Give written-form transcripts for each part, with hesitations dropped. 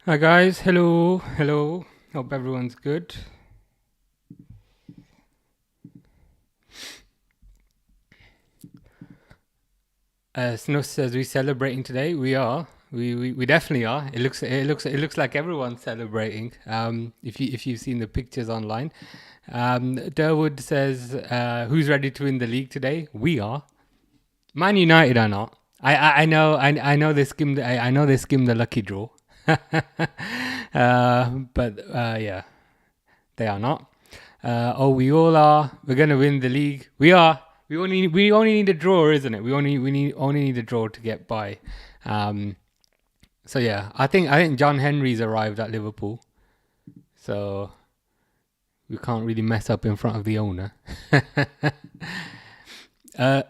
Hi guys, hello. Hope everyone's good. Snus says we celebrating today. We are. We definitely are. It looks like everyone's celebrating. If you've seen the pictures online. Durwood says who's ready to win the league today? We are. Man United are not. I know they skimmed I know they skimmed the lucky draw. But yeah, they are not. We all are. We're gonna win the league. We are. We only need a draw, isn't it? We only need a draw to get by. Um, so yeah, I think John Henry's arrived at Liverpool, so we can't really mess up in front of the owner. uh,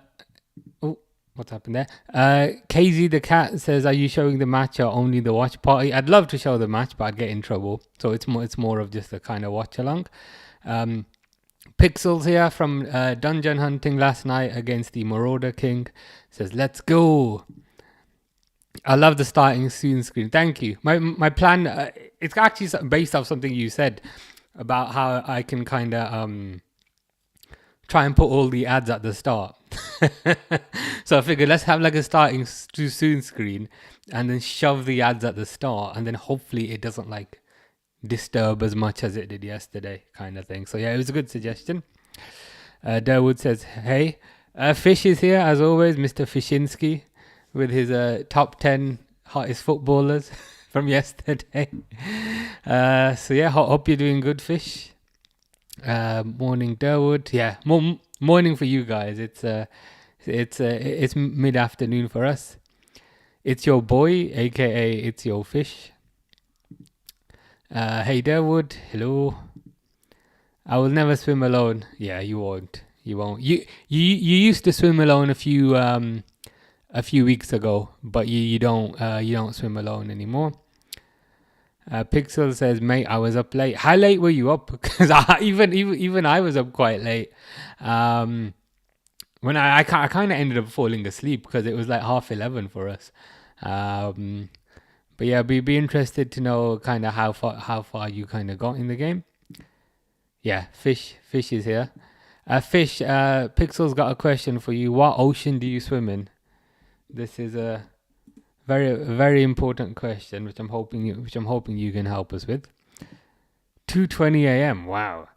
oh, what's happened there? KZ the cat says, "Are you showing the match or only the watch party?" I'd love to show the match, but I'd get in trouble. So it's more of just a kind of watch along. Um, Pixels here from dungeon hunting last night against the Marauder King says, "Let's go." I love the starting soon screen. Thank you. My plan it's actually based off something you said about how I can kind of try and put all the ads at the start. So I figured let's have like a starting too soon screen and then shove the ads at the start, and then hopefully it doesn't like disturb as much as it did yesterday, kind of thing. So yeah, it was a good suggestion. Durwood says, "Hey, Fish is here as always, Mr. Fishinsky, with his top 10 hottest footballers from yesterday." So yeah, hope you're doing good, Fish. Morning, Durwood. Yeah, morning for you guys. It's mid afternoon for us. It's your boy, aka it's your Fish. Hey, Durwood. Hello. I will never swim alone. Yeah, you won't. You won't. You used to swim alone a few weeks ago, but you don't swim alone anymore. Pixel says, "Mate, I was up late. How late were you up? Because even I was up quite late. Um, when I kind of ended up falling asleep because it was like 11:30 for us. Um, but yeah, be interested to know kind of how far you kind of got in the game. Yeah, fish is here. Fish, Pixel's got a question for you. What ocean do you swim in? This is a very important question, which I'm hoping you can help us with. 2:20 a.m. Wow,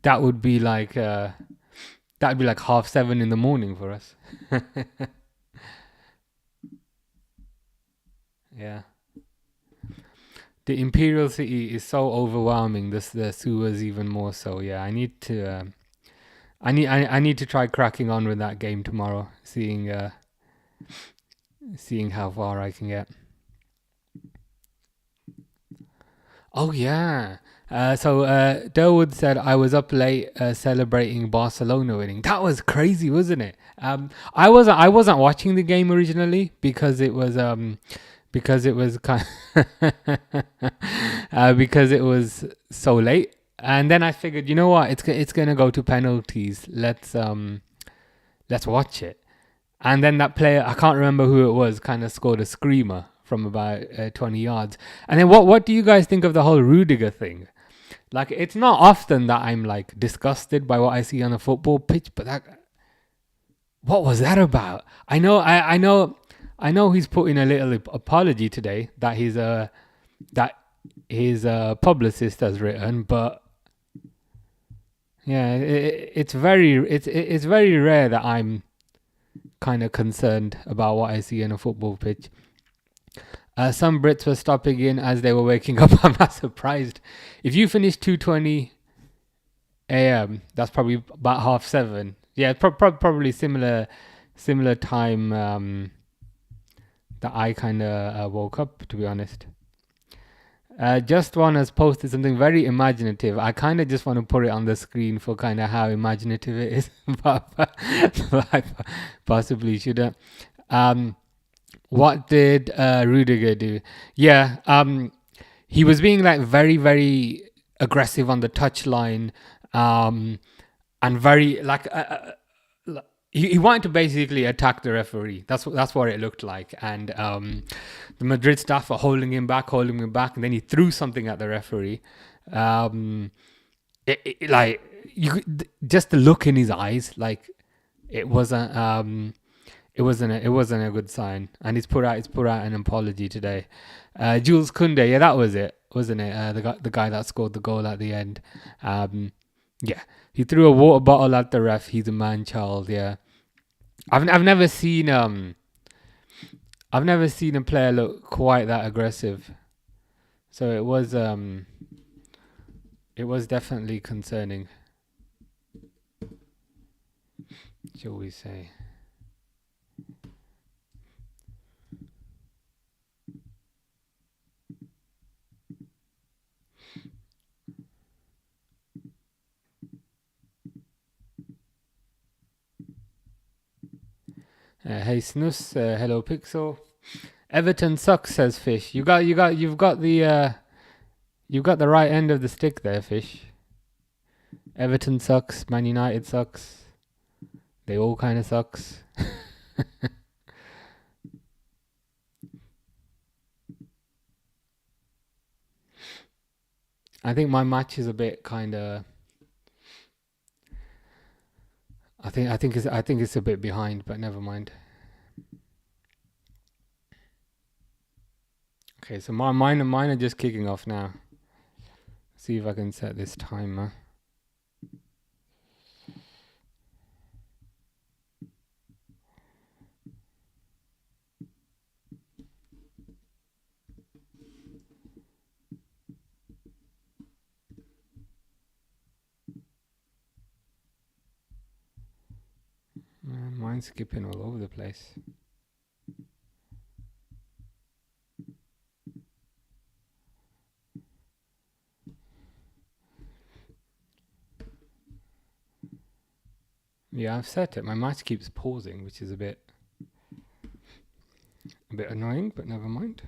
that would be like 7:30 in the morning for us. Yeah, the Imperial City is so overwhelming. The sewers even more so. Yeah, I need to try cracking on with that game tomorrow. Seeing how far I can get. Oh yeah. Durwood said I was up late celebrating Barcelona winning. That was crazy, wasn't it? I wasn't watching the game originally because it was kind because it was so late, and then I figured, you know what, it's gonna go to penalties. Let's watch it. And then that player, I can't remember who it was, kind of scored a screamer from about 20 yards. And then what do you guys think of the whole Rudiger thing? Like, it's not often that I'm like disgusted by what I see on a football pitch, but what was that about? I know he's put in a little apology today that his publicist has written, but yeah, it's very rare that I'm kind of concerned about what I see on a football pitch. Some Brits were stopping in as they were waking up. I'm not surprised. If you finish 2:20 a.m., that's probably about 7:30. Yeah, probably similar time that I kind of woke up, to be honest. Just one has posted something very imaginative. I kind of just want to put it on the screen for kind of how imaginative it is, but I possibly shouldn't. Um, what did Rudiger do? Yeah, he was being like very, very aggressive on the touchline, and very like he wanted to basically attack the referee. That's what it looked like. And the Madrid staff were holding him back, and then he threw something at the referee. Like just the look in his eyes, like it wasn't. It wasn't a good sign, and he's put out an apology today. Jules Koundé, yeah, that was it, wasn't it? The guy that scored the goal at the end. Yeah, he threw a water bottle at the ref. He's a man child. Yeah, I've never seen a player look quite that aggressive. So it was definitely concerning, shall we say? Hey Snus, hello Pixel. Everton sucks, says Fish. You've got the right end of the stick there, Fish. Everton sucks. Man United sucks. They all kind of sucks. I think my match is a bit kind of. I think it's a bit behind, but never mind. Okay, so mine are just kicking off now. See if I can set this timer. Mine's skipping all over the place. Yeah, I've set it. My match keeps pausing, which is a bit annoying, but never mind.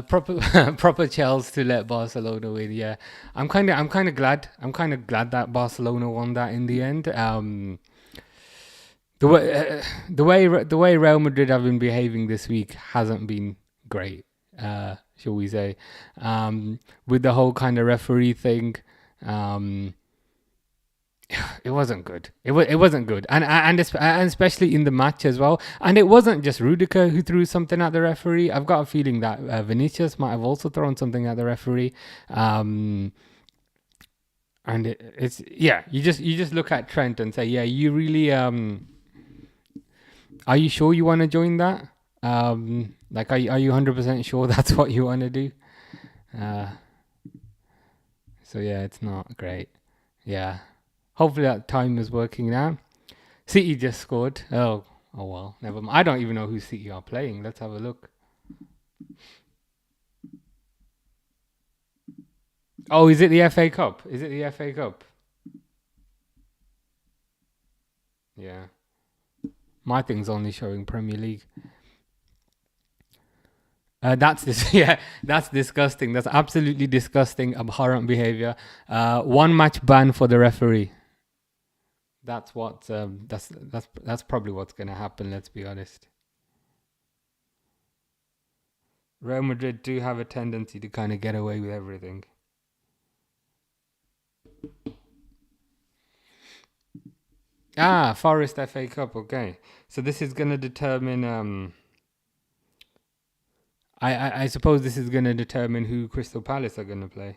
Proper Chelsea to let Barcelona win. Yeah, I'm kind of glad. I'm kind of glad that Barcelona won that in the end. The way Real Madrid have been behaving this week hasn't been great. Shall we say? With the whole kind of referee thing. It wasn't good. It wasn't good, and especially in the match as well. And it wasn't just Rudiger who threw something at the referee. I've got a feeling that Vinicius might have also thrown something at the referee. And it's yeah. You just look at Trent and say, yeah, you really are you sure you want to join that? Like, are you 100% sure that's what you want to do? So yeah, it's not great. Yeah. Hopefully that time is working now. City just scored. Oh well, never mind. I don't even know who City are playing. Let's have a look. Oh, is it the FA Cup? Is it the FA Cup? Yeah. My thing's only showing Premier League. That's this. Yeah, that's disgusting. That's absolutely disgusting, abhorrent behavior. 1 match ban for the referee. That's what. That's probably what's gonna happen. Let's be honest. Real Madrid do have a tendency to kind of get away with everything. Forest FA Cup. Okay, so this is gonna determine. I suppose this is gonna determine who Crystal Palace are gonna play.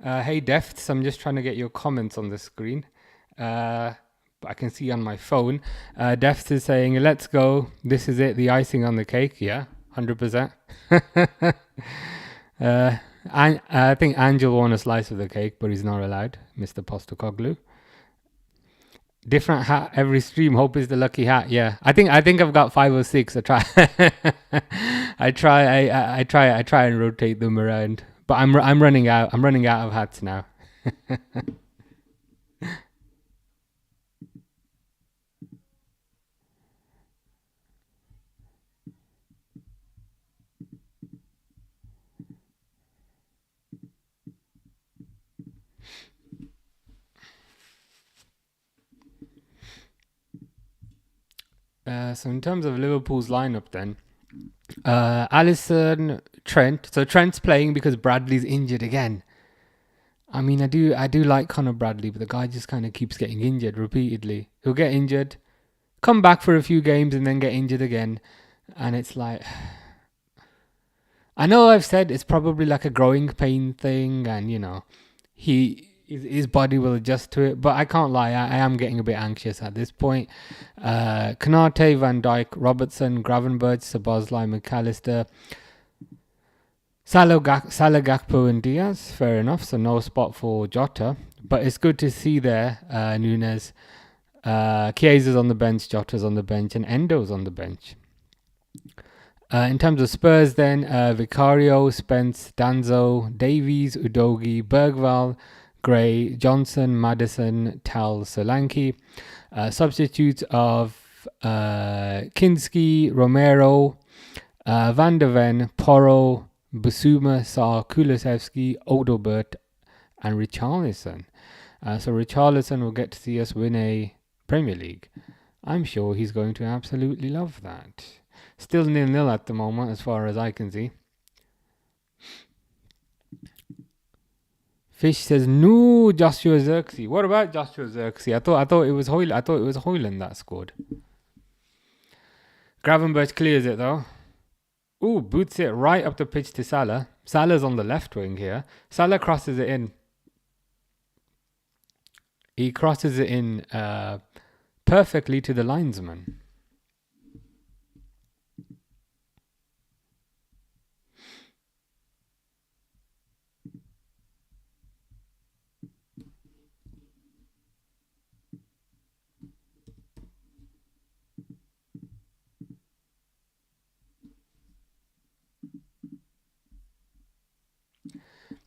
Hey Defts, I'm just trying to get your comments on the screen. I can see on my phone. Defts is saying, "Let's go. This is it. The icing on the cake." Yeah, 100%. I think Angel won a slice of the cake, but he's not allowed. Mr. Postacoglu. Different hat every stream. Hope is the lucky hat. Yeah, I think I've got 5 or 6. I try. I try and rotate them around. But I'm running out. I'm running out of hats now. So in terms of Liverpool's lineup, then Allison, Trent. So Trent's playing because Bradley's injured again. I mean, I do like Conor Bradley, but the guy just kind of keeps getting injured repeatedly. He'll get injured, come back for a few games, and then get injured again. And it's like, I know I've said it's probably like a growing pain thing, and his body will adjust to it. But I can't lie, I am getting a bit anxious at this point. Kanate, Van Dijk, Robertson, Gravenberch, Szoboszlai, McAllister, Salah, Gakpo, and Diaz. Fair enough. So no spot for Jota, but it's good to see there. Nunes, Chiesa's on the bench, Jota's on the bench, and Endo's on the bench. In terms of Spurs, then Vicario, Spence, Danzo, Davies, Udogi, Bergval, Gray, Johnson, Madison, Tal, Solanke. Substitutes of Kinski, Romero, Van der Ven, Porro, Basuma, Saar, Kulusevski, Odobert, and Richarlison. So Richarlison will get to see us win a Premier League. I'm sure he's going to absolutely love that. Still 0-0 at the moment, as far as I can see. Fish says no, Joshua Zirkzee. What about Joshua Zirkzee? I thought it was Hoyland that scored. Gravenberch clears it though. Ooh, boots it right up the pitch to Salah. Salah's on the left wing here. Salah crosses it in. He crosses it in perfectly to the linesman.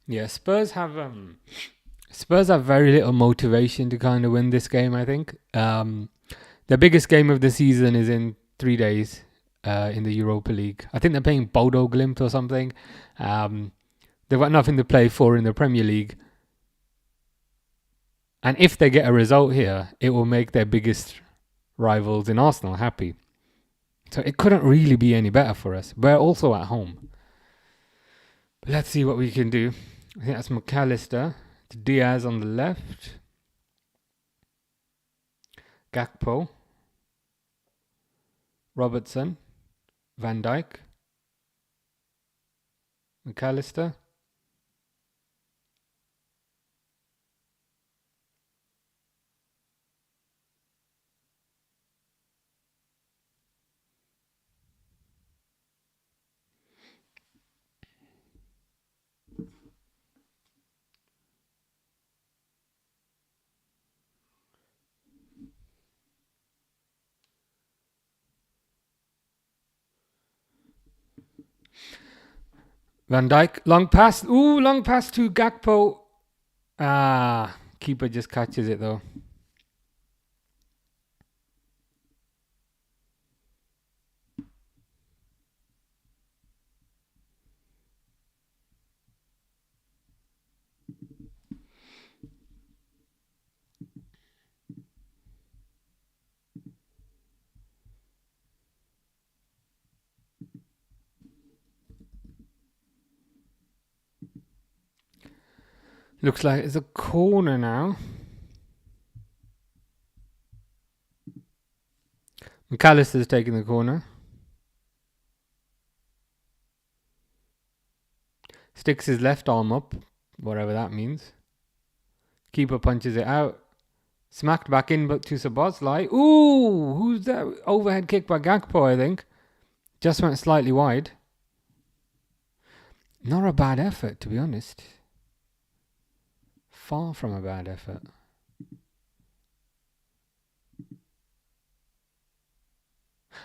Yeah, Spurs have very little motivation to kind of win this game, I think. The biggest game of the season is in 3 days in the Europa League. I think they're playing Bodo Glimt or something. They've got nothing to play for in the Premier League. And if they get a result here, it will make their biggest rivals in Arsenal happy. So it couldn't really be any better for us. We're also at home. But let's see what we can do. I think that's McAllister. Diaz on the left. Gakpo. Robertson. Van Dijk. McAllister. Van Dijk, long pass. Ooh, long pass to Gakpo. Keeper just catches it though. Looks like it's a corner now. McAllister's taking the corner. Sticks his left arm up, whatever that means. Keeper punches it out. Smacked back in but to Szoboszlai. Ooh, who's that? Overhead kick by Gakpo, I think. Just went slightly wide. Not a bad effort, to be honest. Far from a bad effort.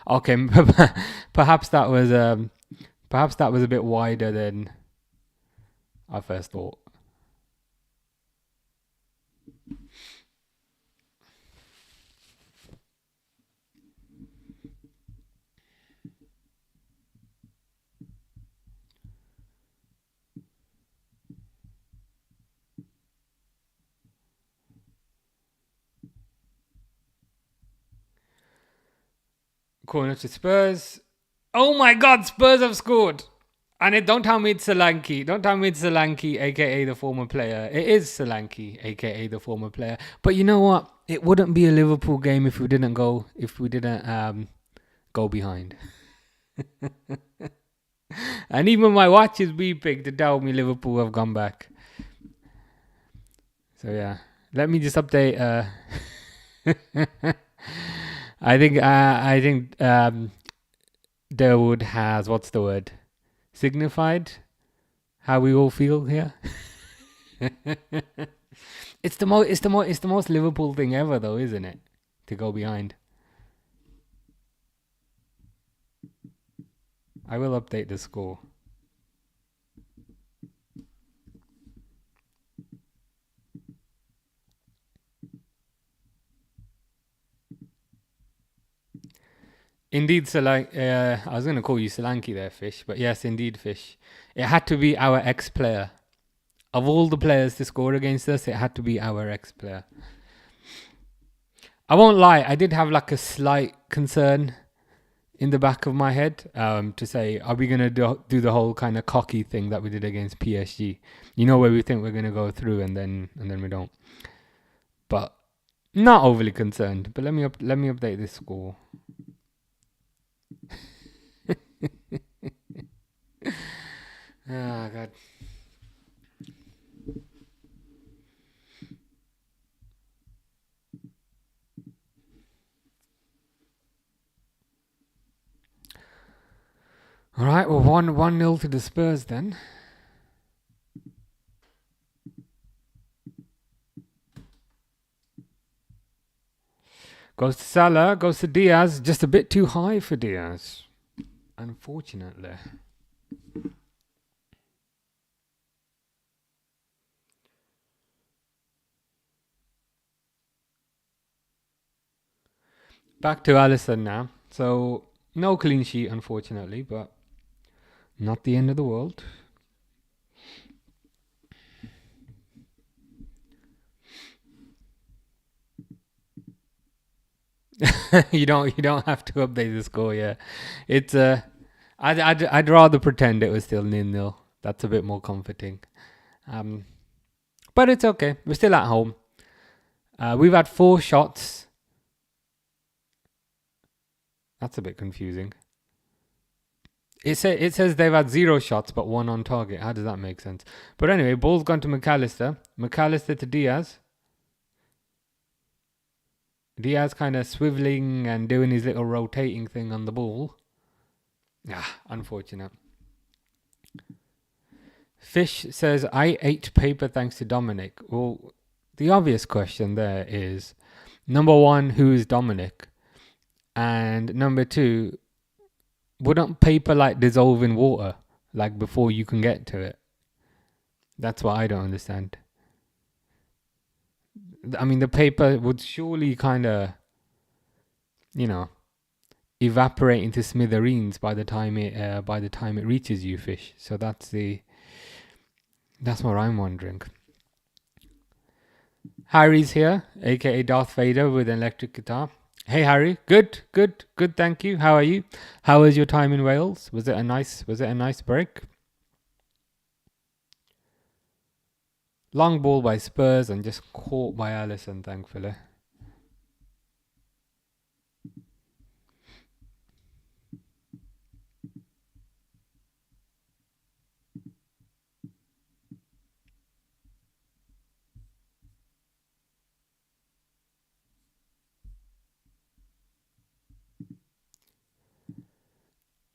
Okay, perhaps that was a bit wider than I first thought. corner to Spurs. Oh my God, Spurs have scored. And don't tell me it's Solanke. Don't tell me it's Solanke, aka the former player. It is Solanke, aka the former player. But you know what? It wouldn't be a Liverpool game if we didn't go behind. And even my watch is beeping to tell me Liverpool have gone back. So yeah, let me just update. I think Derwood has, what's the word? Signified how we all feel here. It's the most Liverpool thing ever, though, isn't it? To go behind. I will update the score. Indeed, I was going to call you Solanke there, Fish, but yes, indeed, Fish. It had to be our ex-player. Of all the players to score against us, it had to be our ex-player. I won't lie, I did have like a slight concern in the back of my head to say, are we going to do the whole kind of cocky thing that we did against PSG? You know, where we think we're going to go through and then we don't. But not overly concerned. But let me update this score. Oh God. All right, well, 1-0 to the Spurs then. Goes to Salah, goes to Diaz. Just a bit too high for Diaz, unfortunately. Back to Alisson now. So, no clean sheet, unfortunately, but not the end of the world. you don't have to update the score yet. It's I'd rather pretend it was still 0-0. That's a bit more comforting. But it's okay. We're still at home. We've had 4 shots. That's a bit confusing. It says they've had 0 shots but 1 on target. How does that make sense? But anyway, ball's gone to McAllister. McAllister to Diaz. Diaz kind of swiveling and doing his little rotating thing on the ball. Unfortunate. Fish says, I ate paper thanks to Dominic. Well, the obvious question there is, number 1, who is Dominic? And number 2, wouldn't paper like dissolve in water, like before you can get to it? That's what I don't understand. I mean, the paper would surely kind of, evaporate into smithereens by the time it reaches you, Fish. So that's what I'm wondering. Harry's here, aka Darth Vader with an electric guitar. Hey Harry, good, thank you. How are you? How was your time in Wales? Was it a nice break? Long ball by Spurs and just caught by Alisson, thankfully.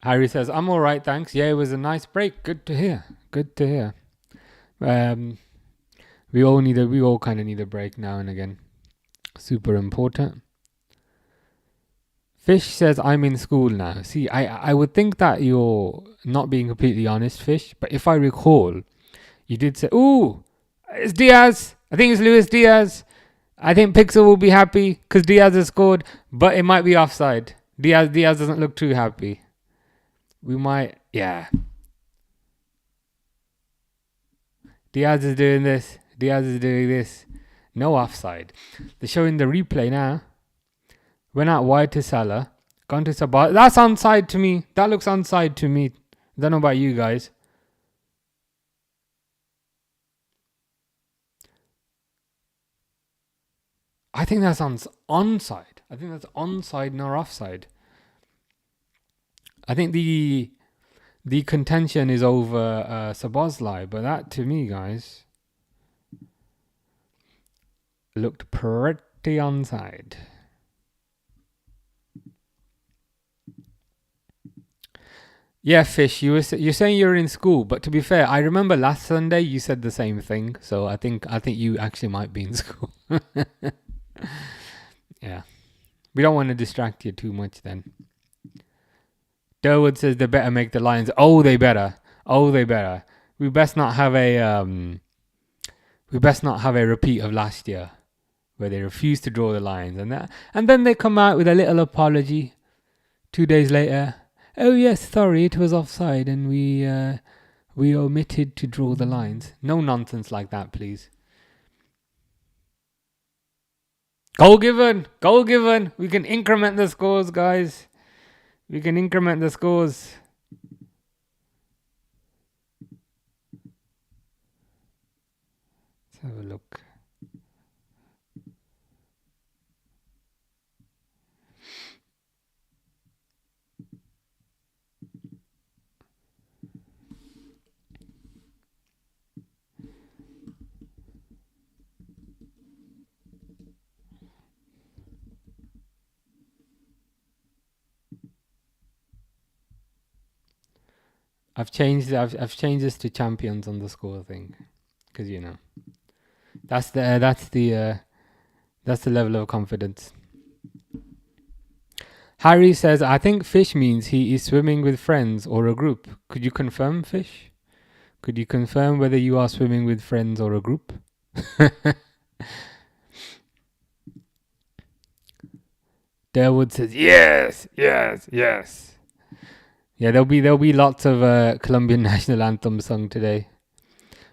Harry says, I'm all right, thanks. Yeah, it was a nice break. Good to hear. We all kind of need a break now and again. Super important. Fish says, I'm in school now. See, I would think that you're not being completely honest, Fish. But if I recall, you did say, ooh, it's Diaz. I think it's Luis Diaz. I think Pixel will be happy because Diaz has scored, but it might be offside. Diaz doesn't look too happy. We might, yeah. Diaz is doing this. No offside. They're showing the replay now. Went out wide to Salah. Gone to Sabah. That's onside to me. That looks onside to me. Don't know about you guys. I think that's onside. I think that's onside nor offside. I think the contention is over Sabozlai, but that to me, guys, looked pretty onside. Yeah, Fish, you're saying you're in school, but to be fair, I remember last Sunday you said the same thing, so I think you actually might be in school. Yeah, we don't want to distract you too much then. Durwood says they better make the Lions. Oh, they better. Oh, they better. We best not have a repeat of last year where they refused to draw the Lions and then they come out with a little apology 2 days later. Oh yes, sorry, it was offside and we omitted to draw the lines. No nonsense like that, please. Goal given. We can increment the scores, guys. We can increment the scores. Let's have a look. I've changed this to champions on the score thing, because that's the level of confidence. Harry says, I think Fish means he is swimming with friends or a group. Could you confirm, Fish? Could you confirm whether you are swimming with friends or a group? Derwood says, yes. Yeah, there'll be lots of Colombian national anthem sung today.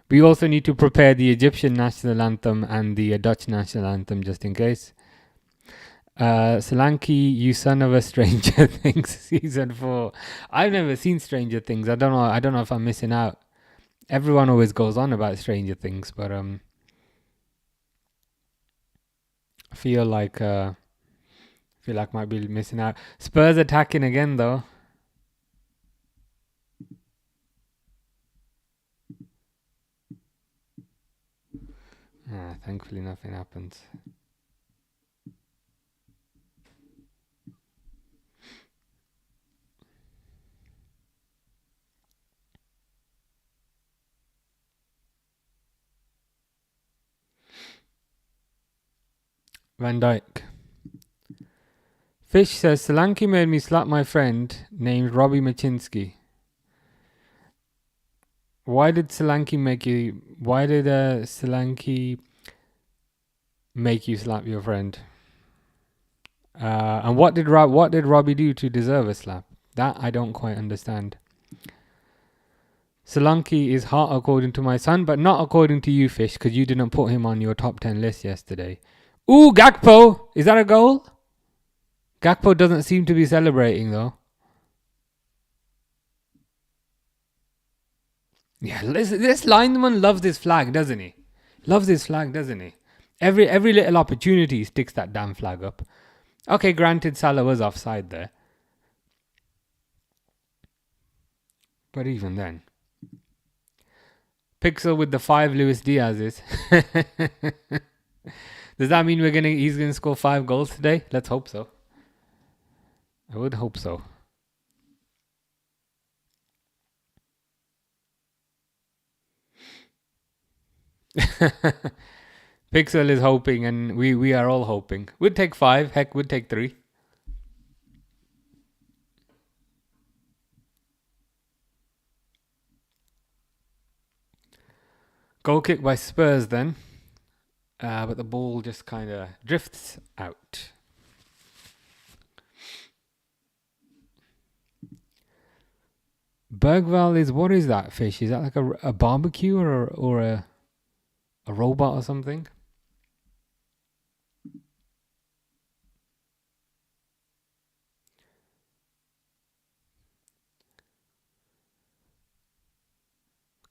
We also need to prepare the Egyptian national anthem and the Dutch national anthem just in case. Solanke, you son of a Stranger Things season 4. I've never seen Stranger Things. I don't know if I'm missing out. Everyone always goes on about Stranger Things, but I feel like might be missing out. Spurs attacking again though. Thankfully nothing happens. Van Dijk. Fish says, Solanke made me slap my friend named Robbie Machinsky. Why did Solanke make you slap your friend? And what did Robbie do to deserve a slap? That I don't quite understand. Solanke is hot according to my son, but not according to you, Fish, because you didn't put him on your top 10 list yesterday. Ooh, Gakpo! Is that a goal? Gakpo doesn't seem to be celebrating though. Yeah, this lineman loves his flag, doesn't he? Every little opportunity he sticks that damn flag up. Okay, granted Salah was offside there. But even then. Pixel with the 5 Luis Diaz's. Does that mean he's gonna score 5 goals today? Let's hope so. I would hope so. Pixel is hoping, and we are all hoping. We'd take 5. Heck, we'd take 3. Goal kick by Spurs then. But the ball just kind of drifts out. Bergvall is, what is that fish? Is that like a barbecue or a robot or something?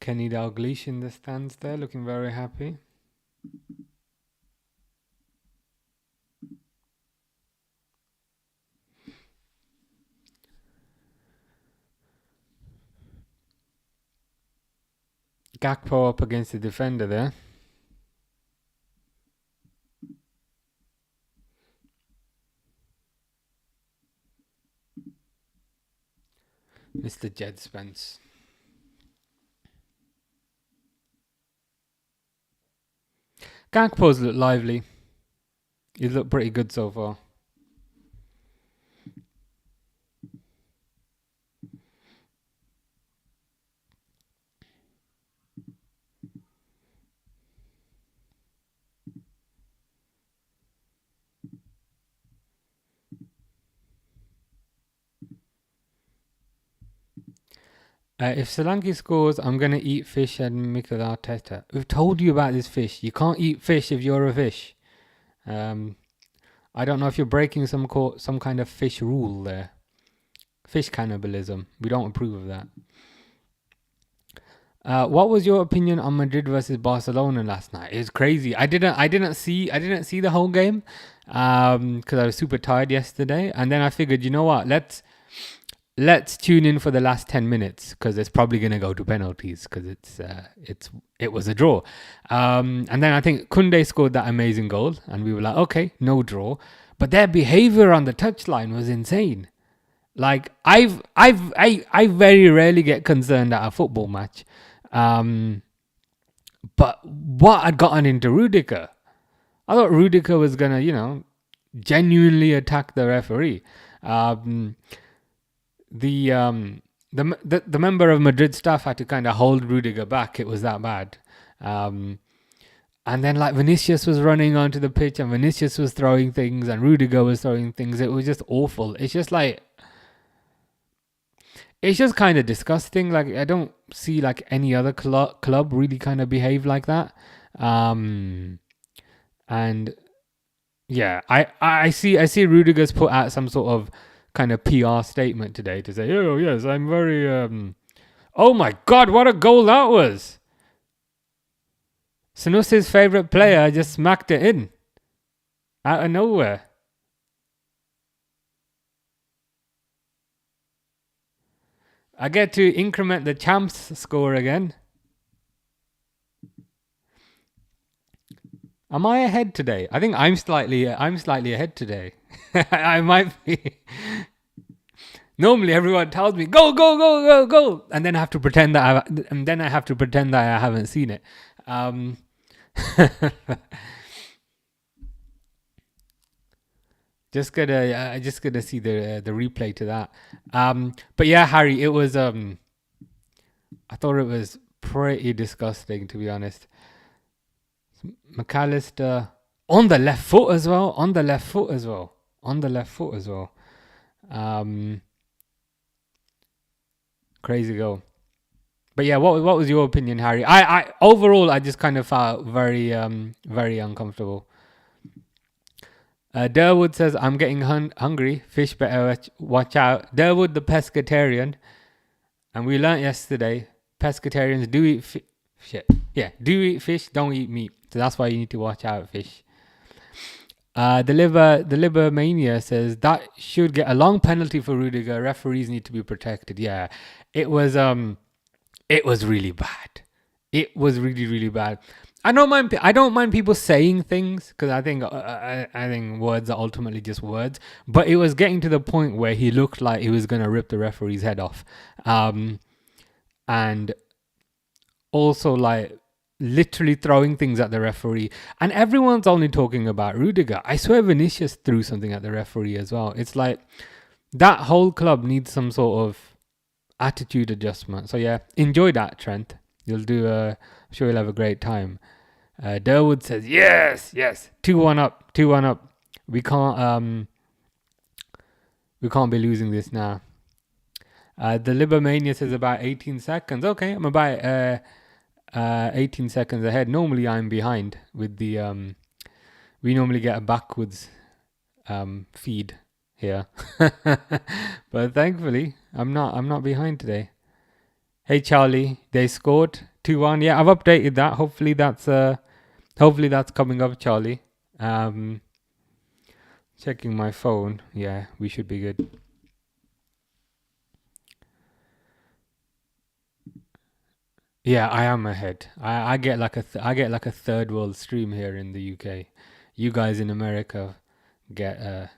Kenny Dalglish in the stands there, looking very happy. Gakpo up against the defender there. Mr. Jed Spence. Gakpo's look lively. He's looked pretty good so far. If Solanke scores, I'm going to eat fish and Mikel Arteta. We've told you about this fish. You can't eat fish if you're a fish. I don't know if you're breaking some kind of fish rule there. Fish cannibalism. We don't approve of that. What was your opinion on Madrid versus Barcelona last night? It was crazy. I didn't see the whole game because I was super tired yesterday, and then I figured, you know what? Let's tune in for the last 10 minutes because it's probably going to go to penalties because it was a draw. And then I think Koundé scored that amazing goal and we were like, okay, no draw. But their behavior on the touchline was insane. Like I very rarely get concerned at a football match. But what had gotten into Rudiger? I thought Rudiger was going to, genuinely attack the referee. The member of Madrid staff had to kind of hold Rudiger back. It was that bad. And then like Vinicius was running onto the pitch and Vinicius was throwing things and Rudiger was throwing things. It was just awful. It's just kind of disgusting. Like I don't see like any other club really kind of behave like that. And yeah, I see Rudiger's put out some sort of kind of PR statement today to say, oh yes, I'm very oh my god, what a goal that was. Sanusi's favourite player just smacked it in out of nowhere. I get to increment the champs score again. Am I ahead today? I think I'm slightly ahead today. I might be. Normally, everyone tells me go, go, go, go, go, and then I have to pretend that I haven't seen it. Just gonna see the replay to that. But yeah, Harry, it was I thought it was pretty disgusting, to be honest. McAllister on the left foot as well. Crazy goal. But yeah, what was your opinion, Harry? I overall I just kind of felt very uncomfortable. Durwood says, I'm getting hungry. Fish better watch out. Durwood the pescatarian. And we learnt yesterday, pescatarians do eat do eat fish, don't eat meat. So that's why you need to watch out, fish. The liver mania says that should get a long penalty for Rudiger. Referees need to be protected. Yeah, it was really bad. It was really, really bad. I don't mind people saying things because I think words are ultimately just words. But it was getting to the point where he looked like he was gonna rip the referee's head off, and also like literally throwing things at the referee. And everyone's only talking about Rudiger. I swear Vinicius threw something at the referee as well. It's like that whole club needs some sort of attitude adjustment. So yeah, enjoy that, Trent. I'm sure you'll have a great time. Durwood says yes, 2-1 up. We can't be losing this now. The Libermania says about 18 seconds. Okay, I'm about 18 seconds ahead. Normally I'm behind with the we normally get a backwards feed here. But thankfully I'm not behind today. Hey Charlie, they scored. 2-1. Yeah, I've updated that. Hopefully that's coming up, Charlie. Checking my phone. Yeah, we should be good. Yeah, I am ahead. I get like I get like a third world stream here in the UK. You guys in America get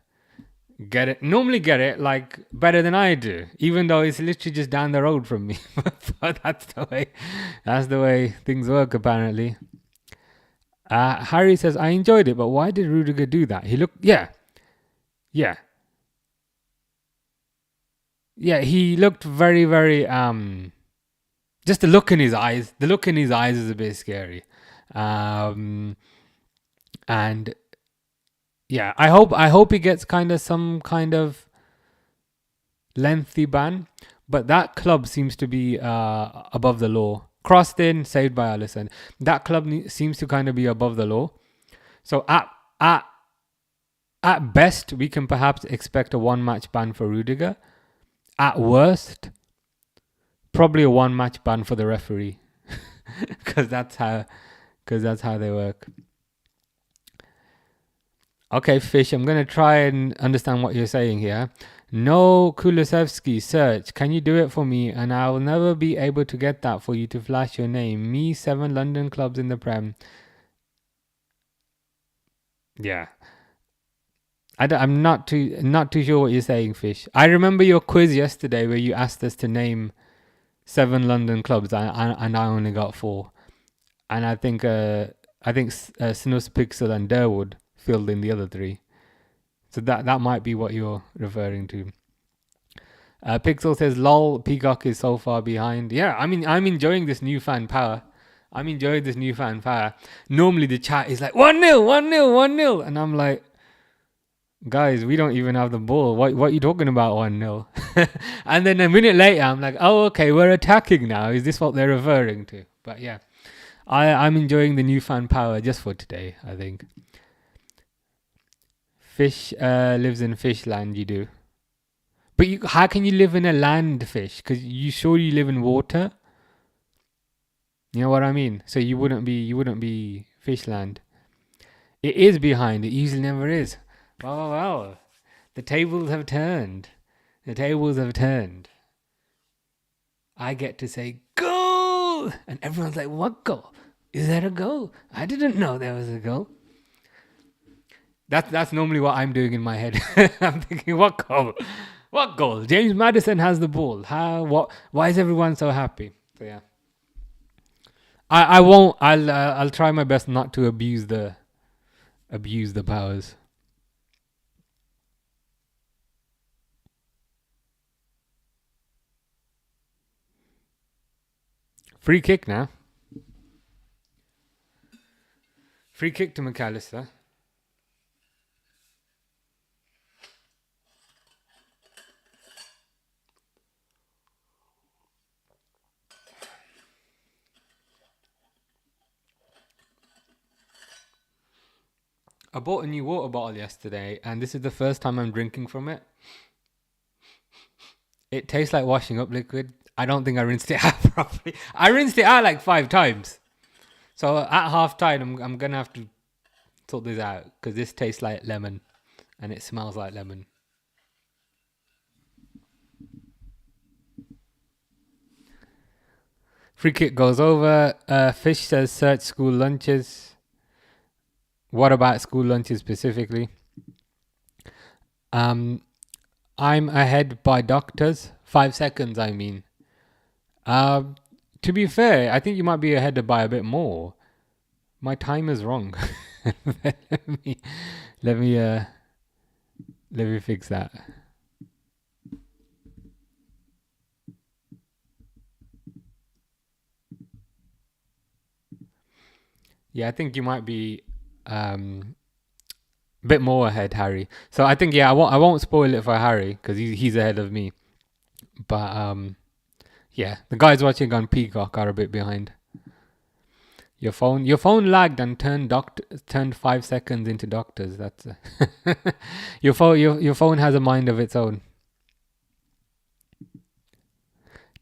get it, normally get it like better than I do, even though it's literally just down the road from me. But that's the way things work apparently. Harry says I enjoyed it, but why did Rudiger do that? He looked yeah he looked very very just the look in his eyes is a bit scary. Um and yeah, I hope he gets kind of some kind of lengthy ban, but that club seems to be above the law. Crossed in, saved by Allison. That club seems to kind of be above the law. So at at best, we can perhaps expect a one-match ban for Rudiger. At worst, probably a one-match ban for the referee, because that's how they work. Okay, Fish, I'm going to try and understand what you're saying here. No Kulusevski search. Can you do it for me? And I will never be able to get that for you to flash your name. Me, 7 London clubs in the Prem. Yeah. I'm not too sure what you're saying, Fish. I remember your quiz yesterday where you asked us to name 7 London clubs, and I only got 4. And I think Snus, Pixel, and Durwood filled in the other 3. So that might be what you're referring to. Pixel says, "Lol, Peacock is so far behind." Yeah, I mean, I'm enjoying this newfound power. Normally the chat is like 1-0, 1-0, 1-0, and I'm like, guys, we don't even have the ball. What are you talking about 1-0? And then a minute later, I'm like, oh, okay, we're attacking now. Is this what they're referring to? But yeah, I'm enjoying the newfound power just for today, I think. Fish lives in fishland, you do. But how can you live in a land, Fish? Because you live in water. You know what I mean? So you wouldn't be fishland. It is behind. It usually never is. Well. The tables have turned. I get to say goal, and everyone's like, "What goal? Is that a goal? I didn't know there was a goal." That's normally what I'm doing in my head. I'm thinking, what goal? What goal? James Maddison has the ball. How? What? Why is everyone so happy? So yeah, I won't. I'll try my best not to abuse the powers. Free kick now. Free kick to McAllister. I bought a new water bottle yesterday, and this is the first time I'm drinking from it. It tastes like washing up liquid. I don't think I rinsed it out properly. I rinsed it out like 5 times. So at half time, I'm gonna have to sort this out, because this tastes like lemon, and it smells like lemon. Free kick goes over. Fish says search school lunches. What about school lunches specifically? I'm ahead by doctors. 5 seconds, I mean. To be fair, I think you might be ahead by a bit more. My time is wrong. let me fix that. Yeah, I think you might be a bit more ahead, Harry. So I think I won't spoil it for Harry, because he's ahead of me. But yeah, the guys watching on Peacock are a bit behind. Your phone lagged and turned 5 seconds into doctors. That's your phone has a mind of its own.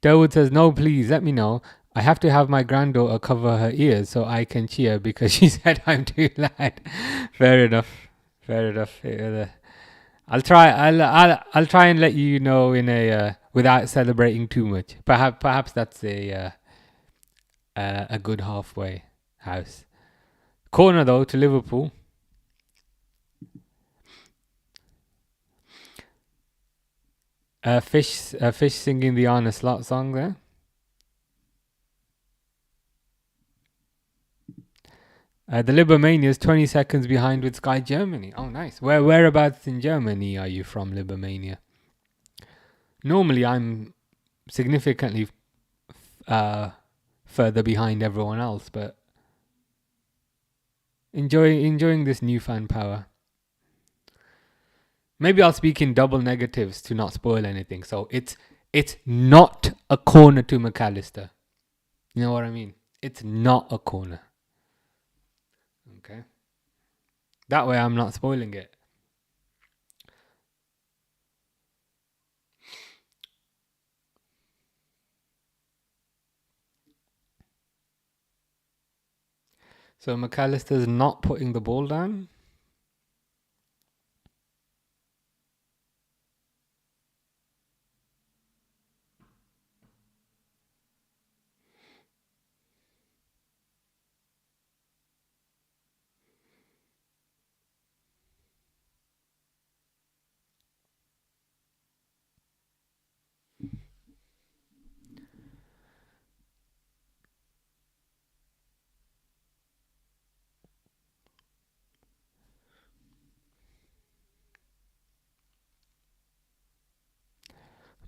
Durwood says, "No, please let me know. I have to have my granddaughter cover her ears so I can cheer because she said I'm too loud. Fair enough. Fair enough. I'll try and let you know in a without celebrating too much. Perhaps that's a good halfway house. Corner though to Liverpool. Fish singing the Arne Slot song there. The Libermania is 20 seconds behind with Sky Germany. Oh, nice. Whereabouts in Germany are you from, Libermania? Normally, I'm significantly further behind everyone else, but enjoying this newfound power. Maybe I'll speak in double negatives to not spoil anything. So it's not a corner to McAllister. You know what I mean? It's not a corner. Okay. That way I'm not spoiling it. So McAllister's not putting the ball down.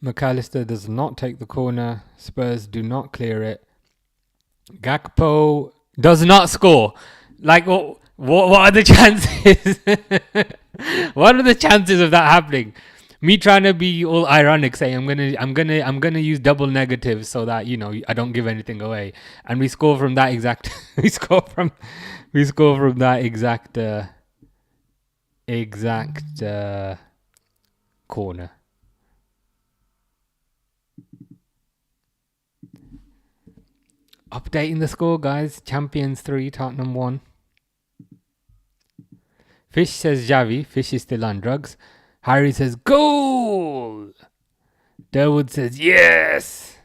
McAllister does not take the corner. Spurs do not clear it. Gakpo does not score. Like what are the chances? What are the chances of that happening? Me trying to be all ironic, saying I'm gonna use double negatives so that I don't give anything away, and we score from that exact. we score from that exact corner. Updating the score, guys. Champions 3, Tottenham 1. Fish says Javi. Fish is still on drugs. Harry says goal. Derwood says yes.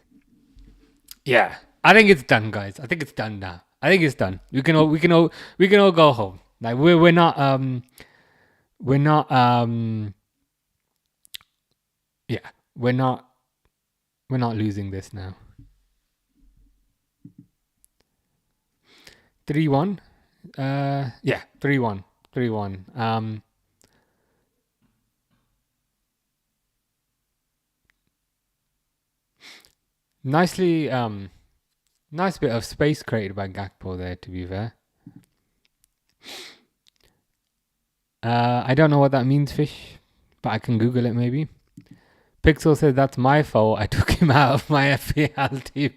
Yeah, I think it's done, guys. I think it's done now. I think it's done. We can all go home. Like we're not yeah, we're not losing this now. 3-1. Yeah, 3-1. 3-1. Nicely nice bit of space created by Gakpo there, to be fair. I don't know what that means, Fish, but I can Google it maybe. Pixel says that's my fault. I took him out of my FPL team.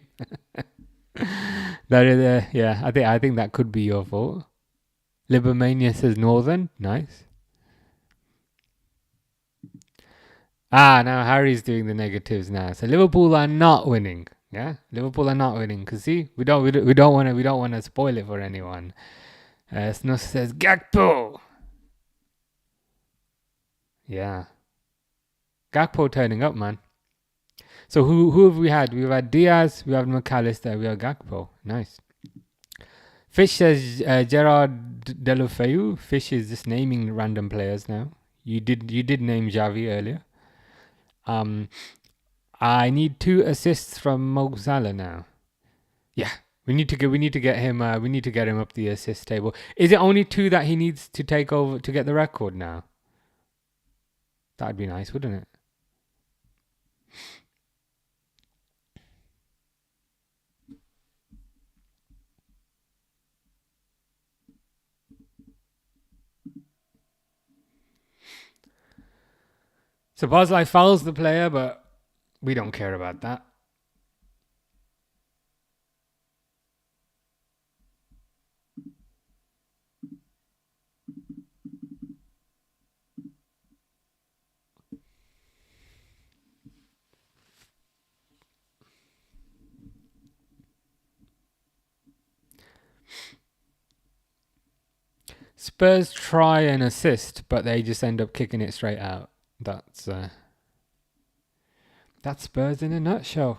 That is, yeah, I think that could be your fault. Libermania says Northern. Nice. Now Harry's doing the negatives now. So Liverpool are not winning. Yeah, Liverpool are not winning. Cause see, we don't want to spoil it for anyone. Snus says Gakpo. Yeah, Gakpo turning up, man. So who have we had? We've had Diaz, we have McAllister, we have Gakpo. Nice. Fish says Gerard Deulofeu. Fish is just naming random players now. You did name Xavi earlier. I need 2 assists from Mo Salah now. Yeah, we need to get him. We need to get him up the assist table. Is it only 2 that he needs to take over to get the record now? That'd be nice, wouldn't it? So Bosley fouls the player, but we don't care about that. Spurs try and assist, but they just end up kicking it straight out. That's Spurs in a nutshell.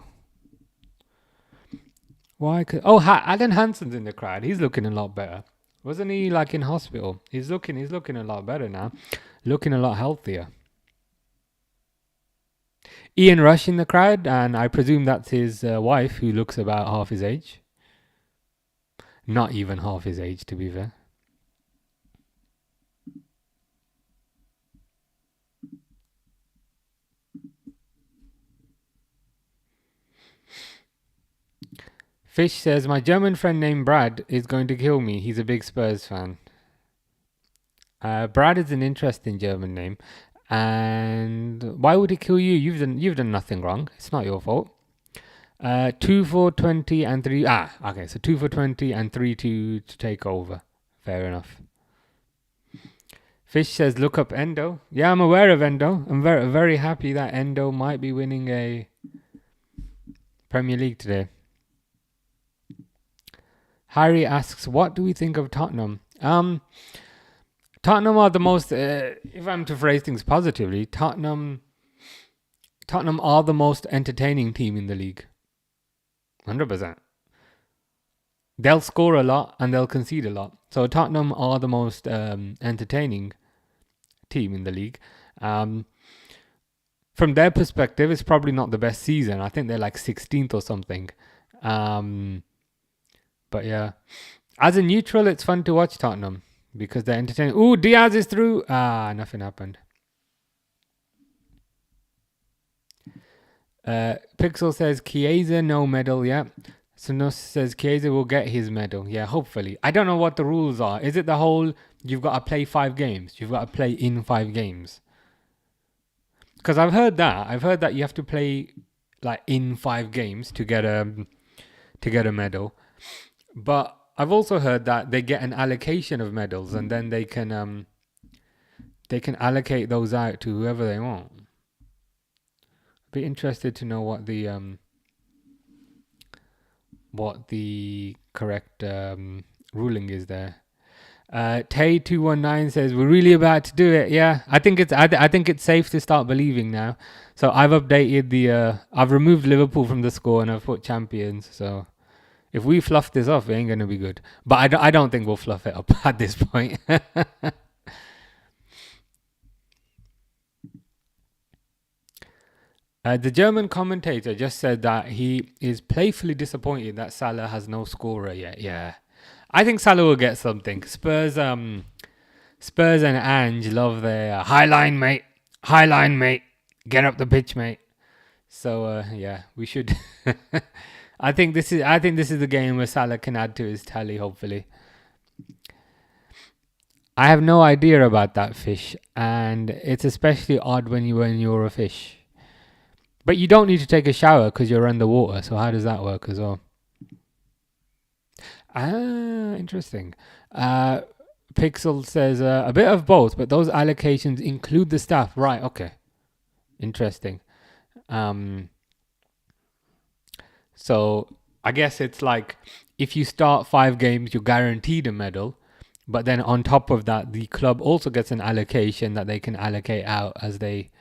Why could Alan Hansen's in the crowd. He's looking a lot better. Wasn't he like in hospital? He's looking a lot better now. Looking a lot healthier. Ian Rush in the crowd, and I presume that's his wife, who looks about half his age. Not even half his age, to be fair. Fish says, my German friend named Brad is going to kill me. He's a big Spurs fan. Brad is an interesting German name. And why would he kill you? You've done nothing wrong. It's not your fault. 2 for 20 and 3. Okay. So 2 for 20 and 3 to take over. Fair enough. Fish says, look up Endo. Yeah, I'm aware of Endo. I'm very, very happy that Endo might be winning a Premier League today. Harry asks, what do we think of Tottenham? Tottenham are the most, if I'm to phrase things positively, Tottenham are the most entertaining team in the league. 100%. They'll score a lot and they'll concede a lot. So Tottenham are the most entertaining team in the league. From their perspective, it's probably not the best season. I think they're like 16th or something. But yeah, as a neutral, it's fun to watch Tottenham because they're entertaining. Ooh, Diaz is through. Nothing happened. Pixel says Chiesa no medal. Yeah. Sunus says Chiesa will get his medal. Yeah, hopefully. I don't know what the rules are. Is it the whole you've got to play 5 games? You've got to play in 5 games. Because I've heard that you have to play like in 5 games to get a medal. But I've also heard that they get an allocation of medals and then they can allocate those out to whoever they want. Be interested to know what the correct ruling is there. Tay219 says we're really about to do it. Yeah, I think it's safe to start believing now. So I've updated I've removed Liverpool from the score and I've put champions. So if we fluff this off, it ain't gonna be good. But I don't think we'll fluff it up at this point. The German commentator just said that he is playfully disappointed that Salah has no scorer yet. Yeah, I think Salah will get something. Spurs and Ange love their high line, mate. High line, mate. Get up the pitch, mate. So yeah, we should. I think this is the game where Salah can add to his tally. Hopefully. I have no idea about that fish, and it's especially odd when you're a fish. But you don't need to take a shower because you're underwater. So how does that work as well? Interesting. Pixel says a bit of both, but those allocations include the staff. Right, okay. Interesting. So I guess it's like if you start 5 games, you're guaranteed a medal. But then on top of that, the club also gets an allocation that they can allocate out as they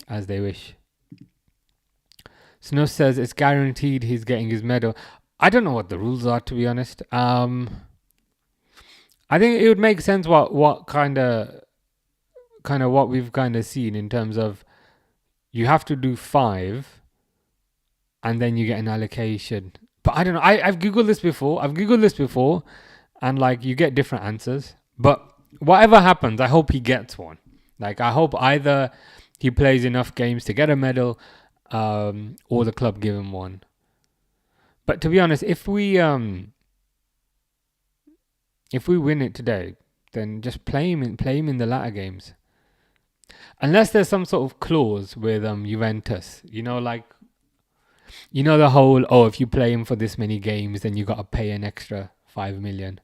wish. Snus says it's guaranteed he's getting his medal. I don't know what the rules are, to be honest. I think it would make sense what kind of what we've kind of seen in terms of you have to do 5 and then you get an allocation. But I don't know. I've googled this before and like you get different answers. But whatever happens, I hope he gets one. Like I hope either he plays enough games to get a medal, or the club give him one. But to be honest, if we win it today, then just play him in the latter games. Unless there's some sort of clause with Juventus, like the whole if you play him for this many games, then you got to pay an extra 5 million.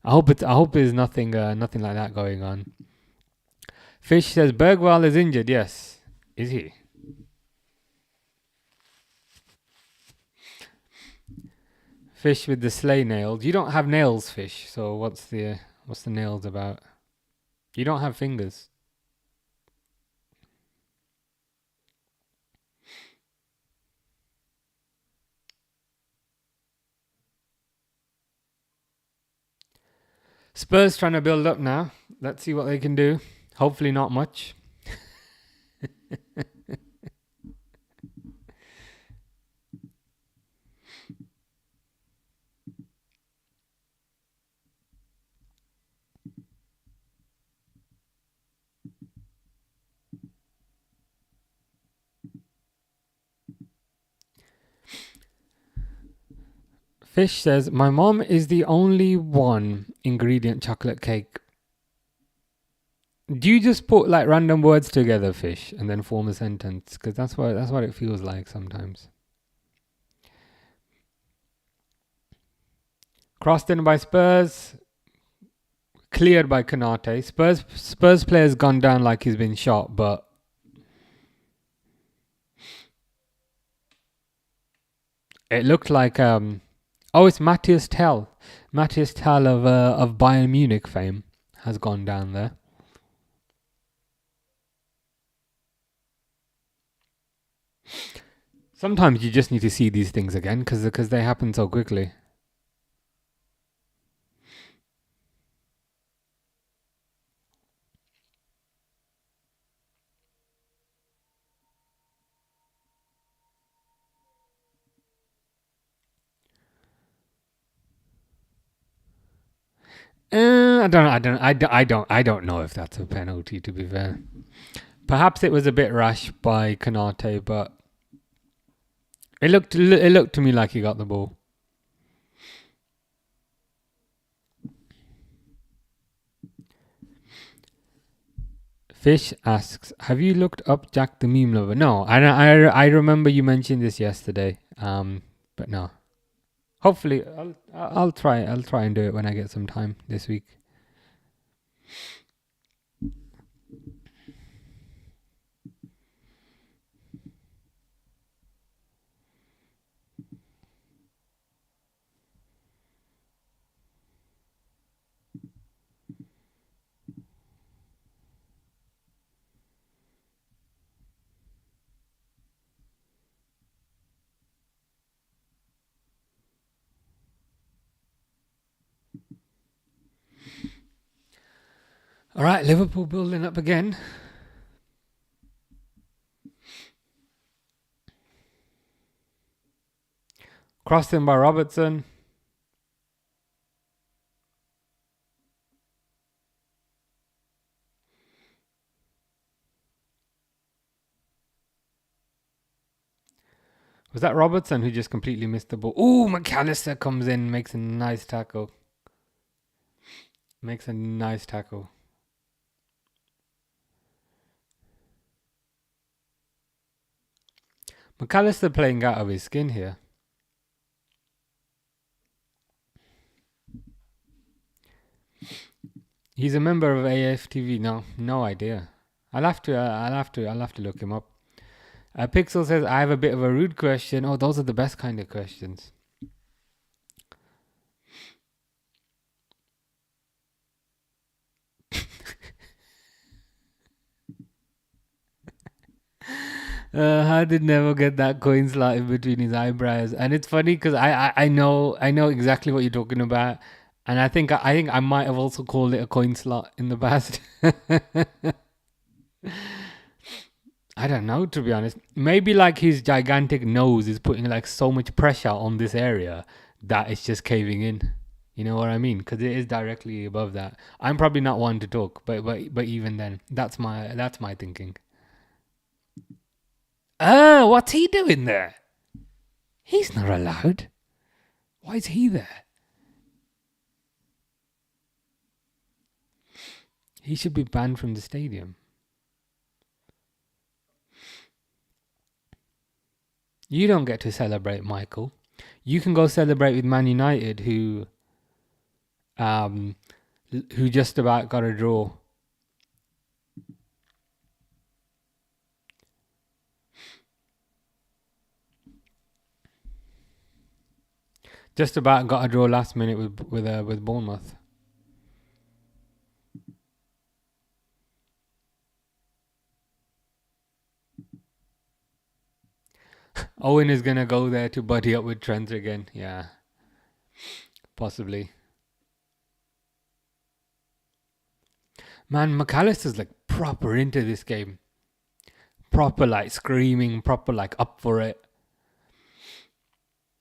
I hope there's nothing like that going on. Fish says Bergwall is injured. Yes, is he? Fish with the sleigh nails. You don't have nails, Fish. So what's the nails about? You don't have fingers. Spurs trying to build up now. Let's see what they can do. Hopefully not much. Fish says, my mom is the only one ingredient chocolate cake. Do you just put like random words together, Fish, and then form a sentence? Because that's what it feels like sometimes. Crossed in by Spurs, cleared by Konate. Spurs player's gone down like he's been shot, but it looked like it's Matthias Tell. Matthias Tell of Bayern Munich fame has gone down there. Sometimes you just need to see these things again because they happen so quickly. I don't know if that's a penalty, to be fair. Perhaps it was a bit rash by Konate, but it looked to me like he got the ball. Fish asks, "Have you looked up Jack the Meme Lover?" No, I remember you mentioned this yesterday. But no. Hopefully, I'll try. I'll try and do it when I get some time this week. All right, Liverpool building up again. Crossed in by Robertson. Was that Robertson who just completely missed the ball? Ooh, McAllister comes in, makes a nice tackle. McAllister playing out of his skin here. He's a member of AFTV. No idea. I'll have to look him up. Pixel says, I have a bit of a rude question. Oh, those are the best kind of questions. How did Nevo get that coin slot in between his eyebrows? And it's funny because I know exactly what you're talking about, and I think I might have also called it a coin slot in the past. I don't know, to be honest. Maybe like his gigantic nose is putting like so much pressure on this area that it's just caving in. You know what I mean? Because it is directly above that. I'm probably not one to talk, but even then, that's my thinking. What's he doing there? He's not allowed. Why is he there? He should be banned from the stadium. You don't get to celebrate, Michael. You can go celebrate with Man United, who just about got a draw. Just about got a draw last minute with Bournemouth. Owen is gonna go there to buddy up with Trent again. Yeah, possibly. Man, McAllister's like proper into this game. Proper like screaming, proper like up for it.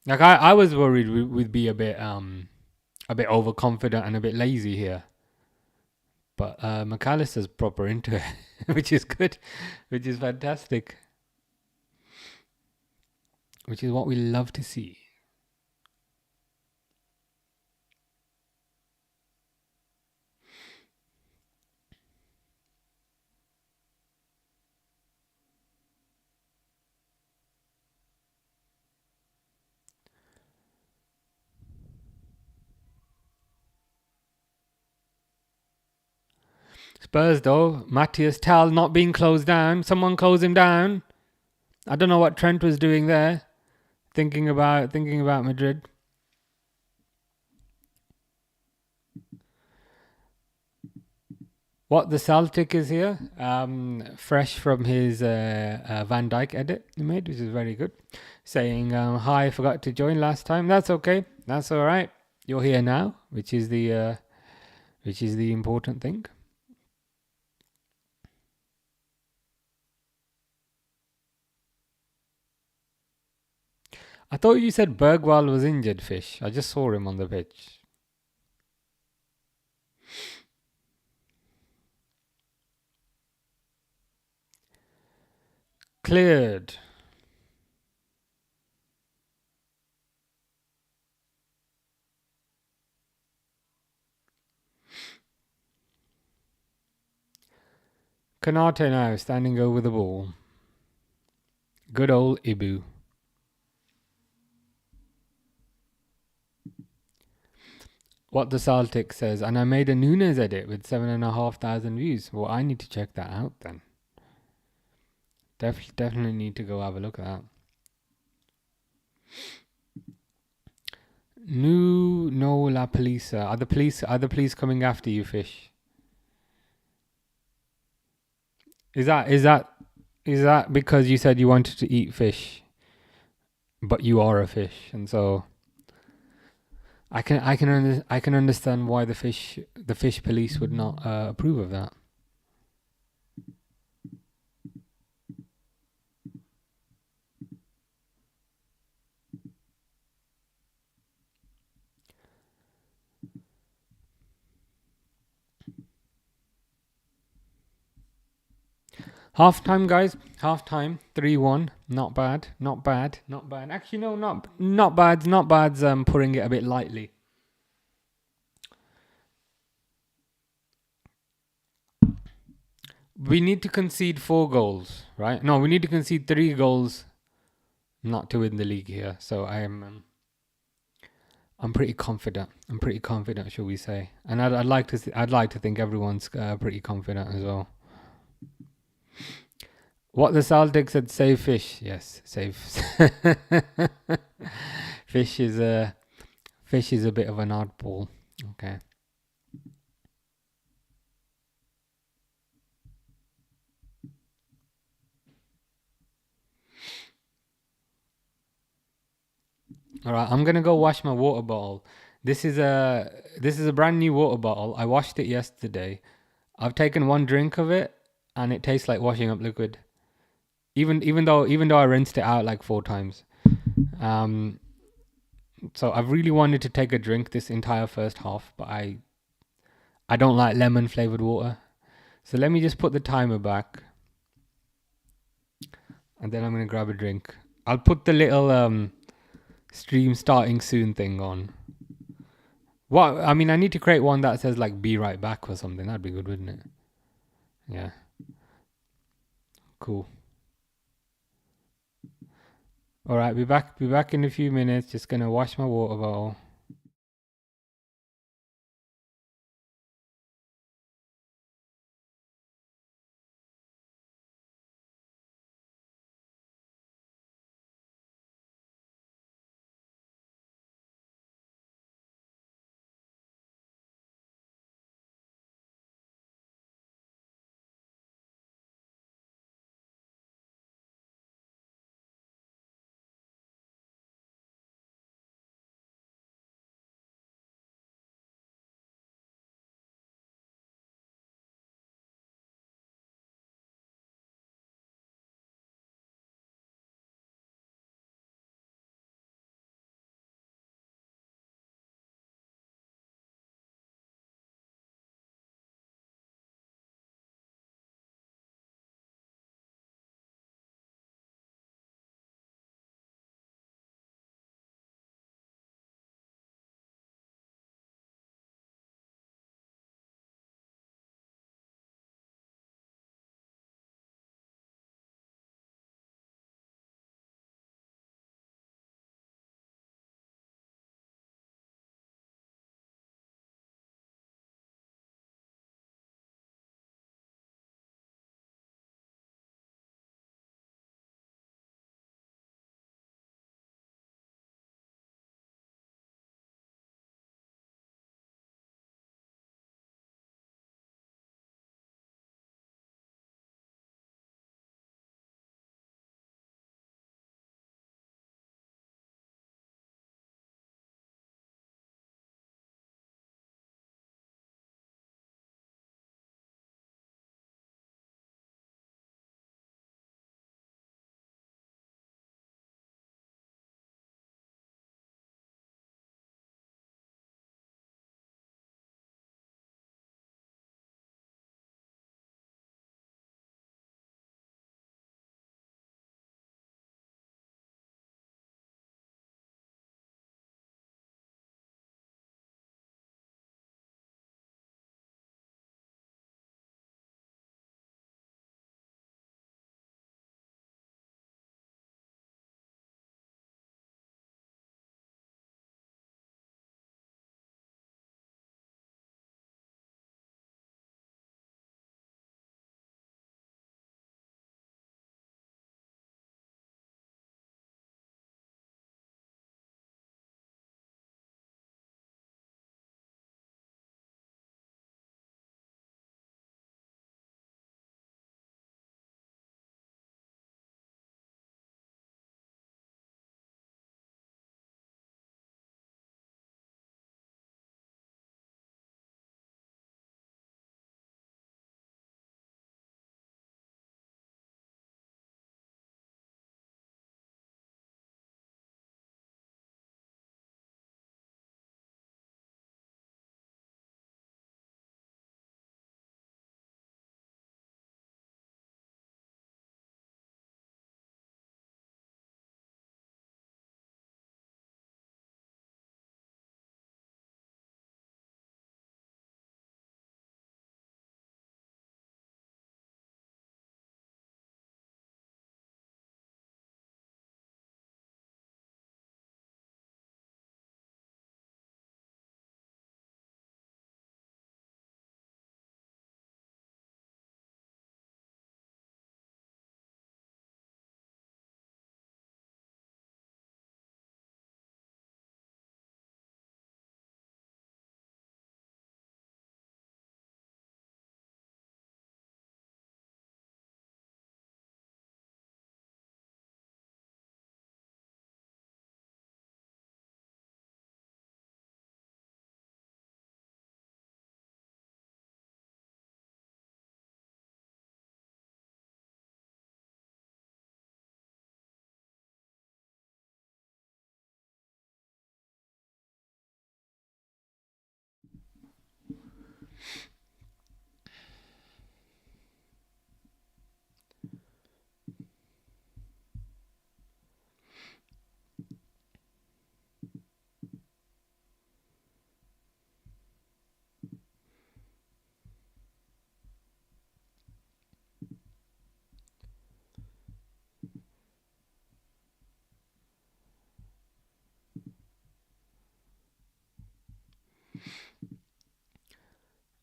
Like I was worried we'd be a bit overconfident and a bit lazy here. But McAllister's proper into it, which is good, which is fantastic. Which is what we love to see. Spurs though, Matthias Tal not being closed down. Someone close him down. I don't know what Trent was doing there. Thinking about Madrid. What the Celtic is here, fresh from his Van Dijk edit he made, which is very good. Saying, "Hi, I forgot to join last time. That's okay. That's all right. You're here now, which is the important thing." I thought you said Bergwall was injured, Fish. I just saw him on the pitch. Cleared. Kanate now standing over the ball. Good old Ibu. What the Celtic says, and I made a Nunes edit with 7,500 views. Well, I need to check that out then. Definitely need to go have a look at that. No la police. Are the police coming after you, Fish? Is that because you said you wanted to eat fish, but you are a fish, and so I can understand why the fish police would not approve of that. Half time, guys. Half time. 3-1. Not bad. Not bad. Not bad. Actually, no, not bad. Not bad's putting it a bit lightly. We need to concede 4 goals, right? No, we need to concede 3 goals, not to win the league here. So I'm pretty confident. I'm pretty confident, shall we say? And I'd like to think everyone's pretty confident as well. What the Celtics said, save fish. Yes, save. Fish is a bit of an oddball. Okay. All right, I'm gonna go wash my water bottle. This is a brand new water bottle. I washed it yesterday. I've taken 1 drink of it, and it tastes like washing up liquid. Even though I rinsed it out like 4 times. So I've really wanted to take a drink this entire first half, but I don't like lemon flavored water. So let me just put the timer back, and then I'm gonna grab a drink. I'll put the little stream starting soon thing on. What I mean, I need to create one that says like "be right back" or something. That'd be good, wouldn't it? Yeah. Cool. All right, be back in a few minutes. Just gonna wash my water bottle.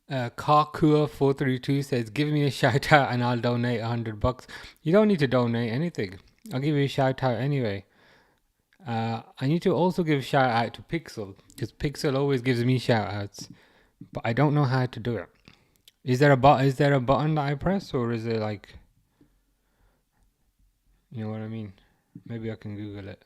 Carcour432 says, "Give me a shout out and I'll donate $100." You don't need to donate anything. I'll give you a shout out anyway. I need to also give a shout out to Pixel because Pixel always gives me shout outs, but I don't know how to do it. Is there a button that I press, or is it like, you know what I mean? Maybe I can Google it.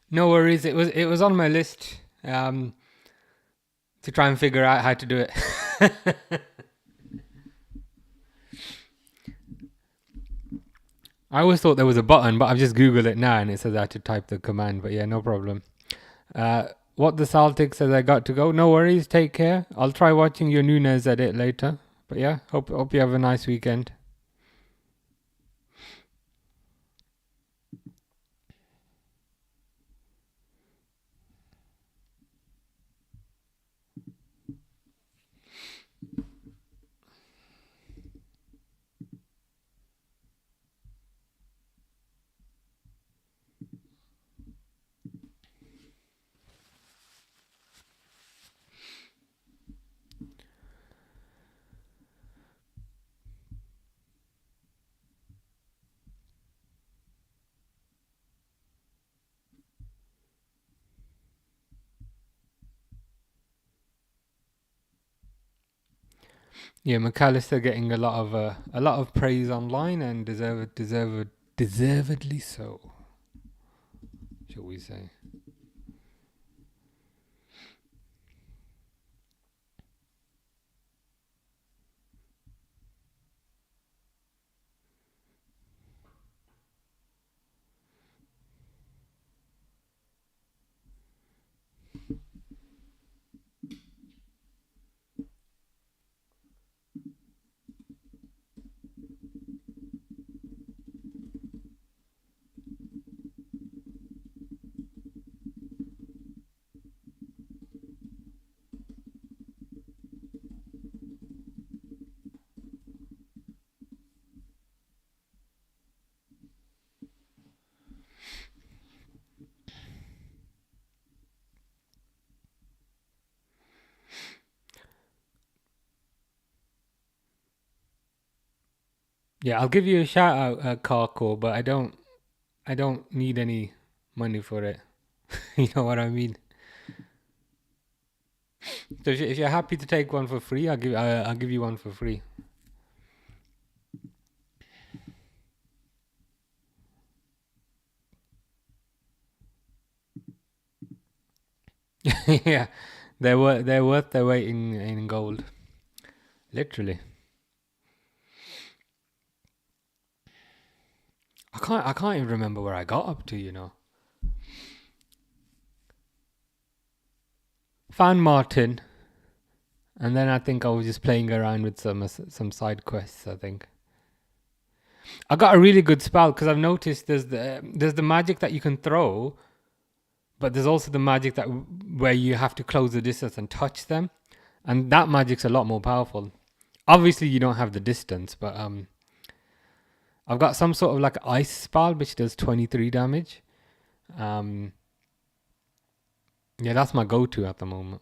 No worries. It was on my list to try and figure out how to do it. I always thought there was a button, but I've just Googled it now and it says I had to type the command. But yeah, no problem. What the Celtics says I got to go. No worries. Take care. I'll try watching your Nunes edit later. But yeah, hope you have a nice weekend. Yeah, McAllister getting a lot of praise online and deservedly so, shall we say? Yeah, I'll give you a shout out, Carco, but I don't need any money for it. You know what I mean? So if you're happy to take one for free, I'll give you one for free. Yeah, they're worth their weight in gold, literally. I can't even remember where I got up to. Fan Martin, And then I think I was just playing around with some side quests, I think. I got a really good spell because I've noticed there's the magic that you can throw, but there's also the magic that where you have to close the distance and touch them, and that magic's a lot more powerful. Obviously, you don't have the distance, but I've got some sort of like ice spell which does 23 damage. Um, yeah, that's my go-to at the moment.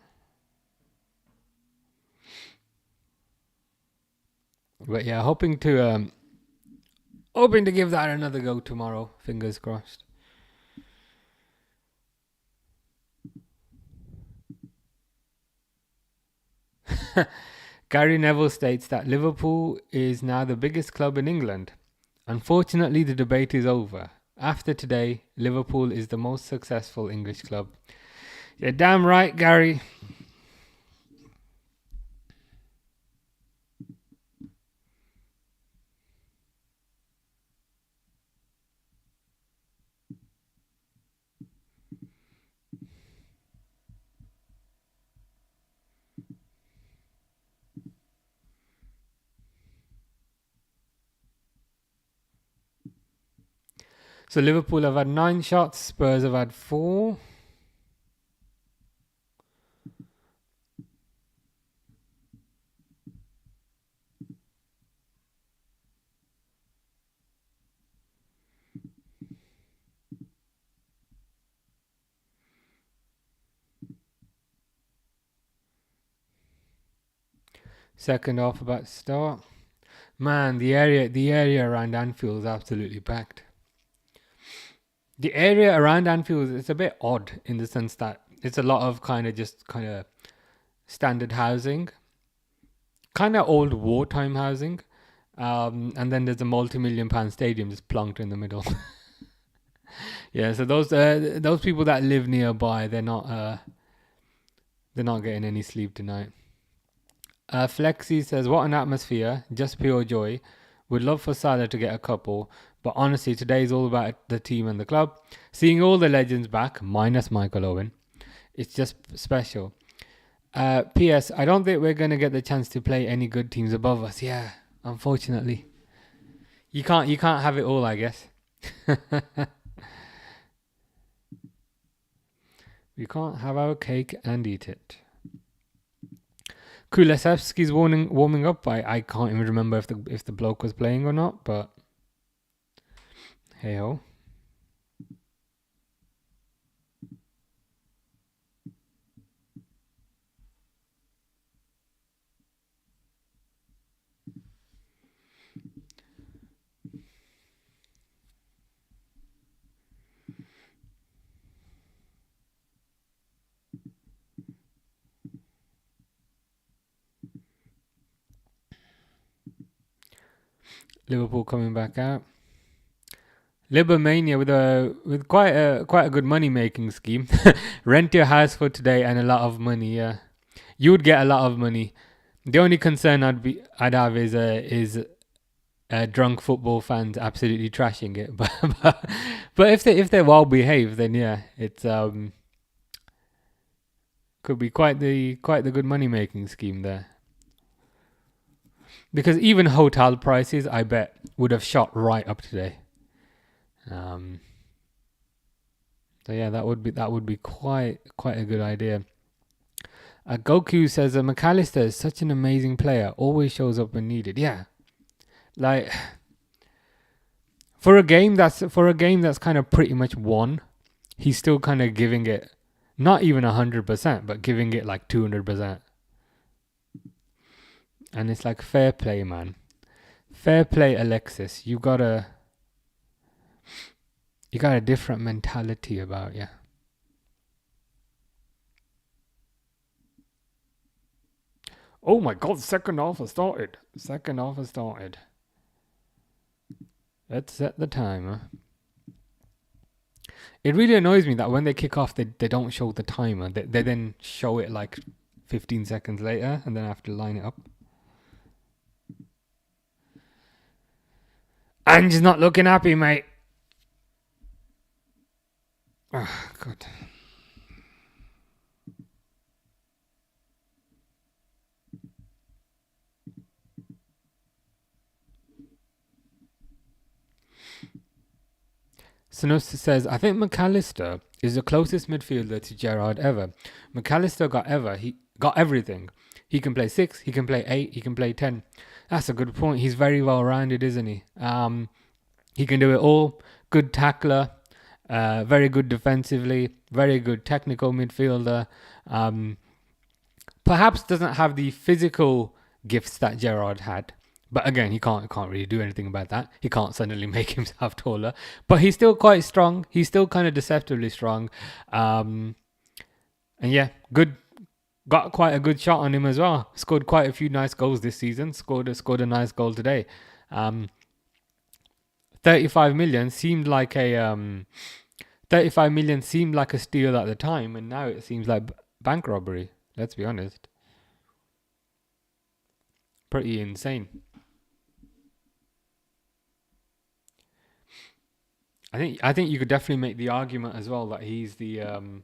But yeah, hoping to give that another go tomorrow. Fingers crossed. Gary Neville states that Liverpool is now the biggest club in England. Unfortunately, the debate is over. After today, Liverpool is the most successful English club. You're damn right, Gary. So Liverpool have had 9 shots, Spurs have had 4. Second half about to start. Man, the area around Anfield is absolutely packed. The area around Anfield is a bit odd in the sense that it's a lot of kind of standard housing, kind of old wartime housing, and then there's a multi-million-pound stadium just plonked in the middle. Yeah, so those people that live nearby, they're not getting any sleep tonight. Flexi says, "What an atmosphere! Just pure joy. Would love for Salah to get a couple, but honestly, today is all about the team and the club. Seeing all the legends back, minus Michael Owen, it's just special. P.S. I don't think we're gonna get the chance to play any good teams above us. Yeah, unfortunately, you can't have it all, I guess. We can't have our cake and eat it." Kulusevski's warming up. I can't even remember if the bloke was playing or not, but hey ho. Liverpool coming back out. Libermania with quite a good money making scheme. Rent your house for today and a lot of money. Yeah, you would get a lot of money. The only concern I'd have is drunk football fans absolutely trashing it. But if they're well behaved, then yeah, it's could be quite the good money making scheme there. Because even hotel prices, I bet, would have shot right up today. So yeah, that would be quite a good idea. Goku says McAllister is such an amazing player, always shows up when needed. Yeah, like for a game that's kind of pretty much won, he's still kind of giving it not even 100%, but giving it like 200%. And it's like fair play, man. Fair play, Alexis. You got a different mentality about you. Oh my god, second half has started. Let's set the timer. It really annoys me that when they kick off, they don't show the timer. They then show it like 15 seconds later, and then I have to line it up. Ange's not looking happy, mate. Oh, God. Sanusi says, I think McAllister is the closest midfielder to Gerrard ever. McAllister he got everything. He can play 6, he can play 8, he can play 10. That's a good point. He's very well rounded, isn't he? He can do it all. Good tackler, very good defensively, very good technical midfielder. Perhaps doesn't have the physical gifts that Gerrard had. But again, he can't really do anything about that. He can't suddenly make himself taller. But he's still quite strong. He's still kind of deceptively strong. And yeah, good. Got quite a good shot on him as well. Scored quite a few nice goals this season. Scored a nice goal today. 35 million seemed like a 35 million seemed like a steal at the time, and now it seems like bank robbery. Let's be honest. Pretty insane. I think you could definitely make the argument as well that he's the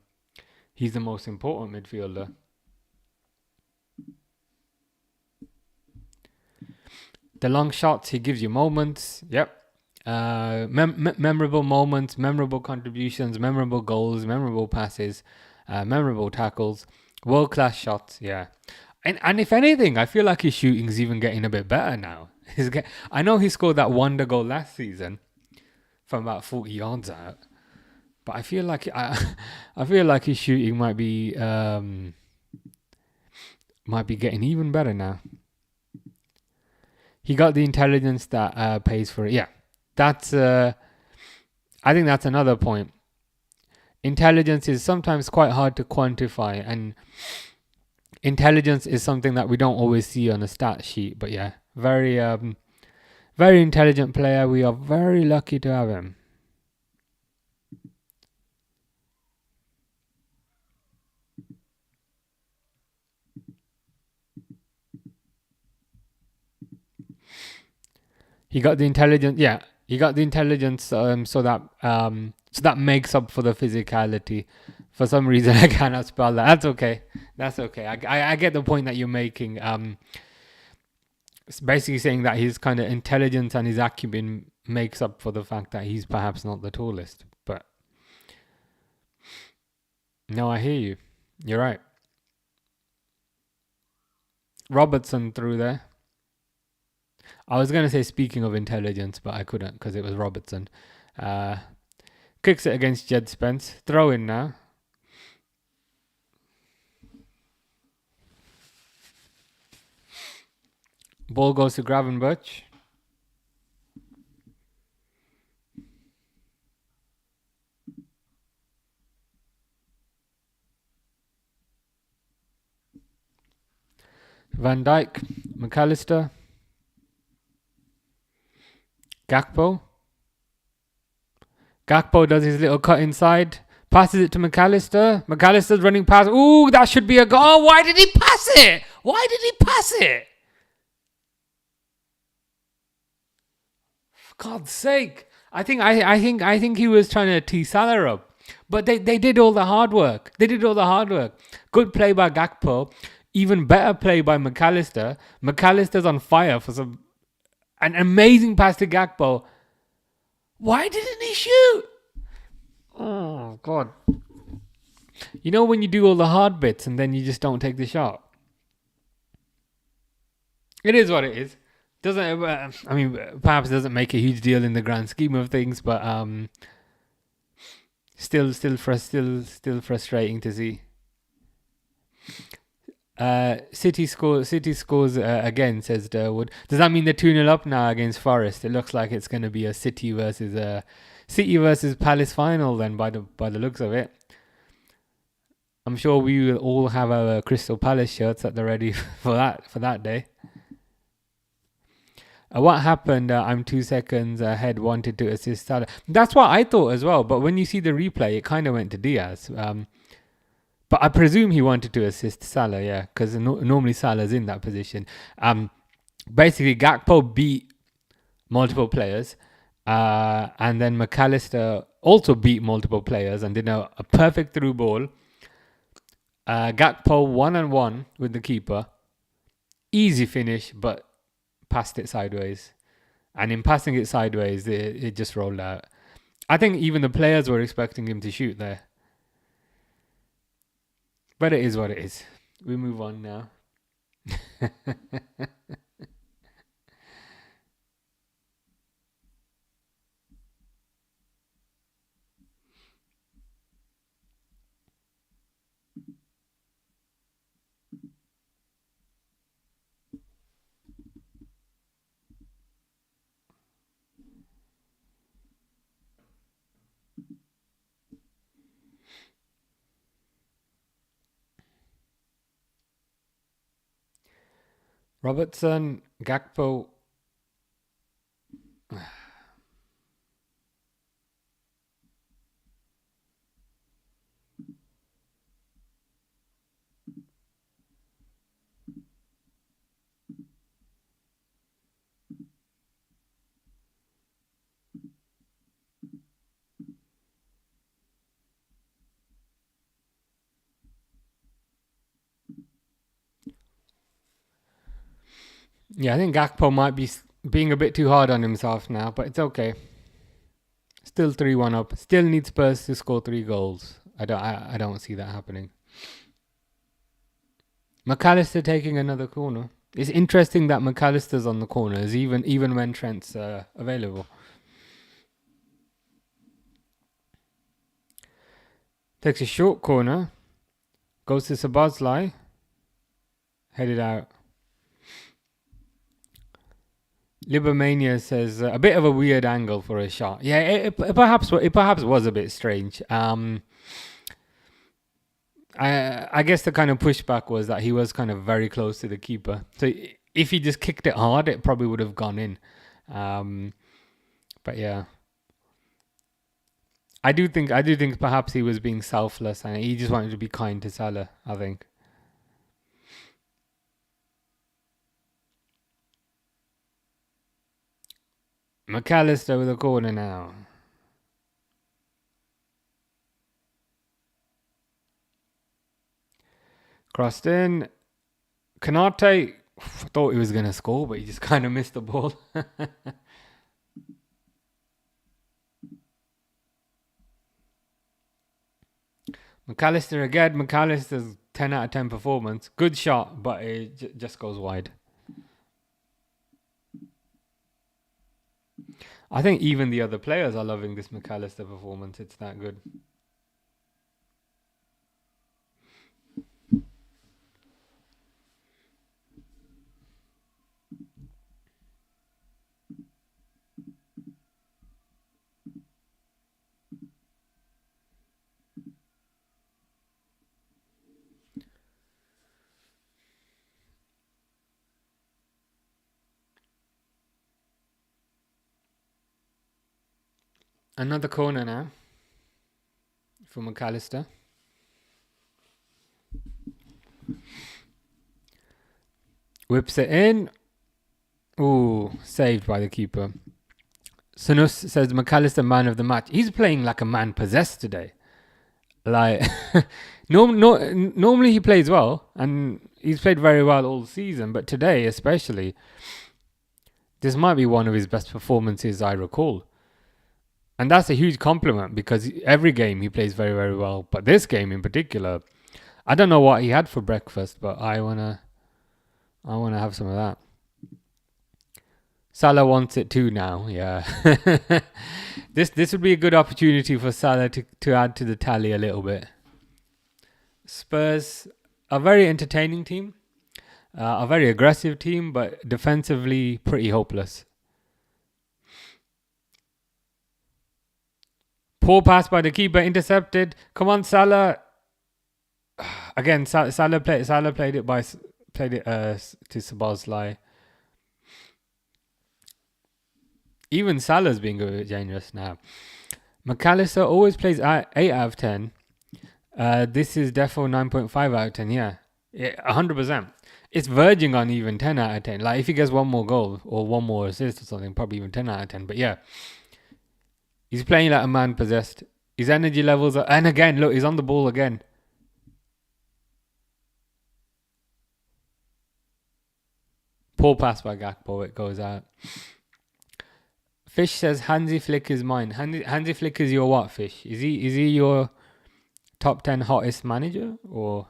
most important midfielder. The long shots, he gives you moments. Yep. Memorable moments, memorable contributions, memorable goals, memorable passes, memorable tackles, world-class shots. Yeah. And if anything, I feel like his shooting's even getting a bit better now. I know he scored that wonder goal last season from about 40 yards out, but I feel like his shooting might be getting even better now. He got the intelligence that pays for it. Yeah, that's. I think that's another point. Intelligence is sometimes quite hard to quantify, and intelligence is something that we don't always see on a stat sheet. But yeah, very intelligent player. We are very lucky to have him. He got the intelligence. Yeah, he got the intelligence. So that makes up for the physicality. For some reason, I cannot spell that. That's okay. I get the point that you're making. It's basically saying that his kind of intelligence and his acumen makes up for the fact that he's perhaps not the tallest. But no, I hear you. You're right. Robertson through there. I was going to say speaking of intelligence, but I couldn't because it was Robertson. Kicks it against Jed Spence. Throw in now. Ball goes to Gravenberch. Van Dijk. McAllister. Gakpo does his little cut inside. Passes it to McAllister. McAllister's running past. Ooh, that should be a goal. Oh, why did he pass it? For God's sake. I think he was trying to tee Salah up. But they did all the hard work. Good play by Gakpo. Even better play by McAllister. McAllister's on fire for an amazing pass to Gakpo. Why didn't he shoot? Oh, God. You know when you do all the hard bits and then you just don't take the shot? It is what it is. Perhaps it doesn't make a huge deal in the grand scheme of things, but still frustrating to see. City scores again, says Durwood. Does that mean they're 2-0 up now against Forest? It looks like it's going to be a City versus Palace final then, by the looks of it. I'm sure we will all have our Crystal Palace shirts at the ready for that day. What happened? I'm 2 seconds ahead. Wanted to assist Salah. That's what I thought as well. But when you see the replay, it kind of went to Diaz. But I presume he wanted to assist Salah, yeah, because normally Salah's in that position. Basically, Gakpo beat multiple players, and then McAllister also beat multiple players and did a perfect through ball. Gakpo 1-on-1 with the keeper. Easy finish, but passed it sideways. And in passing it sideways, it just rolled out. I think even the players were expecting him to shoot there. But it is what it is. We move on now. Robertson, Gakpo. Yeah, I think Gakpo might be being a bit too hard on himself now, but it's okay. Still 3-1 up. Still needs Spurs to score 3 goals. I don't see that happening. McAllister taking another corner. It's interesting that McAllister's on the corners, even when Trent's available. Takes a short corner. Goes to Sabazlai. Headed out. Libermania says a bit of a weird angle for a shot. Yeah, it perhaps was a bit strange. I guess the kind of pushback was that he was kind of very close to the keeper. So if he just kicked it hard, it probably would have gone in. But yeah, I do think perhaps he was being selfless and he just wanted to be kind to Salah, I think. McAllister with a corner now. Crossed in. Kanate thought he was going to score, but he just kind of missed the ball. McAllister again. McAllister's 10 out of 10 performance. Good shot, but it just goes wide. I think even the other players are loving this McAllister performance. It's that good. Another corner now for McAllister. Whips it in. Ooh, saved by the keeper. Sunus says McAllister man of the match. He's playing like a man possessed today. Like, normally he plays well, and he's played very well all season, but today especially, this might be one of his best performances I recall. And that's a huge compliment because every game he plays very, very well. But this game in particular, I don't know what he had for breakfast, but I wanna have some of that. Salah wants it too now. Yeah, this would be a good opportunity for Salah to add to the tally a little bit. Spurs, a very entertaining team, a very aggressive team, but defensively pretty hopeless. Poor pass by the keeper, intercepted. Come on, Salah. Again, Salah played it to Sabazlai. Even Salah's being a bit generous now. McAllister always plays 8 out of 10. This is defo 9.5 out of 10. Yeah, 100%. It's verging on even 10 out of 10. Like if he gets one more goal or one more assist or something, probably even 10 out of 10. But yeah, he's playing like a man possessed. His energy levels are... And again, look, he's on the ball again. Poor pass by Gakpo. It goes out. Fish says Hansi Flick is mine. Hansi Flick is your what, Fish? Is he your top 10 hottest manager, or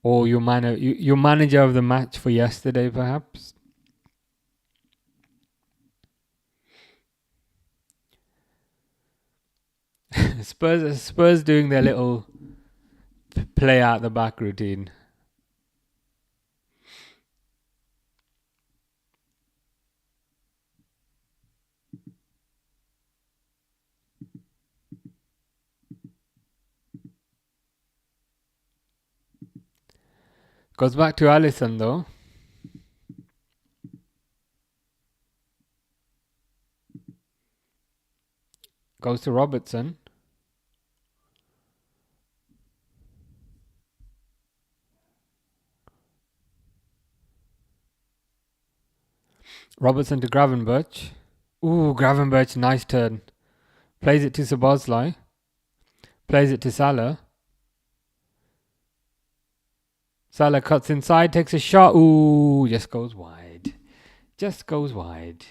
your manager of the match for yesterday, perhaps? Spurs doing their little play out the back routine. Goes back to Alisson though. Goes to Robertson. Robertson to Gravenberch. Ooh, Gravenberch, nice turn. Plays it to Szoboszlai. Plays it to Salah. Salah cuts inside, takes a shot. Ooh, just goes wide. Just goes wide.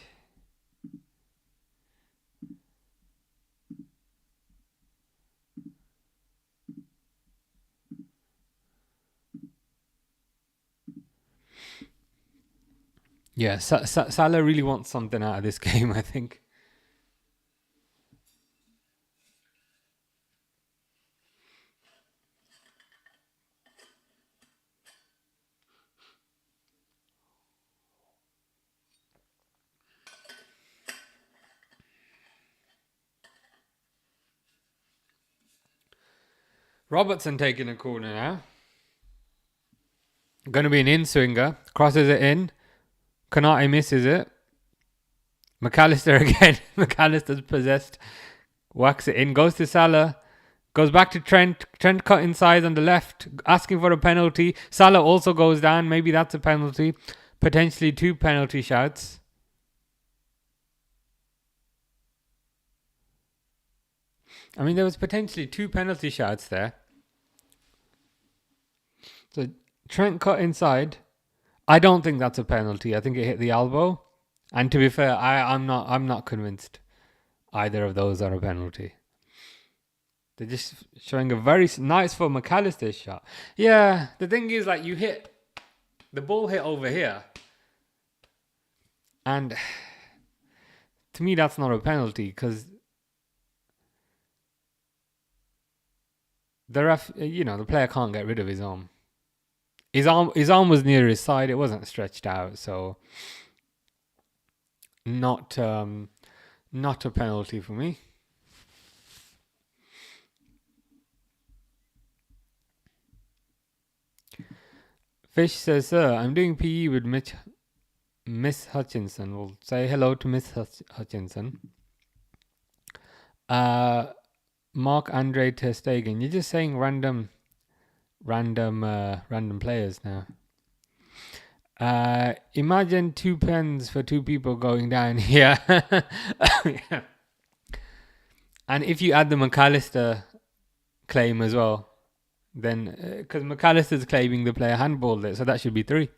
Yeah, Salah really wants something out of this game, I think. Robertson taking a corner now. Going to be an in-swinger. Crosses it in. Konate misses it. McAllister again. McAllister's possessed. Whacks it in. Goes to Salah. Goes back to Trent. Trent cut inside on the left. Asking for a penalty. Salah also goes down. Maybe that's a penalty. Potentially 2 penalty shouts. I mean, there was potentially 2 penalty shouts there. So Trent cut inside. I don't think that's a penalty. I think it hit the elbow. And to be fair, I'm not convinced either of those are a penalty. They're just showing a very nice for McAllister's shot. Yeah, the thing is, like, the ball hit over here. And to me, that's not a penalty because the player can't get rid of his arm. His arm was near his side. It wasn't stretched out, so not a penalty for me. Fish says, "Sir, I'm doing PE with Miss Hutchinson. We'll say hello to Miss Hutchinson." Mark Andre ter Stegen. You're just saying random players now. Imagine 2 pens for 2 people going down here. Yeah. And if you add the McAllister claim as well, then because McAllister's claiming the player handballed it, so that should be 3.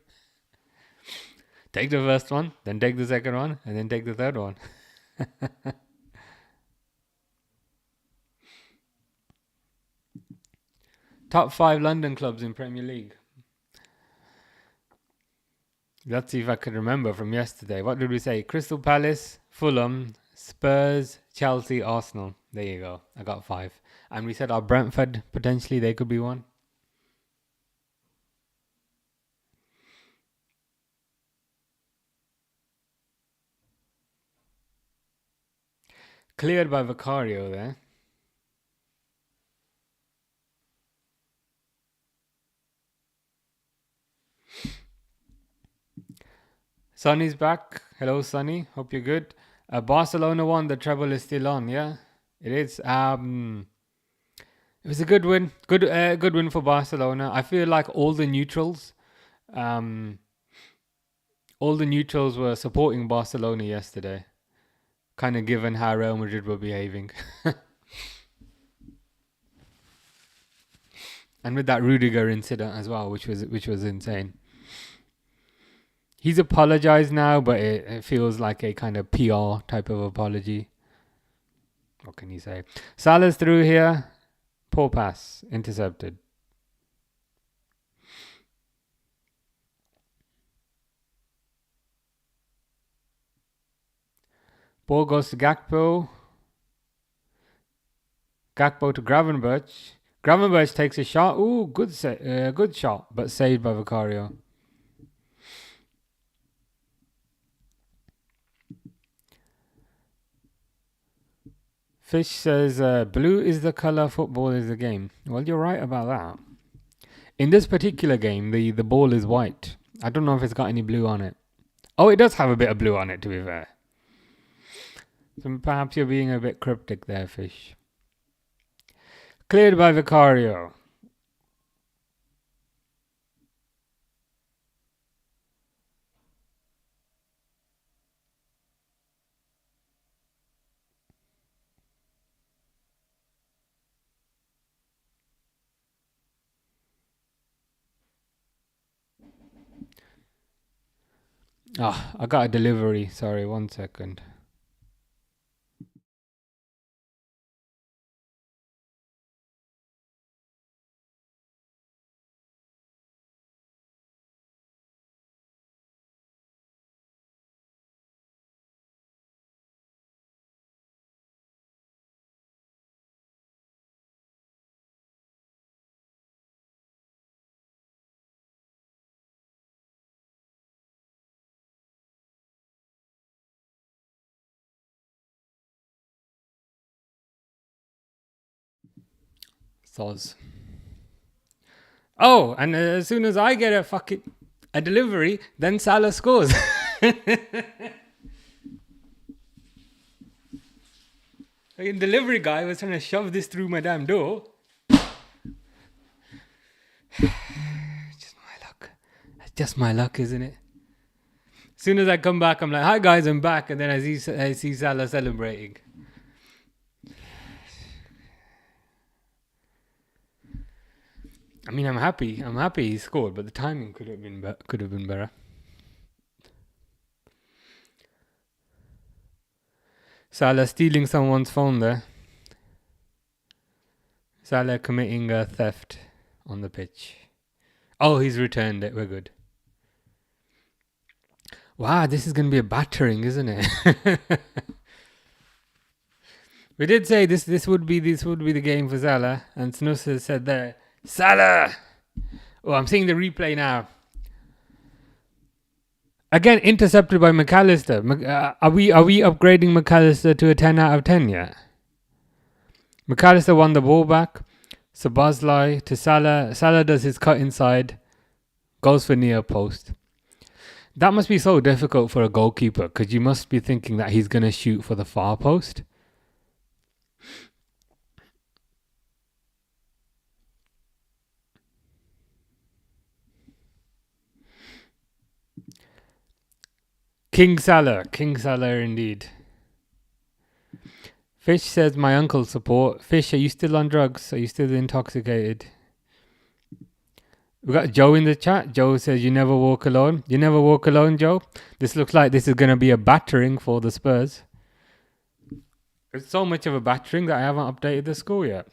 Take the first one, then take the second one, and then take the third one. Top 5 London clubs in Premier League. Let's see if I can remember from yesterday. What did we say? Crystal Palace, Fulham, Spurs, Chelsea, Arsenal. There you go. I got 5. And we said our Brentford, potentially they could be one. Cleared by Vicario there. Sonny's back. Hello, Sonny. Hope you're good. Barcelona won. The treble is still on. Yeah, it is. It was a good win. Good win for Barcelona. I feel like all the neutrals were supporting Barcelona yesterday. Kind of given how Real Madrid were behaving. And with that Rudiger incident as well, which was insane. He's apologized now, but it feels like a kind of PR type of apology. What can you say? Salah's through here. Poor pass. Intercepted. Ball goes to Gakpo. Gakpo to Gravenberch. Gravenberch takes a shot. Ooh, good shot, but saved by Vicario. Fish says, blue is the colour, football is the game. Well, you're right about that. In this particular game, the ball is white. I don't know if it's got any blue on it. Oh, it does have a bit of blue on it, to be fair. So perhaps you're being a bit cryptic there, Fish. Cleared by Vicario. Ah, I got a delivery. Sorry, 1 second. Soz. Oh, and as soon as I get a delivery, then Salah scores. The delivery guy was trying to shove this through my damn door. Just my luck. Just my luck, isn't it? As soon as I come back, I'm like, "Hi guys, I'm back," and then I see Salah celebrating. I mean, I'm happy. I'm happy he scored, but the timing could have been better. Salah stealing someone's phone there. Salah committing a theft on the pitch. Oh, he's returned it. We're good. Wow, this is going to be a battering, isn't it? We did say this would be the game for Salah, and Snus has said there, Salah. Oh, I'm seeing the replay now. Again, intercepted by McAllister. Are we upgrading McAllister to a 10 out of 10 yet? McAllister won the ball back. Szoboszlai to Salah. Salah does his cut inside. Goes for near post. That must be so difficult for a goalkeeper, because you must be thinking that he's going to shoot for the far post. King Salah indeed. Fish says, my uncle support. Fish, are you still on drugs? Are you still intoxicated? We got Joe in the chat. Joe says, you never walk alone. You never walk alone, Joe. This looks like this is going to be a battering for the Spurs. It's so much of a battering that I haven't updated the score yet.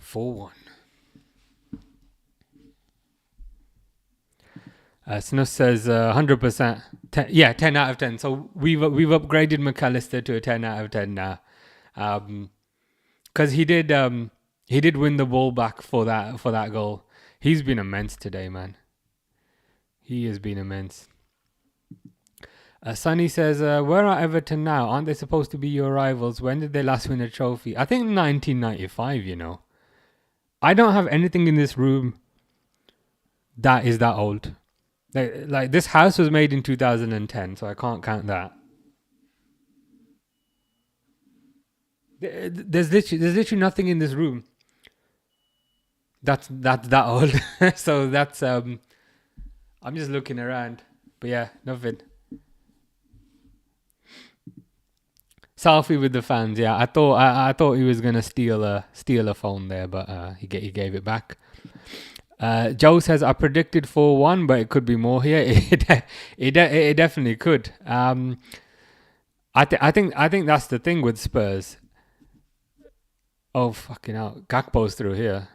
4-1. Snus says 100%. 10 out of 10. So we've upgraded McAllister to a 10 out of 10 now. Because he did win the ball back for that goal. He's been immense today, man. He has been immense. Sonny says, where are Everton now? Aren't they supposed to be your rivals? When did they last win a trophy? I think 1995, you know. I don't have anything in this room that is that old. Like this house was made in 2010, so I can't count that. There's literally nothing in this room that's that old. So that's I'm just looking around, but yeah, nothing. Selfie with the fans. Yeah, I thought he was gonna steal a phone there, but he gave it back. Joe says I predicted 4-1, but it could be more here. It definitely could. I think that's the thing with Spurs. Oh fucking hell! Gakpo's through here.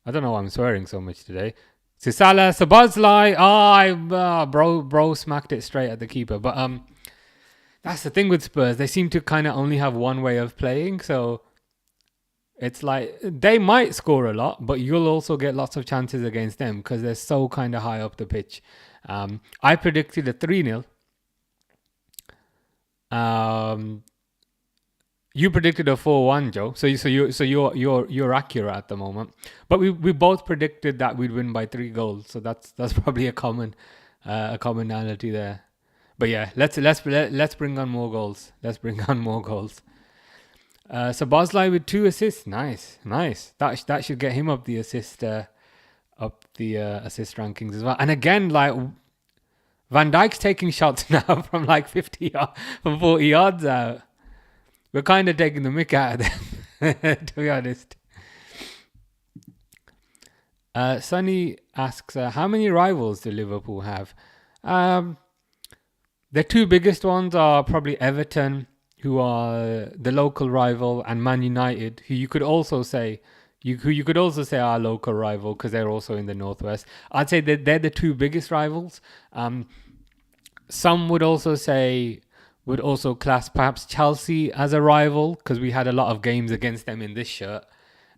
I don't know why I'm swearing so much today. Sisala, Sabazlai. Bro smacked it straight at the keeper. But that's the thing with Spurs. They seem to kind of only have one way of playing, so it's like they might score a lot, but you'll also get lots of chances against them because they're so kind of high up the pitch. I predicted a 3-0. You predicted a 4-1, Joe. So you're accurate at the moment. But we both predicted that we'd win by 3 goals. So that's probably a commonality there. But yeah, let's bring on more goals. Let's bring on more goals. So Bosley with 2 assists. Nice. That should get him up the assist assist rankings as well. And again, like Van Dijk's taking shots now from like 40 yards out. We're kind of taking the mick out of them, to be honest. Sonny asks, how many rivals do Liverpool have? The 2 biggest ones are probably Everton, who are the local rival, and Man United, who you could also say our local rival because they're also in the northwest. I'd say that they're the 2 biggest rivals. Some would also class perhaps Chelsea as a rival because we had a lot of games against them in this shirt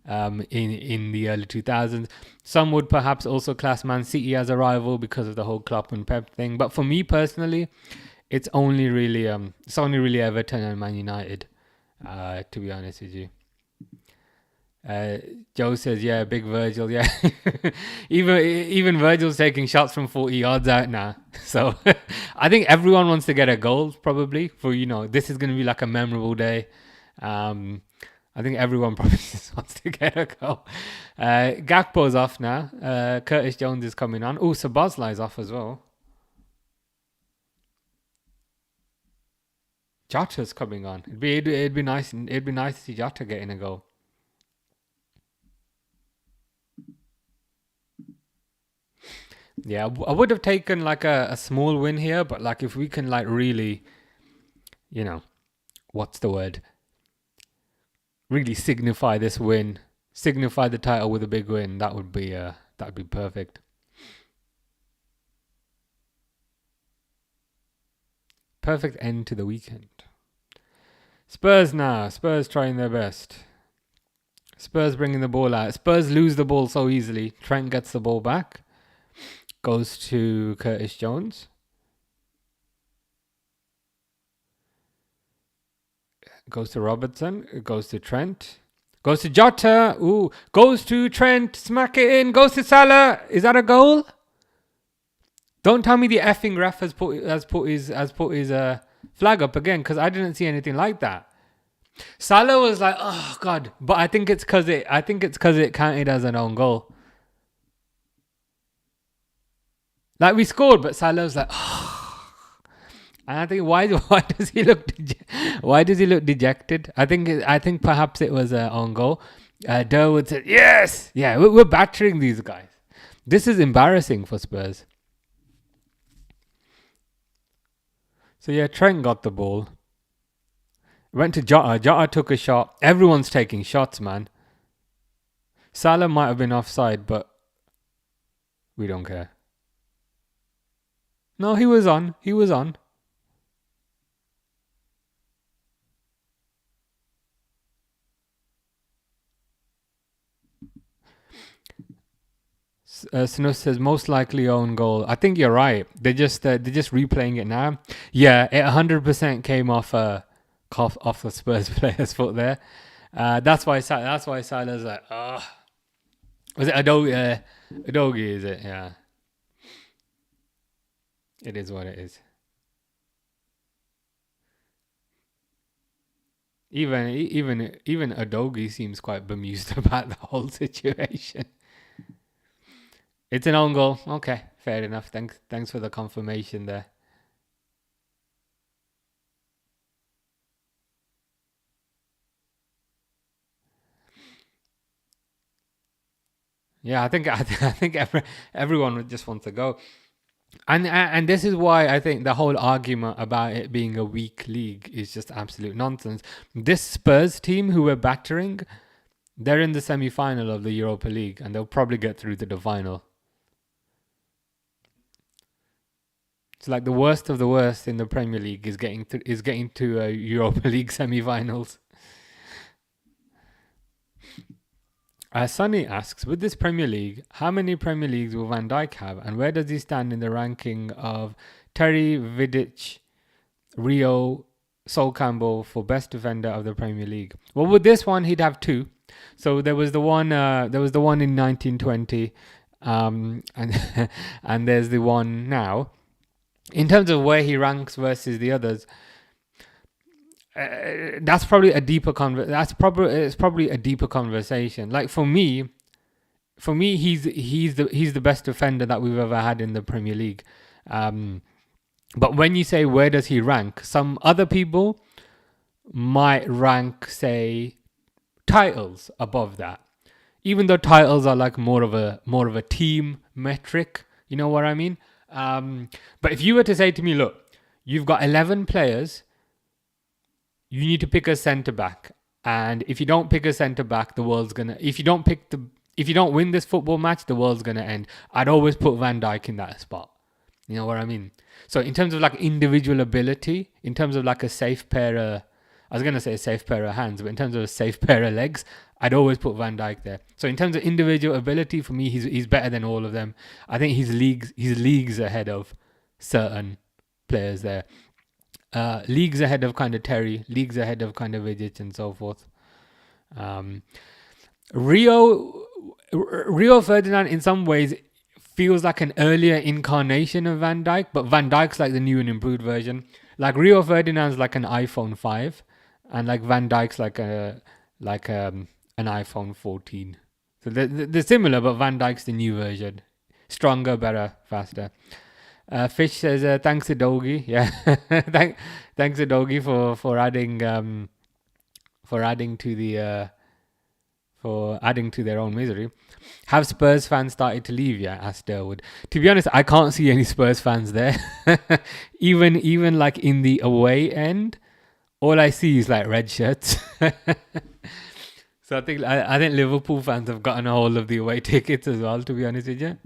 in the early 2000s. Some would perhaps also class Man City as a rival because of the whole Klopp and Pep thing. But for me personally, it's only really Everton and Man United, to be honest with you. Joe says, yeah, big Virgil, yeah. even Virgil's taking shots from 40 yards out now. So I think everyone wants to get a goal, probably, for, this is going to be like a memorable day. I think everyone probably just wants to get a goal. Gakpo's off now. Curtis Jones is coming on. Oh, Sabazlai's off as well. Jota's coming on. It'd be nice to see Jota getting a goal. Yeah, I would have taken like a small win here, but like if we can like really, what's the word? Really signify this win, signify the title with a big win. That'd be perfect. Perfect end to the weekend. Spurs now. Spurs trying their best. Spurs bringing the ball out. Spurs lose the ball so easily. Trent gets the ball back. Goes to Curtis Jones. Goes to Robertson. Goes to Trent. Goes to Jota. Ooh. Goes to Trent. Smack it in. Goes to Salah. Is that a goal? Don't tell me the effing ref has put his flag up again, because I didn't see anything like that. Salah was like, oh god, but I think it's because it counted as an own goal. Like we scored, but Salah was like, oh. And I think why does he look dejected? I think perhaps it was an own goal. Durwood said, yes, yeah, we're battering these guys. This is embarrassing for Spurs. So yeah, Trent got the ball. Went to Jota. Jota took a shot. Everyone's taking shots, man. Salah might have been offside, but we don't care. No, he was on. Snus says most likely own goal. I think you're right. They're just replaying it now. Yeah, it 100% came off the Spurs player's foot there. That's why Salah's like, oh. Was it Adogi? Adogi, is it? Yeah. It is what it is. Even Adogi seems quite bemused about the whole situation. It's an own goal. Okay, fair enough. Thanks for the confirmation there. Yeah, I think everyone just wants to go. And this is why I think the whole argument about it being a weak league is just absolute nonsense. This Spurs team who we're battering, they're in the semi-final of the Europa League, and they'll probably get through to the final. It's like the worst of the worst in the Premier League is getting to Europa League semi-finals. Sonny asks, with this Premier League, how many Premier Leagues will Van Dijk have, and where does he stand in the ranking of Terry, Vidic, Rio, Sol Campbell for best defender of the Premier League? Well, with this one, he'd have two. So there was the one. There was the one in 1920, and and there's the one now. In terms of where he ranks versus the others, that's probably a deeper it's probably a deeper conversation. Like for me, he's the best defender that we've ever had in the Premier League. But when you say where does he rank, some other people might rank, say, titles above that, even though titles are like more of a team metric. You know what I mean? But if you were to say to me, look, you've got 11 players, you need to pick a centre back, and if you don't pick a centre back, the world's gonna. If you don't win this football match, the world's gonna end. I'd always put Van Dijk in that spot. You know what I mean? So in terms of like individual ability, in terms of like a safe pair of, I was gonna say a safe pair of hands, but in terms of a safe pair of legs, I'd always put Van Dijk there. So in terms of individual ability, for me, he's better than all of them. I think he's leagues ahead of certain players there. Leagues ahead of kind of Terry, leagues ahead of kind of Vidic and so forth. Rio Ferdinand in some ways feels like an earlier incarnation of Van Dijk, but Van Dijk's like the new and improved version. Like Rio Ferdinand's like an iPhone 5, and like Van Dijk's like an iPhone 14. So they're similar, but Van Dijk's the new version, stronger, better, faster. Fish says thanks Adogi. Yeah, thanks Adogi for adding to the for adding to their own misery. Have Spurs fans started to leave yet? Asked Derwood. To be honest, I can't see any Spurs fans there. even like in the away end, all I see is like red shirts. So I think Liverpool fans have gotten a hold of the away tickets as well, to be honest with you.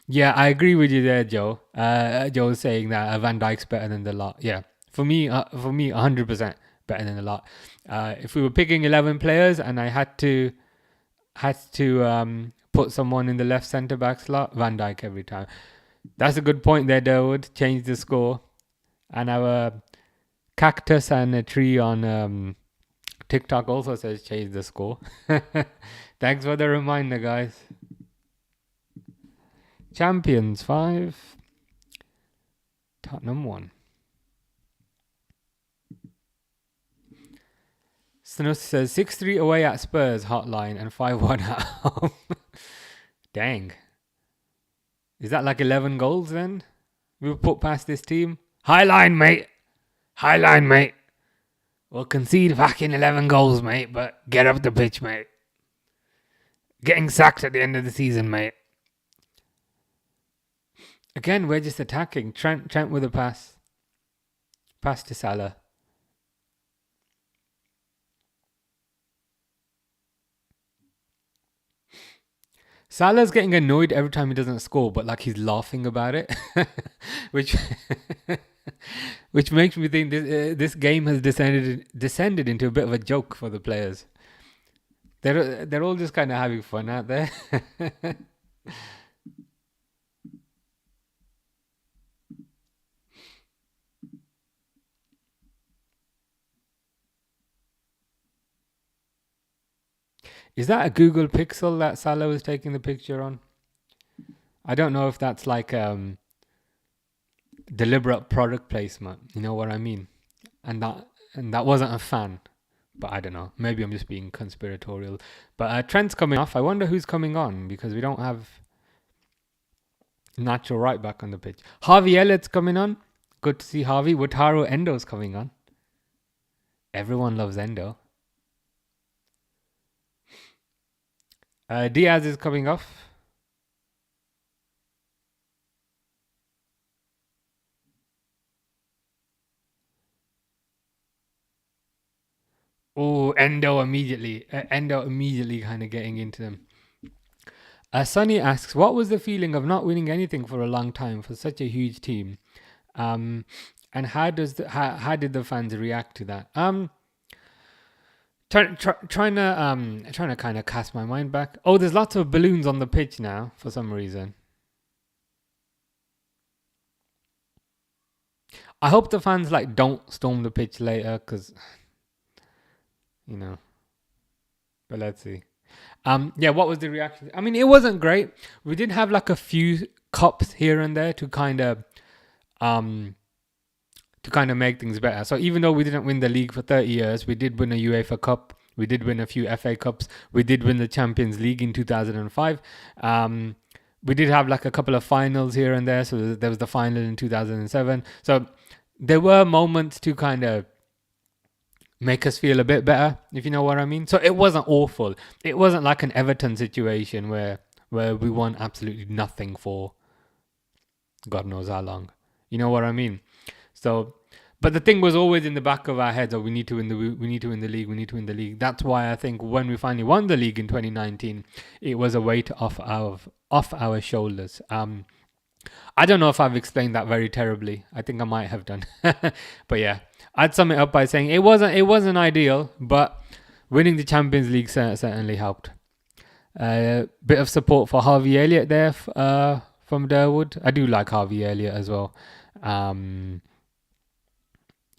Yeah, I agree with you there, Joe. Joe's saying that Van Dijk's better than the lot. Yeah, for me, 100% better than the lot. If we were picking 11 players and I had to put someone in the left centre back slot, Van Dijk every time. That's a good point there, Derwood. Change the score. And our cactus and a tree on TikTok also says change the score. Thanks for the reminder, guys. Champions 5, Tottenham 1. Snus says 6-3 away at Spurs hotline and 5-1 at home. Dang. Is that like 11 goals then? We'll put past this team. High line, mate. High line, mate. We'll concede fucking 11 goals, mate, but get up the pitch, mate. Getting sacked at the end of the season, mate. Again, we're just attacking. Trent with a pass. Pass to Salah. Salah's getting annoyed every time he doesn't score, but like he's laughing about it, which makes me think this game has descended into a bit of a joke for the players. They're all just kind of having fun out there. Is that a Google Pixel that Salah was taking the picture on? I don't know if that's like deliberate product placement. You know what I mean? And that wasn't a fan. But I don't know. Maybe I'm just being conspiratorial. But Trent's coming off. I wonder who's coming on because we don't have natural right back on the pitch. Harvey Elliott's coming on. Good to see Harvey. Wataru Endo's coming on. Everyone loves Endo. Diaz is coming off. Oh, Endo immediately kind of getting into them. Sonny asks, what was the feeling of not winning anything for a long time for such a huge team? Um, and how did the fans react to that? Trying to kind of cast my mind back. Oh, there's lots of balloons on the pitch now for some reason. I hope the fans like don't storm the pitch later, because you know. But let's see. Yeah, what was the reaction? I mean, it wasn't great. We did have like a few cups here and there um to kind of make things better. So even though we didn't win the league for 30 years, we did win a UEFA Cup. We did win a few FA Cups. We did win the Champions League in 2005. We did have like a couple of finals here and there. So there was the final in 2007. So there were moments to kind of make us feel a bit better, if you know what I mean. So it wasn't awful. It wasn't like an Everton situation where we won absolutely nothing for God knows how long. You know what I mean? So, but the thing was always in the back of our heads: oh, we need to win the league. We need to win the league. That's why I think when we finally won the league in 2019, it was a weight off our shoulders. I don't know if I've explained that very terribly. I think I might have done, but yeah, I'd sum it up by saying it wasn't ideal, but winning the Champions League certainly helped. Bit of support for Harvey Elliott there from Durwood. I do like Harvey Elliott as well.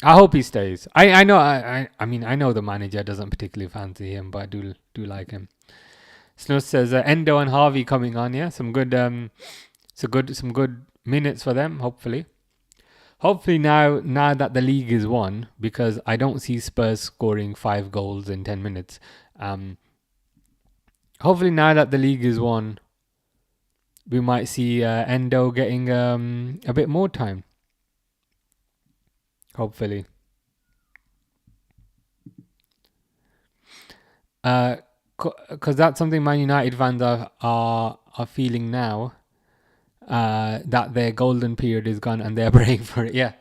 I hope he stays. I know I mean I know the manager doesn't particularly fancy him, but I do like him. Snus says Endo and Harvey coming on. Yeah, some good some good minutes for them. Hopefully now that the league is won, because I don't see Spurs scoring 5 goals in 10 minutes. Hopefully now that the league is won, we might see Endo getting a bit more time. Hopefully. Because that's something Man United fans are feeling now. That their golden period is gone and they're praying for it. Yeah.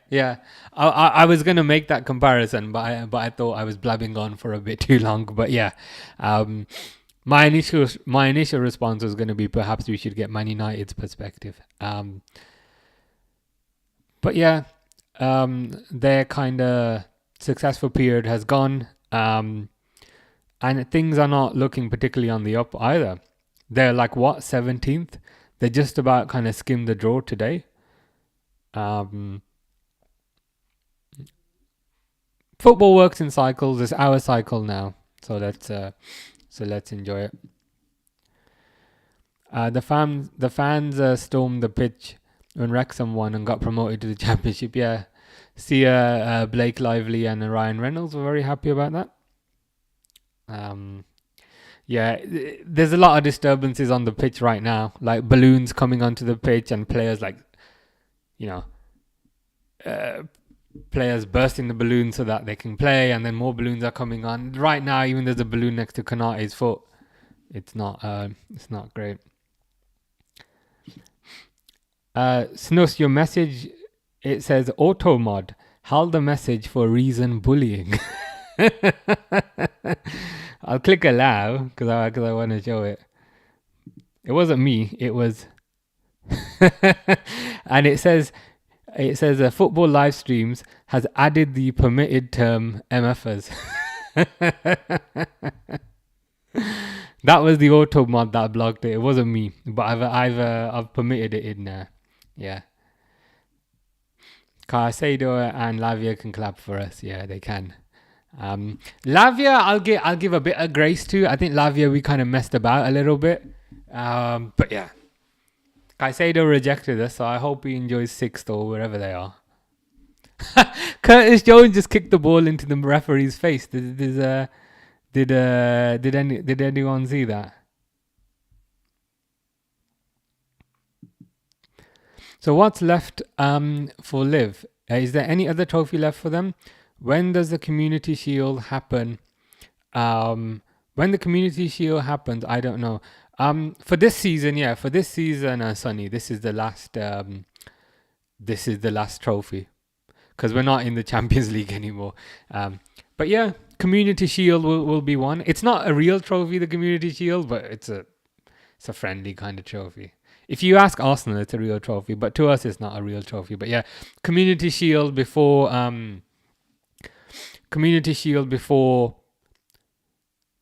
I was gonna make that comparison, but I thought I was blabbing on for a bit too long. But yeah, my initial response was gonna be perhaps we should get Man United's perspective. But yeah, their kind of successful period has gone, and things are not looking particularly on the up either. They're like 17th. They just about kind of skimmed the draw today. Football works in cycles. It's our cycle now, so let's enjoy it. The fans stormed the pitch when Wrexham won and got promoted to the Championship. Yeah, see, Blake Lively and Ryan Reynolds were very happy about that. Yeah, there's a lot of disturbances on the pitch right now, like balloons coming onto the pitch and players like, players bursting the balloon so that they can play, and then more balloons are coming on. Right now, even there's a balloon next to Konate's foot. It's not great. Snus, your message, it says auto mod. Hold the message for reason bullying. I'll click allow because I want to show it. It wasn't me. It was, and it says football live streams has added the permitted term MFers. That was the auto mod that blocked it. It wasn't me, but I've permitted it in there. Yeah. Caicedo and Lavia can clap for us. Yeah, they can. Lavia, I'll give a bit of grace to. I think Lavia we kind of messed about a little bit, but yeah, Caicedo rejected us, so I hope he enjoys 6th or wherever they are. Curtis Jones just kicked the ball into the referee's face. Did anyone see that? So what's left for Liv? Is there any other trophy left for them? When does the Community Shield happen? When When the Community Shield happens, I don't know. For this season, Sonny, this is the last. This is the last trophy because we're not in the Champions League anymore. But yeah, Community Shield will be one. It's not a real trophy, the Community Shield, but it's a friendly kind of trophy. If you ask Arsenal, it's a real trophy, but to us, it's not a real trophy. But yeah, Community Shield before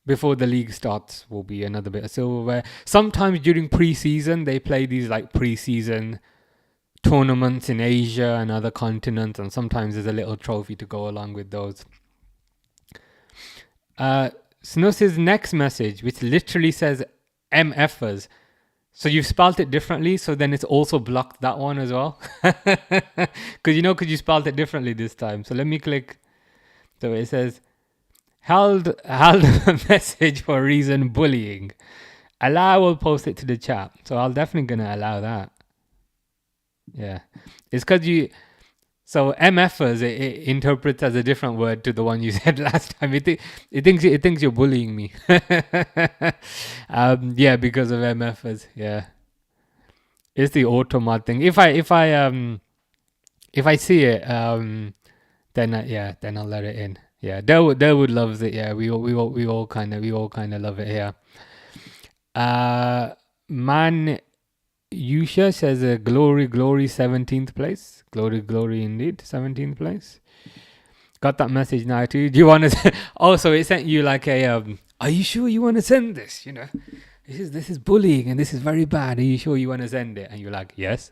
the league starts will be another bit of silverware. Sometimes during pre-season, they play these like pre-season tournaments in Asia and other continents, and sometimes there's a little trophy to go along with those. Snus's next message, which literally says MFers. So you've spelled it differently, so then it's also blocked that one as well. Because you spelled it differently this time. So let me click. So it says, held a message for reason bullying. Allow will post it to the chat. So I'll definitely going to allow that. Yeah. It's because so MFers, it interprets as a different word to the one you said last time. It thinks you're bullying me. Yeah, because of MFers. Yeah, it's the automod thing. If I see it, then I'll let it in. Yeah, Derwood loves it. Yeah, we all kind of love it here. Man, Yusha says glory 17th place. Glory indeed, 17th place. Got that message now too. Do you want to? Also, it sent you like a. Are you sure you want to send this? This is bullying and this is very bad. Are you sure you want to send it? And you're like, yes.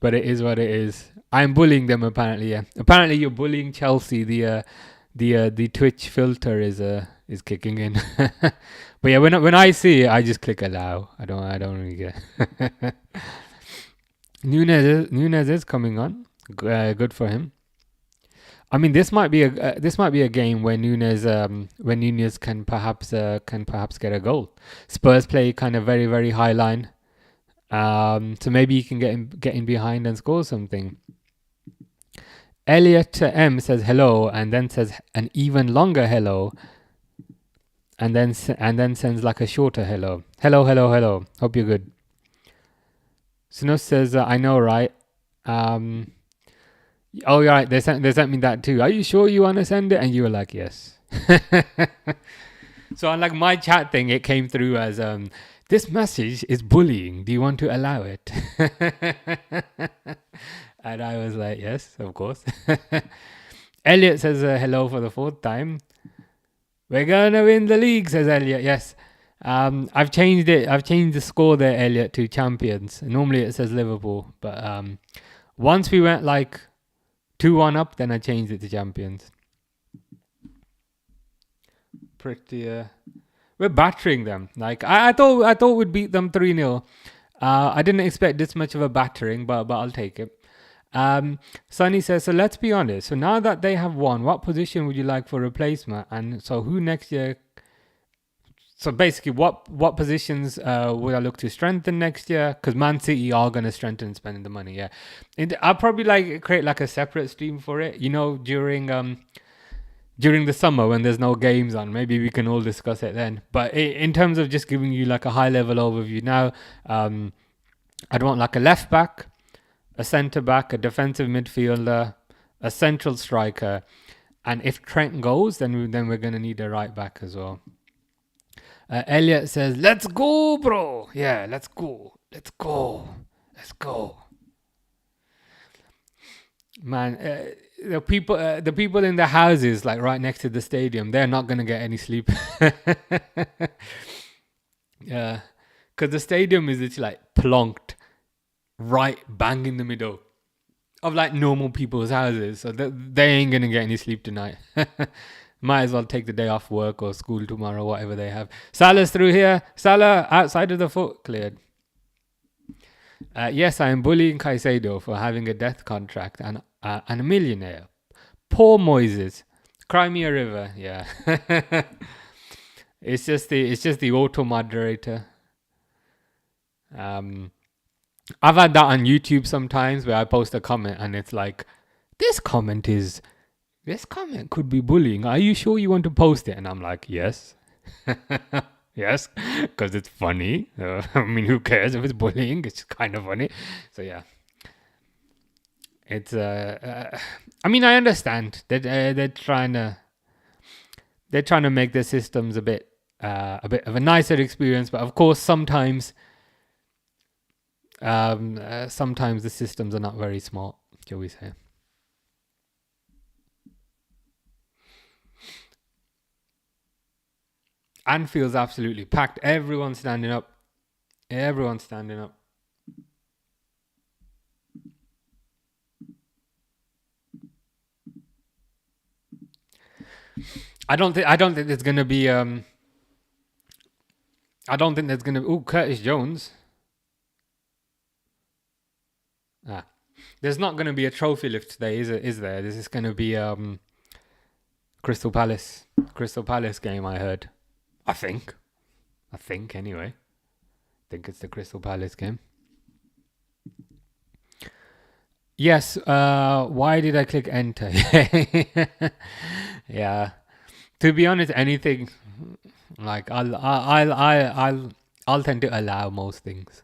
But it is what it is. I'm bullying them apparently. Yeah. Apparently you're bullying Chelsea. The Twitch filter is kicking in. But yeah, when I see it, I just click allow. I don't really get. Nunez is coming on. Good for him. I mean, this might be a game where Nunez can perhaps get a goal. Spurs play kind of very, very high line, so maybe he can get in behind and score something. Elliot M says hello and then says an even longer hello, and then sends like a shorter hello. Hello. Hope you're good. Snus says I know, right? Oh, yeah, right. They sent me that too. Are you sure you want to send it? And you were like, yes. So on like my chat thing, it came through as this message is bullying. Do you want to allow it? And I was like, yes, of course. Elliot says hello for the 4th time. We're gonna win the league, says Elliot. Yes. I've changed it. I've changed the score there, Elliot, to champions. Normally it says Liverpool, but once we went like 2-1 up, then I changed it to champions. Pretty. We're battering them. Like I thought we'd beat them 3-0. I didn't expect this much of a battering, but I'll take it. Sunny says, so let's be honest. So now that they have won, what position would you like for replacement? And so who next year? So basically, what positions would I look to strengthen next year? Because Man City are going to strengthen spending the money. Yeah, I'll probably create like a separate stream for it. During the summer when there's no games on, maybe we can all discuss it then. But in terms of just giving you like a high level overview now, I'd want like a left back, a centre back, a defensive midfielder, a central striker, and if Trent goes, then we're going to need a right back as well. Elliot says, let's go, bro. Yeah, let's go. Man, the people in the houses like right next to the stadium, they're not going to get any sleep. Yeah, because the stadium is literally like plonked right bang in the middle of like normal people's houses. So they ain't going to get any sleep tonight. Might as well take the day off work or school tomorrow, whatever they have. Salah's through here. Salah outside of the foot, cleared. Yes, I am bullying Caicedo for having a death contract and a millionaire. Poor Moises. Cry me a river. Yeah. It's just the auto moderator. I've had that on YouTube sometimes where I post a comment and it's like, this comment is This comment could be bullying. Are you sure you want to post it? And I'm like, yes. Yes, because it's funny. I mean, who cares if it's bullying? It's kind of funny. So yeah, it's I mean, I understand that they're trying to make their systems a bit of a nicer experience, but of course sometimes sometimes the systems are not very smart, shall we say. Anfield's absolutely packed. Everyone's standing up. Everyone's standing up. I don't think there's gonna be I don't think there's gonna be Curtis Jones. There's not gonna be a trophy lift today, is there? This is gonna be Crystal Palace game, I heard. I think anyway. I think it's the Crystal Palace game. Yes, why did I click enter? Yeah. To be honest, anything like I'll tend to allow most things.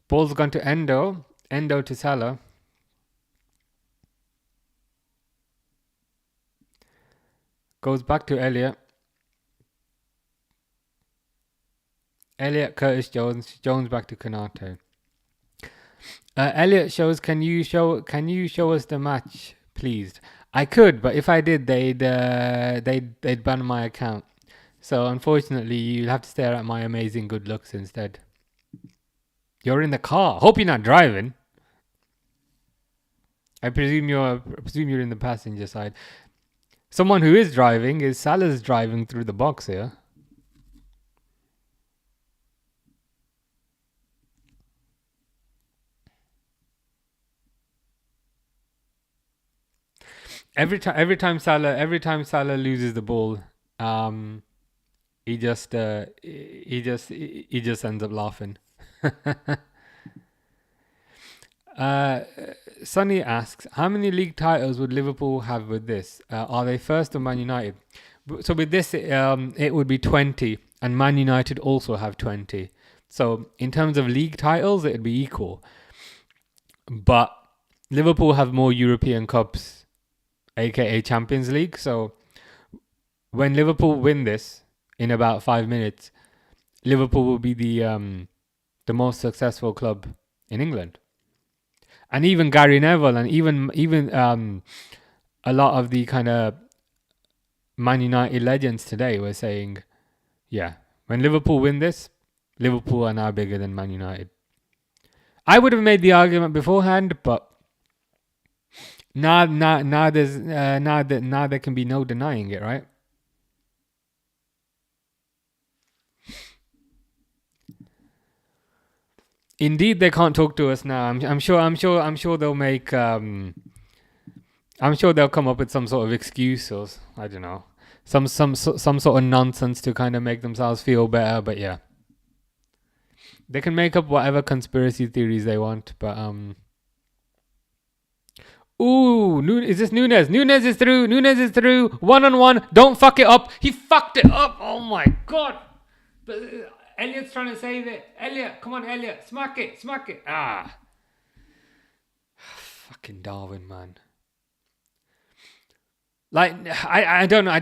Ball's gone to Endo to Salah. Goes back to Elliot. Curtis Jones back to Kanate. Elliot shows. Can you show us the match, please? I could, but if I did, they'd ban my account. So unfortunately, you'll have to stare at my amazing good looks instead. You're in the car. Hope you're not driving. I presume you're in the passenger side. Someone who is driving is Salah's driving through the box here. Every time Salah loses the ball, he just ends up laughing. Sonny asks, how many league titles would Liverpool have with this? Are they first or Man United? So with this, it would be 20, and Man United also have 20. So in terms of league titles, it would be equal. But Liverpool have more European Cups, aka Champions League. So when Liverpool win this in about 5 minutes, Liverpool will be the most successful club in England. And even Gary Neville and even a lot of the kind of Man United legends today were saying, yeah, when Liverpool win this, Liverpool are now bigger than Man United. I would have made the argument beforehand, but now there can be no denying it, right? Indeed, they can't talk to us now. I'm sure they'll make. I'm sure they'll come up with some sort of excuse or I don't know, some sort of nonsense to kind of make themselves feel better. But yeah, they can make up whatever conspiracy theories they want. But is this Nunes? Nunes is through. 1-on-1. Don't fuck it up. He fucked it up. Oh my god. Elliot's trying to save it. Elliot, come on, Elliot. Smack it. Fucking Darwin, man. Like, I don't know. I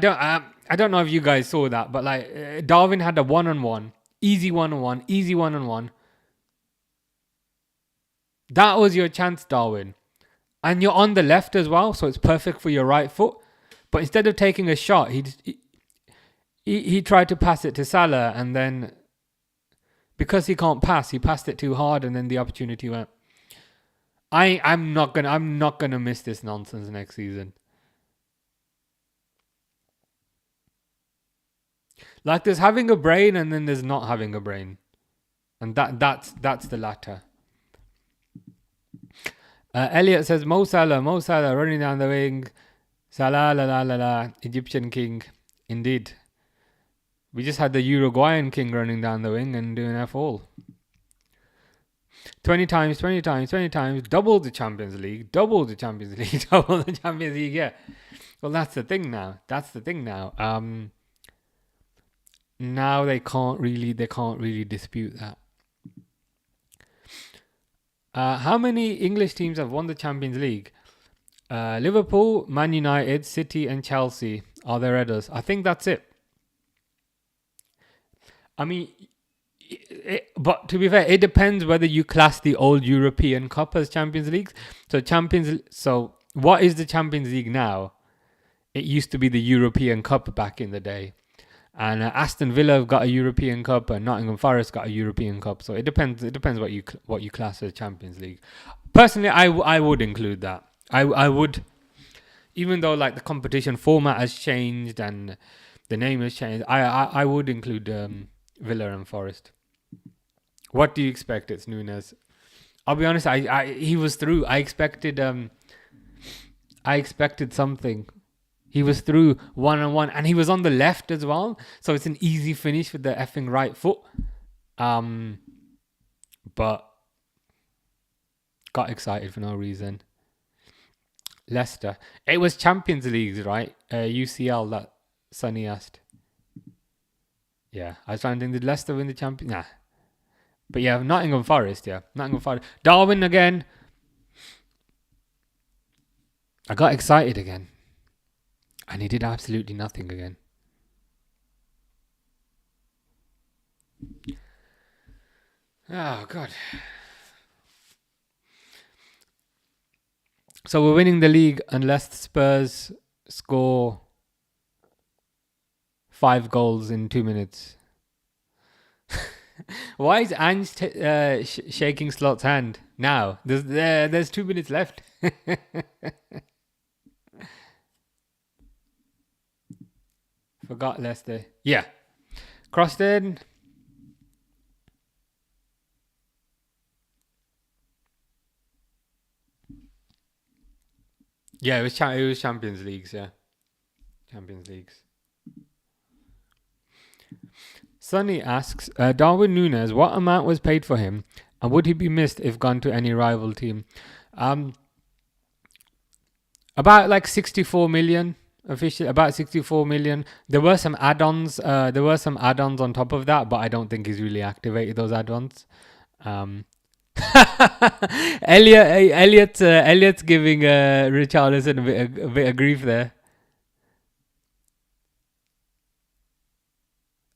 don't know if you guys saw that, but like Darwin had a 1-on-1. Easy 1-on-1. That was your chance, Darwin. And you're on the left as well, so it's perfect for your right foot. But instead of taking a shot, he tried to pass it to Salah, and then because he can't pass, he passed it too hard, and then the opportunity went. I'm not gonna miss this nonsense next season. Like there's having a brain, and then there's not having a brain, and that's the latter. Elliot says Mo Salah running down the wing. Salah la Egyptian king, indeed. We just had the Uruguayan king running down the wing and doing F all. 20 times, 20 times, 20 times, double the Champions League, double the Champions League, double the Champions League. Yeah. Well, that's the thing now. That's the thing now. Now they can't really dispute that. How many English teams have won the Champions League? Liverpool, Man United, City, and Chelsea. Are there others? I think that's it. I mean, but to be fair, it depends whether you class the old European Cup as Champions League. So what is the Champions League now? It used to be the European Cup back in the day. And Aston Villa have got a European Cup, and Nottingham Forest got a European Cup. So it depends. It depends what you class as Champions League. Personally, I would include that. I would, even though like the competition format has changed and the name has changed. I would include Villa and Forest. What do you expect? It's Nunes. I'll be honest. He was through. I expected something. He was through 1-on-1, and he was on the left as well. So it's an easy finish with the effing right foot. But got excited for no reason. Leicester. It was Champions Leagues, right? UCL that Sonny asked. Yeah, I was trying to think, did Leicester win the Champions? Nah. But yeah, Nottingham Forest, yeah. Nottingham Forest. Darwin again. I got excited again. And he did absolutely nothing again. Oh, God. So we're winning the league unless the Spurs score 5 goals in 2 minutes. Why is Ange shaking Slot's hand now? There's 2 minutes left. Forgot Leicester. Yeah. Crossed in. Yeah, it was Champions Leagues, yeah. Champions Leagues. Sonny asks, Darwin Nunes, what amount was paid for him, and would he be missed if gone to any rival team? About like 64 million. Officially, about 64 million. There were some add-ons. On top of that, but I don't think he's really activated those add-ons. Elliot's giving Richarlison a bit of grief there.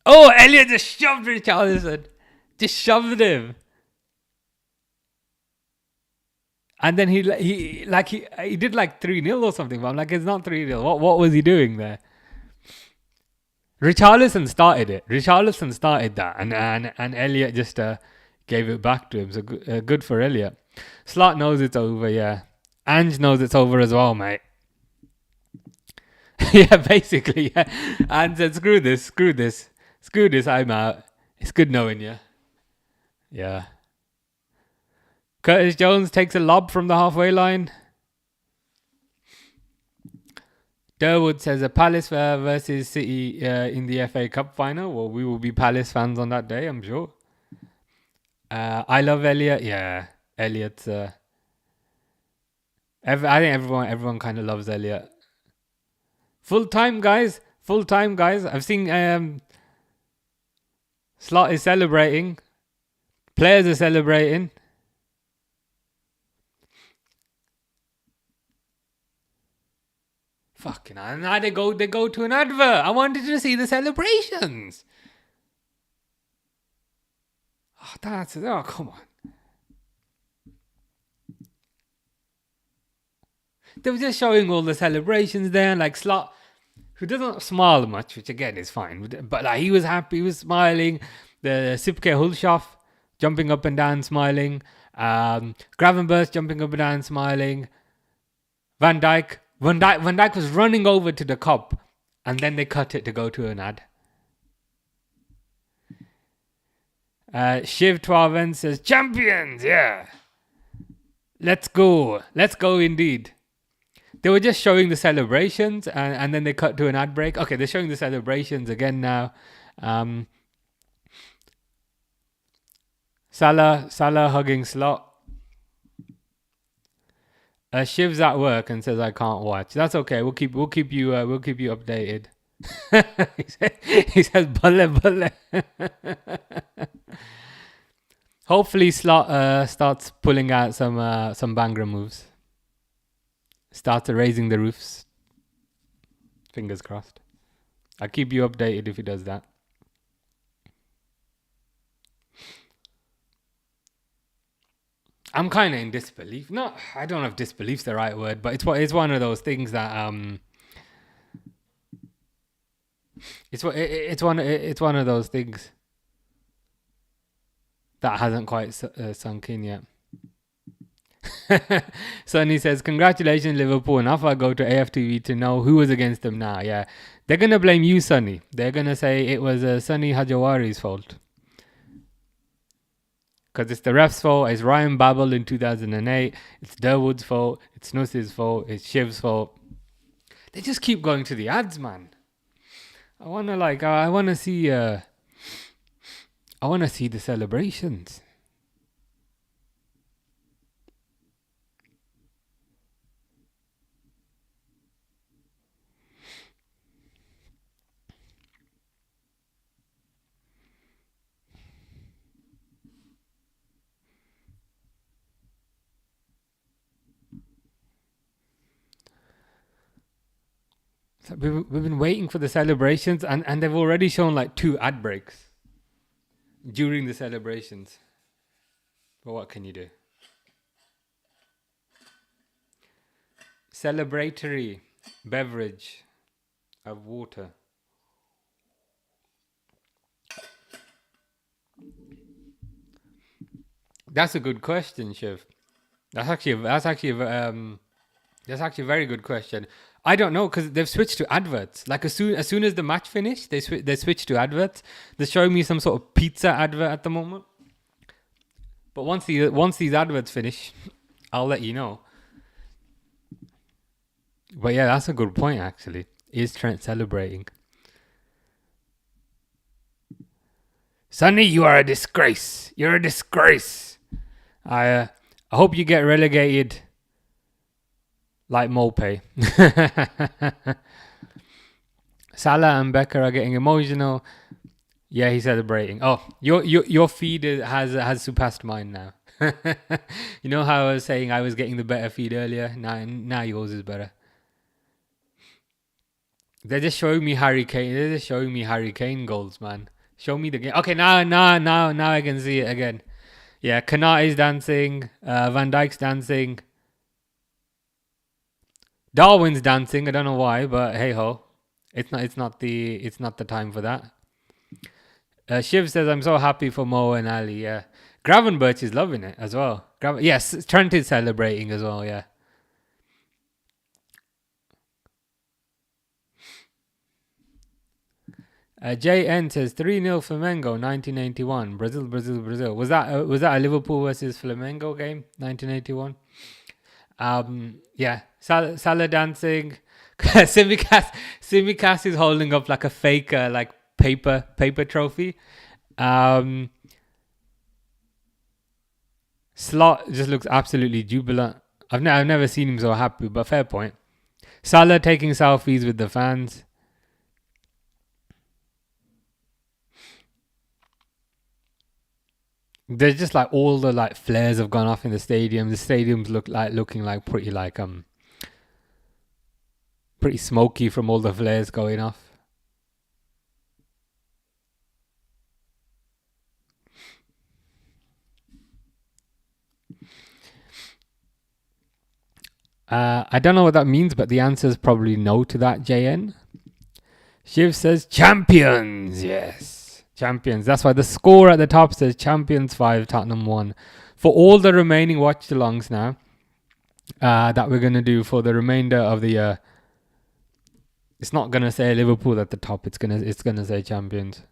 Oh, Elliot just shoved Richarlison. Just shoved him. And then he did like 3-0 or something. But I'm like, it's not 3-0. What was he doing there? Richarlison started it. Richarlison started that, and Elliot just gave it back to him. So good for Elliot. Slot knows it's over. Yeah, Ange knows it's over as well, mate. Yeah, basically. Yeah. And said, screw this. I'm out. It's good knowing you. Yeah. Curtis Jones takes a lob from the halfway line. Durwood says a Palace versus City in the FA Cup final. Well, we will be Palace fans on that day, I'm sure. I love Elliot. Yeah, Elliot's. I think everyone kind of loves Elliot. Full time, guys. I've seen Slot is celebrating. Players are celebrating. Fucking hell. Now they go to an advert. I wanted to see the celebrations. Oh, come on. They were just showing all the celebrations there, like Slot, who doesn't smile much, which again is fine, but like he was happy, he was smiling. The Sipke Hulshoff jumping up and down, smiling. Gravenberch jumping up and down, smiling. Van Dijk was running over to the cup, and then they cut it to go to an ad. Shiv Twaven says, champions, yeah. Let's go indeed. They were just showing the celebrations, and then they cut to an ad break. Okay, they're showing the celebrations again now. Salah hugging Slot. Shiv's at work and says I can't watch. That's okay. We'll keep you updated. he says bulle bulle. Hopefully Slot starts pulling out some Bangra moves. Starts raising the roofs. Fingers crossed. I'll keep you updated if he does that. I'm kind of in disbelief. No, I don't know if disbelief's the right word, but it's one of those things that it's one of those things that hasn't quite sunk in yet. Sonny says, congratulations Liverpool, and off I go to AFTV to know who was against them now. Yeah, they're gonna blame you, Sonny. They're gonna say it was Sonny Hajawari's fault. Because it's the ref's fault, it's Ryan Babel in 2008, it's Durwood's fault, it's Nuss's fault, it's Shiv's fault. They just keep going to the ads, man. I wanna see the celebrations. So we've been waiting for the celebrations, and they've already shown like 2 ad breaks during the celebrations. But what can you do? Celebratory beverage of water. That's a good question, Shiv. That's actually a very good question. I don't know because they've switched to adverts. Like as soon as the match finished, they switched to adverts. They're showing me some sort of pizza advert at the moment. But once these adverts finish, I'll let you know. But yeah, that's a good point actually. Is Trent celebrating? Sonny, you are a disgrace. You're a disgrace. I hope you get relegated like Mope. Salah and Becker are getting emotional. Yeah, he's celebrating. Oh, your feed has surpassed mine now. You know how I was saying I was getting the better feed earlier? Now yours is better. They're just showing me Harry Kane. They're just showing me Harry Kane goals, man. Show me the game. Okay, now I can see it again. Yeah, Kanate's dancing. Van Dijk's dancing. Darwin's dancing. I don't know why, but hey ho, it's not the time for that. Shiv says I'm so happy for Mo and Ali. Yeah, Gravenberch is loving it as well. Yes, Trent is celebrating as well. Yeah. JN says 3-0 Flamengo 1981. Brazil. Was that a Liverpool versus Flamengo game 1981? Yeah. Salah dancing. Simicast is holding up like a fake like paper trophy. Slot just looks absolutely jubilant. I've never seen him so happy, but fair point. Salah taking selfies with the fans. There's just like all the like flares have gone off in the stadium. The stadiums looking like pretty smoky from all the flares going off. I don't know what that means, but the answer is probably no to that, JN. Shiv says champions. Yes, champions. That's why the score at the top says champions 5, Tottenham 1. For all the remaining watch-alongs now that we're going to do for the remainder of the year, it's not going to say Liverpool at the top. It's gonna say champions.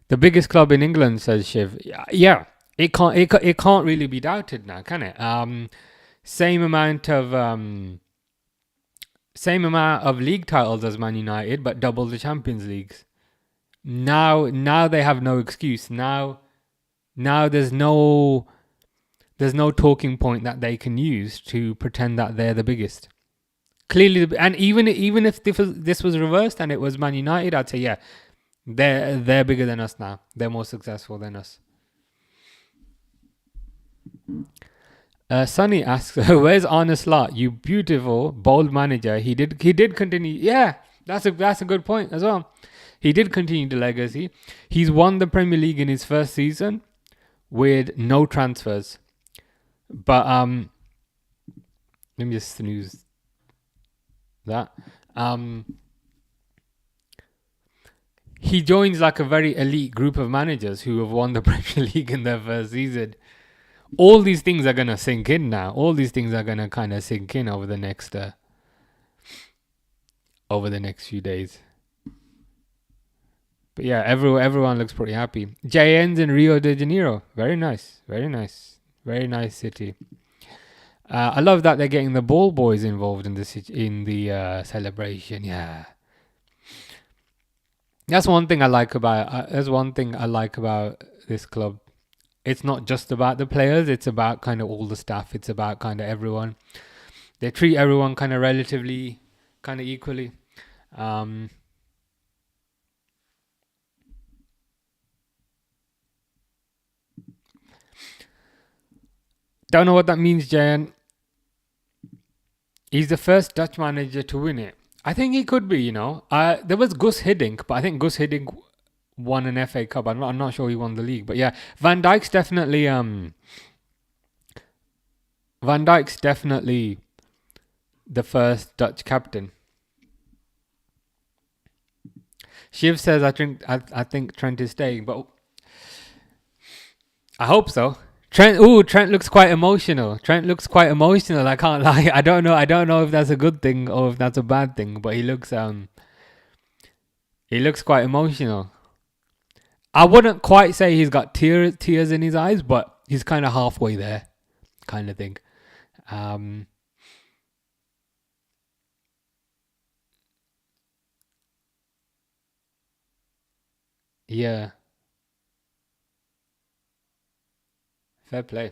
The biggest club in England, says Shiv. Yeah. It can't really be doubted now, can it? Same amount of league titles as Man United, but double the Champions Leagues. Now they have no excuse. Now there's no talking point that they can use to pretend that they're the biggest. Clearly, and even if this was reversed and it was Man United, I'd say yeah, they're bigger than us now. They're more successful than us. Sonny asks, "Where's Arne Slot? You beautiful bold manager." He did continue. Yeah, that's a good point as well. He did continue the legacy. He's won the Premier League in his first season with no transfers. But let me just snooze that. He joins like a very elite group of managers who have won the Premier League in their first season. All these things are gonna sink in now. All these things are gonna kind of sink in over the next few days. But yeah, everyone looks pretty happy. JN's in Rio de Janeiro. Very nice, very nice, very nice city. I love that they're getting the ball boys involved in the celebration. Yeah, that's one thing I like about. That's one thing I like about this club. It's not just about the players. It's about kind of all the staff. It's about kind of everyone. They treat everyone kind of relatively, kind of equally. Don't know what that means, Jayan. He's the first Dutch manager to win it. I think he could be, There was Gus Hiddink, but I think Gus Hiddink won an FA Cup. I'm not sure he won the league. But yeah, Van Dijk's definitely the first Dutch captain. Shiv says I think Trent is staying, but I hope so. Trent looks quite emotional. I can't lie. I don't know if that's a good thing or if that's a bad thing, but he looks quite emotional. I wouldn't quite say he's got tears in his eyes, but he's kind of halfway there, kind of thing. Yeah, fair play.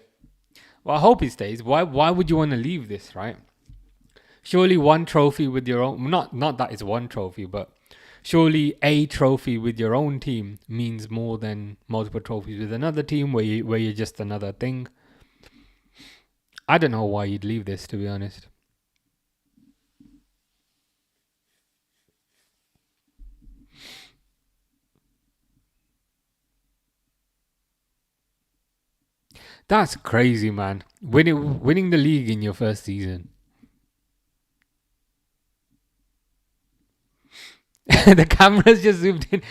Well, I hope he stays. Why would you want to leave this, right? Surely one trophy with your own, not that it's one trophy, but surely a trophy with your own team means more than multiple trophies with another team where you're just another thing. I don't know why you'd leave this, to be honest. That's crazy, man. Winning the league in your first season. The camera's just zoomed in.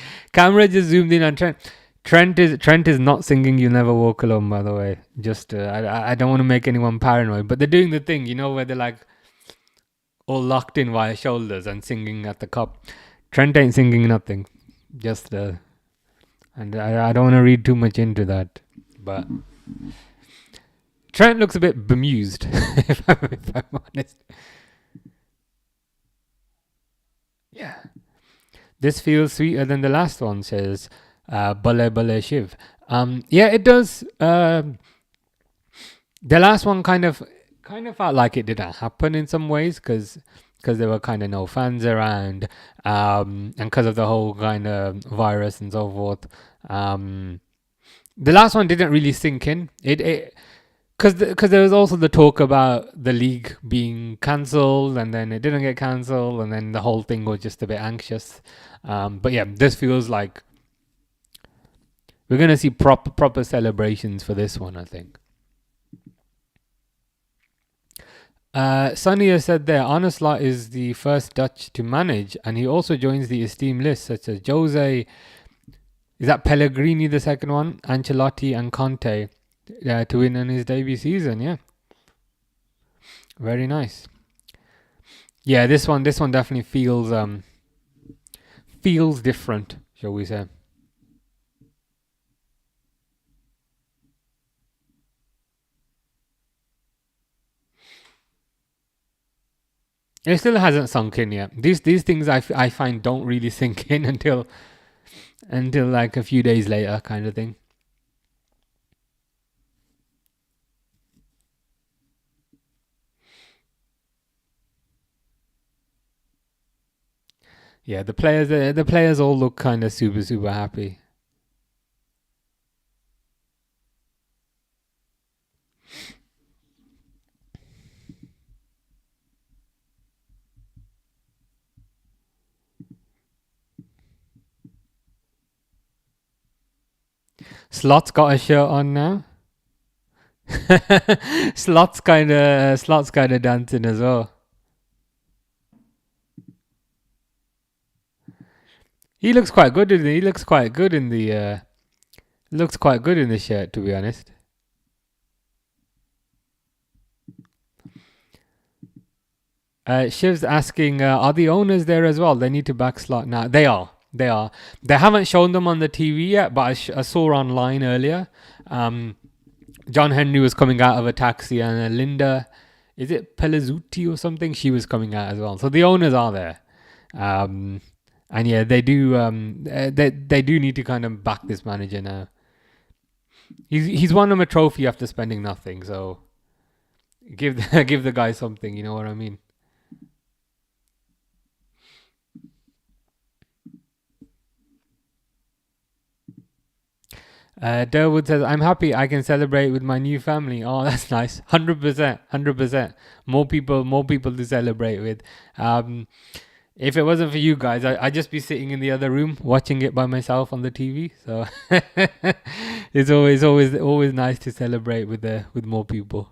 On Trent. Trent is not singing "You Never Walk Alone," by the way. Just I don't want to make anyone paranoid, but they're doing the thing, where they're like all locked in via shoulders and singing at the cup. Trent ain't singing nothing. Just and I don't want to read too much into that, but Trent looks a bit bemused, if I'm honest. Yeah. This feels sweeter than the last one, says Bale Bale Shiv. Yeah, it does. The last one kind of felt like it didn't happen in some ways because there were kind of no fans around, and because of the whole kind of virus and so forth. The last one didn't really sink in. Because there was also the talk about the league being cancelled, and then it didn't get cancelled, and then the whole thing was just a bit anxious. But yeah, this feels like we're gonna see proper celebrations for this one, I think. Sonny has said there, Arne Slot is the first Dutch to manage, and he also joins the esteemed list such as Jose. Is that Pellegrini the second one? Ancelotti and Conte. To win in his debut season, yeah. Very nice. Yeah, this one definitely feels different, shall we say. It still hasn't sunk in yet. These things I find don't really sink in until until like a few days later, kind of thing. Yeah, the players all look kind of super happy. Slot's got a shirt on now. Slot's kind of dancing as well. He looks quite good in the, he looks quite good in the looks quite good in the shirt, to be honest. Shiv's asking, are the owners there as well? They need to back Slot now. They are. They are. They haven't shown them on the TV yet, but I saw online earlier. John Henry was coming out of a taxi, and Linda, is it Pelizzuti or something? She was coming out as well. So the owners are there. And yeah, they do. They do need to kind of back this manager now. He's won them a trophy after spending nothing. So give the guy something. You know what I mean? Durwood says, "I'm happy. I can celebrate with my new family." Oh, that's nice. 100%, 100%. More people to celebrate with. If it wasn't for you guys, I'd just be sitting in the other room watching it by myself on the TV. So it's always nice to celebrate with more people.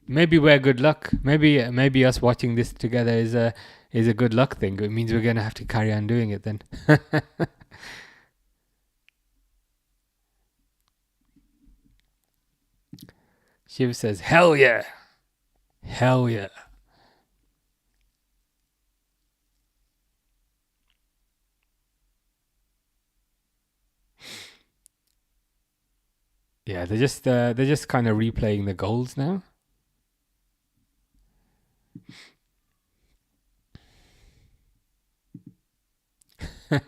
Maybe we're good luck. Maybe us watching this together is a good luck thing. It means we're gonna have to carry on doing it then. Shiv says, "Hell yeah, hell yeah." Yeah, they're just kind of replaying the goals now.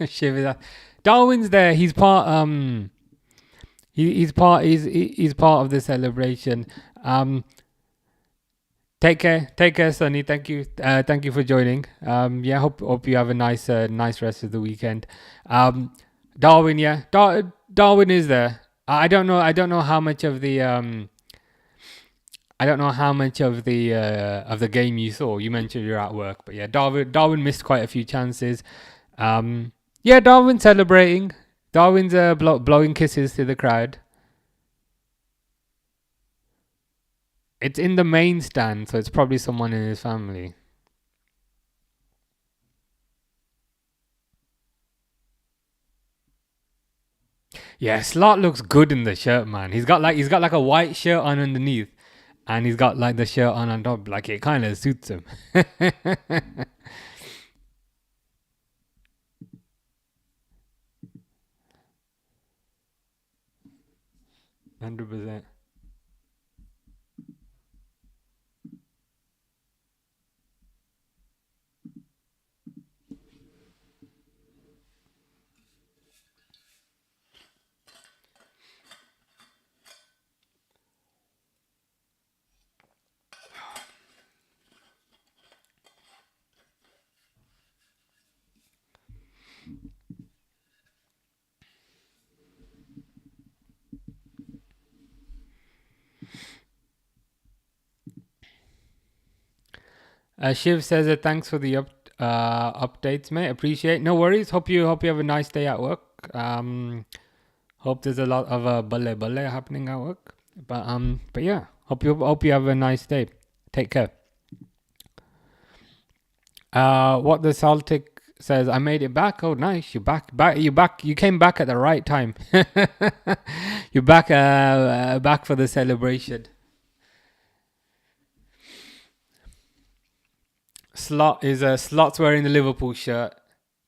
Shiv is Darwin's there. He's part of the celebration. Take care, Sonny. Thank you for joining. Yeah, hope you have a nice rest of the weekend. Darwin, yeah, Darwin is there. I don't know how much of the of the game you saw. You mentioned you're at work, but yeah, Darwin missed quite a few chances. Yeah, Darwin's celebrating. Darwin's blowing kisses to the crowd. It's in the main stand, so it's probably someone in his family. Yeah, Slot looks good in the shirt, man. He's got like a white shirt on underneath, and he's got like the shirt on top. Like it kind of suits him. 100%. Shiv says thanks for the updates, mate. Appreciate. No worries. Hope you have a nice day at work. Hope there's a lot of balle happening at work. But yeah. Hope you have a nice day. Take care. What the Celtic says, I made it back. Oh, nice. You back. You came back at the right time. You're back for the celebration. Slot's wearing the Liverpool shirt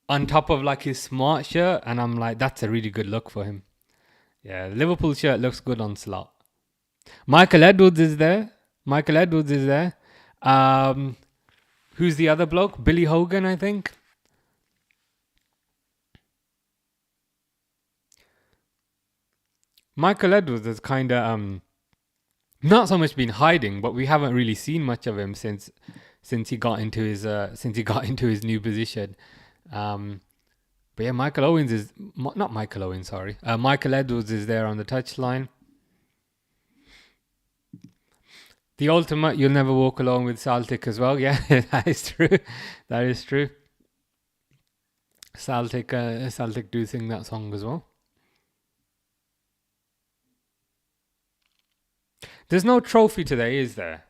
on top of like his smart shirt, and I'm like, that's a really good look for him. Yeah, the Liverpool shirt looks good on Slot. Michael Edwards is there. Michael Edwards is there. Um, who's the other bloke? Billy Hogan, I think. Michael Edwards has kind of not so much been hiding, but we haven't really seen much of him since he got into his new position. Um, but yeah, not Michael Owens, sorry. Michael Edwards is there on the touchline. The ultimate, you'll never walk alone with Celtic as well. Yeah, that is true. That is true. Celtic do sing that song as well. There's no trophy today, is there?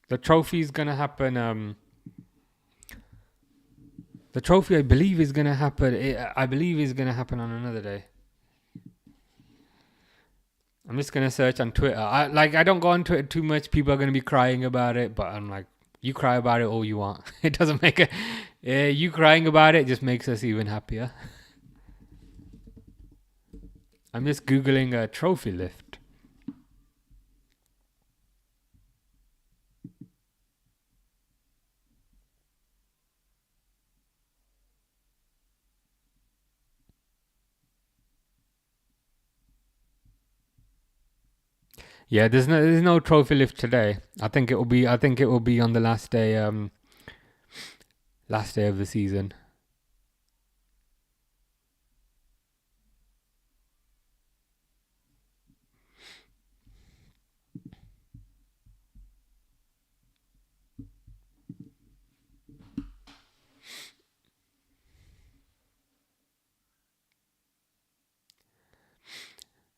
The trophy is gonna happen. The trophy, I believe, is gonna happen. I believe is gonna happen on another day. I'm just gonna search on Twitter. I don't go on Twitter too much. People are gonna be crying about it, but I'm like, you cry about it all you want. It doesn't make it. You crying about it just makes us even happier. I'm just googling a trophy lift. Yeah, there's no trophy lift today. I think it will be on the last day of the season.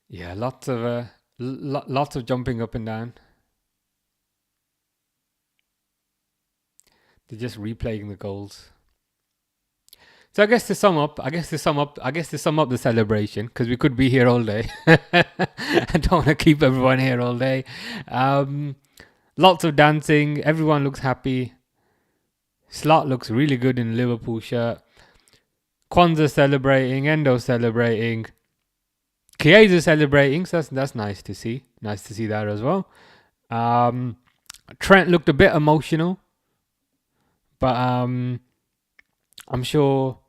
Yeah, lots of jumping up and down. They're just replaying the goals. So I guess to sum up the celebration, because we could be here all day. I don't want to keep everyone here all day. Lots of dancing. Everyone looks happy. Slot looks really good in a Liverpool shirt. Kwanzaa celebrating. Endo celebrating. Chiesa celebrating. So that's nice to see. Nice to see that as well. Trent looked a bit emotional, but I'm sure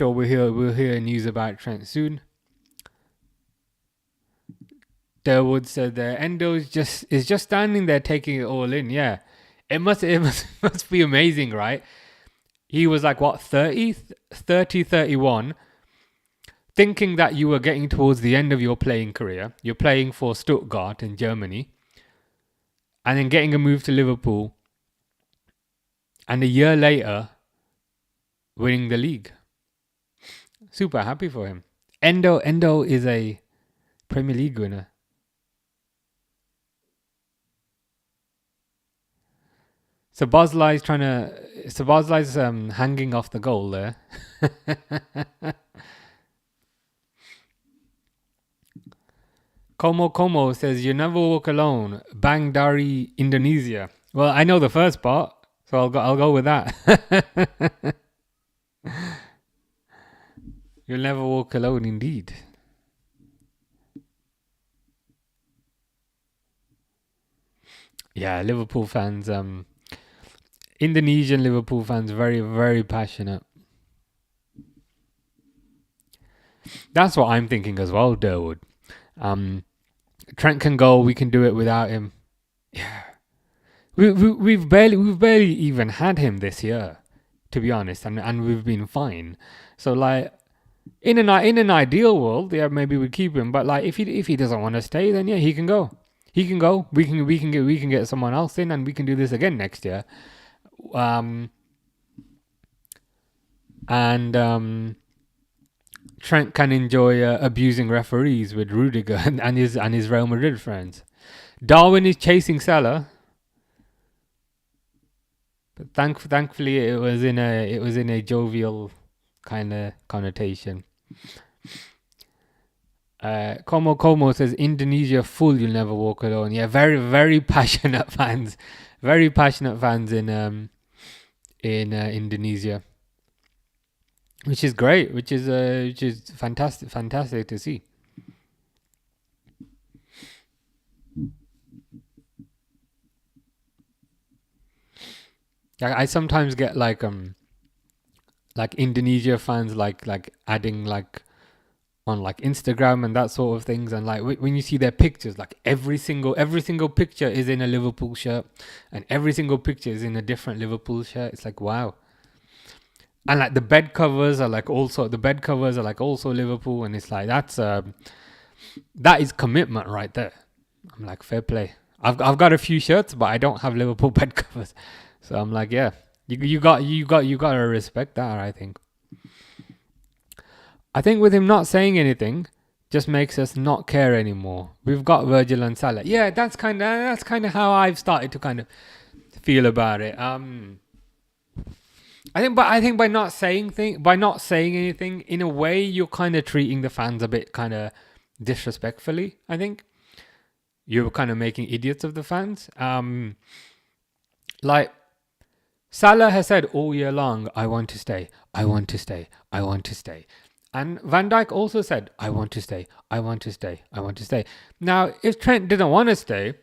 we'll hear news about Trent soon. Derwood said that Endo is just standing there taking it all in. Yeah, it must must be amazing, right? He was like what 30, 31, thinking that you were getting towards the end of your playing career. You're playing for Stuttgart in Germany, and then getting a move to Liverpool, and a year later winning the league. Super happy for him. Endo is a Premier League winner. So Boslai's hanging off the goal there. Como says, you never walk alone. Bang Dari, Indonesia. Well, I know the first part, so I'll go with that. You'll never walk alone, indeed. Yeah, Liverpool fans, Indonesian Liverpool fans, very, very passionate. That's what I'm thinking as well, Durwood. Trent can go, we can do it without him. Yeah. We've barely even had him this year, to be honest, and we've been fine. So like in an ideal world, yeah, maybe we'd keep him. But like if he doesn't want to stay, then yeah, he can go. He can go. We can get someone else in, and we can do this again next year. Trent can enjoy abusing referees with Rudiger and his Real Madrid friends. Darwin is chasing Salah, but thankfully it was in a jovial kind of connotation. Como says Indonesia full, you'll never walk alone. Yeah, very very passionate fans, in Indonesia, which is great, which is fantastic to see. I sometimes get like Indonesia fans like adding like like Instagram and that sort of things, and like when you see their pictures, like every single picture is in a Liverpool shirt, and every single picture is in a different Liverpool shirt. It's like, wow. And like the bed covers are like also Liverpool, and it's like that is commitment right there. I'm like, fair play. I've got a few shirts, but I don't have Liverpool bed covers, so I'm like, yeah, you got to respect that. I think with him not saying anything just makes us not care anymore. We've got Virgil and Salah. Yeah, that's kind of how I've started to kind of feel about it. I think by not saying anything, in a way, you're kind of treating the fans a bit kind of disrespectfully. I think you're kind of making idiots of the fans. Like Salah has said all year long, I want to stay, I want to stay, I want to stay. And Van Dijk also said, I want to stay, I want to stay, I want to stay. Now, if Trent didn't want to stay,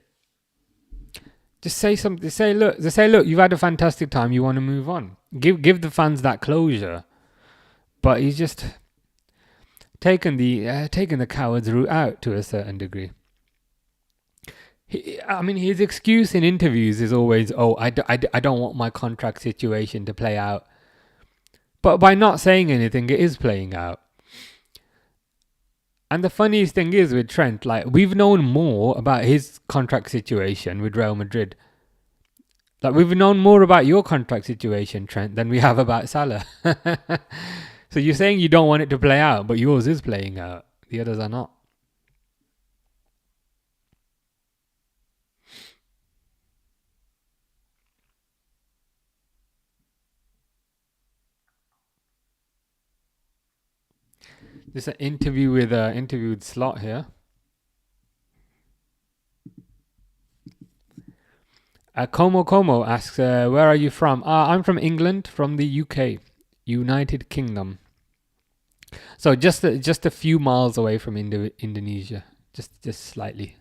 just say something. Look, you've had a fantastic time. You want to move on. Give the fans that closure. But he's just taken the coward's route out to a certain degree. His excuse in interviews is always, "Oh, I don't want my contract situation to play out." But by not saying anything, it is playing out. And the funniest thing is with Trent, like we've known more about his contract situation with Real Madrid. Like we've known more about your contract situation, Trent, than we have about Salah. So you're saying you don't want it to play out, but yours is playing out. The others are not. This is an interview with Slot here. Como asks, where are you from? I'm from England, from the UK, United Kingdom. So just a few miles away from Indonesia, just slightly.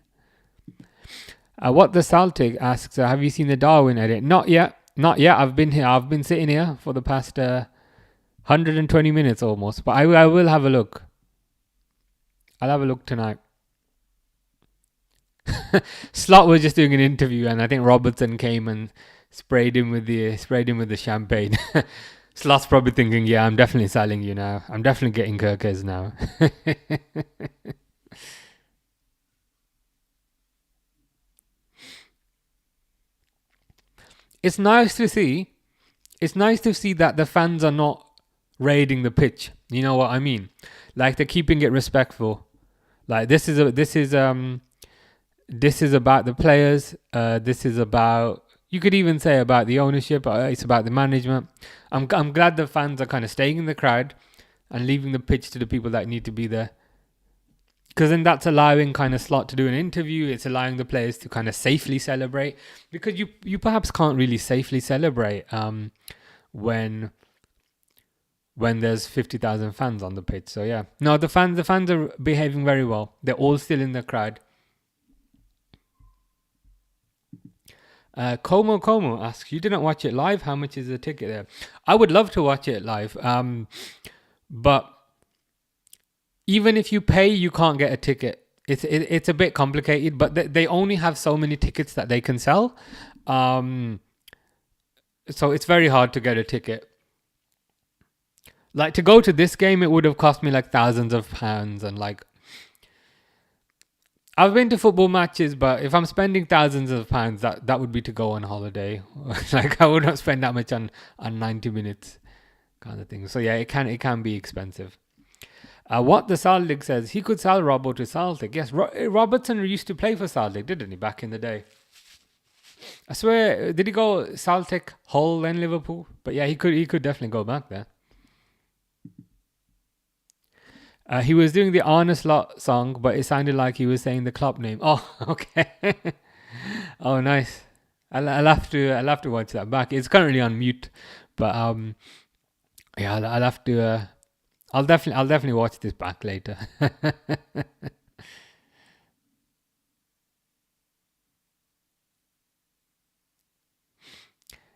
What the Celtic asks, have you seen the Darwin edit? Not yet. I've been here. I've been sitting here for the past 120 minutes almost, but I will have a look. I'll have a look tonight. Slot was just doing an interview, and I think Robertson came and sprayed him with the champagne. Slot's probably thinking, "Yeah, I'm definitely selling you now. I'm definitely getting Kirkes now." It's nice to see. It's nice to see that the fans are not raiding the pitch. You know what I mean? Like they're keeping it respectful. Like this is about the players. This is about, you could even say about the ownership. It's about the management. I'm glad the fans are kind of staying in the crowd and leaving the pitch to the people that need to be there. Because then that's allowing kind of Slot to do an interview. It's allowing the players to kind of safely celebrate, because you perhaps can't really safely celebrate when there's 50,000 fans on the pitch. So yeah, no, the fans are behaving very well. They're all still in the crowd. Como asks, you didn't watch it live. How much is the ticket there? I would love to watch it live, but even if you pay, you can't get a ticket. It's a bit complicated, but they only have so many tickets that they can sell. So it's very hard to get a ticket. Like to go to this game, it would have cost me like thousands of pounds, and like I've been to football matches, but if I'm spending thousands of pounds, that would be to go on holiday. Like I would not spend that much on 90 minutes kind of thing. So yeah, it can be expensive. What the Celtic says, he could sell Robbo to Celtic. Yes, Robertson used to play for Celtic, didn't he, back in the day? I swear, did he go Celtic, Hull, then Liverpool? But yeah, he could definitely go back there. He was doing the Honest Lot song, but it sounded like he was saying the club name. Oh, okay. Oh, nice. I'll have to watch that back. It's currently on mute, but yeah, I'll have to. I'll definitely watch this back later.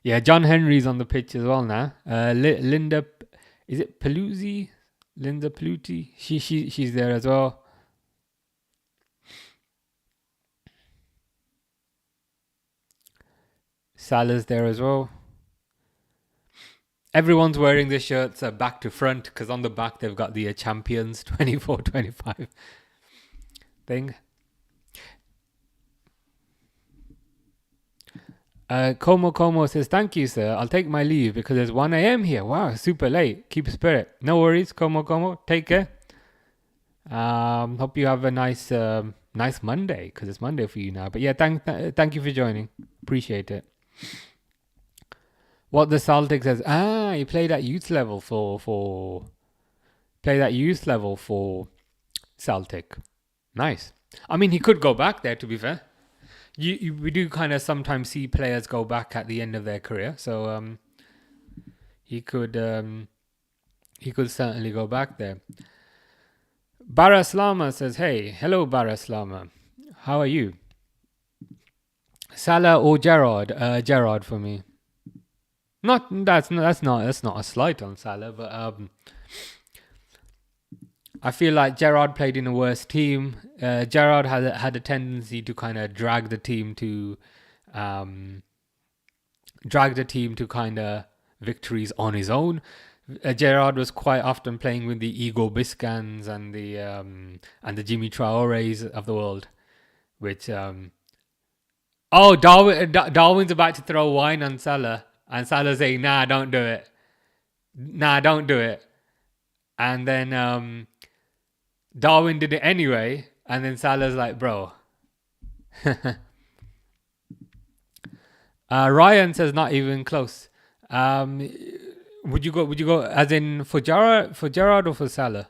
Yeah, John Henry's on the pitch as well now. Linda, is it Paluzzi? Linda Pluti, she's there as well. Salah's there as well. Everyone's wearing the shirts back to front because on the back they've got the champions 24-25 thing. Como says, thank you, sir. I'll take my leave because it's 1 a.m. here. Wow, super late. Keep spirit. No worries, Como. Take care. Hope you have a nice Monday because it's Monday for you now. But yeah, thank you for joining. Appreciate it. What the Celtic says, he played at youth level for Celtic. Nice. I mean, he could go back there, to be fair. We do kind of sometimes see players go back at the end of their career, so he could certainly go back there. Baraslama says, "Hey, hello, Baraslama. How are you? Salah or Gerrard? Gerrard for me. That's not a slight on Salah, but I feel like Gerrard played in a worse team. Gerrard had a tendency to kind of drag the team to kind of victories on his own. Gerrard was quite often playing with the Igor Biscans and the Jimmy Traores of the world, which Darwin's about to throw wine on Salah, and Salah saying, "Nah, don't do it. Nah, don't do it." And then Darwin did it anyway, and then Salah's like, "Bro." Ryan says, "Not even close." Would you go as in for Gerrard or for Salah?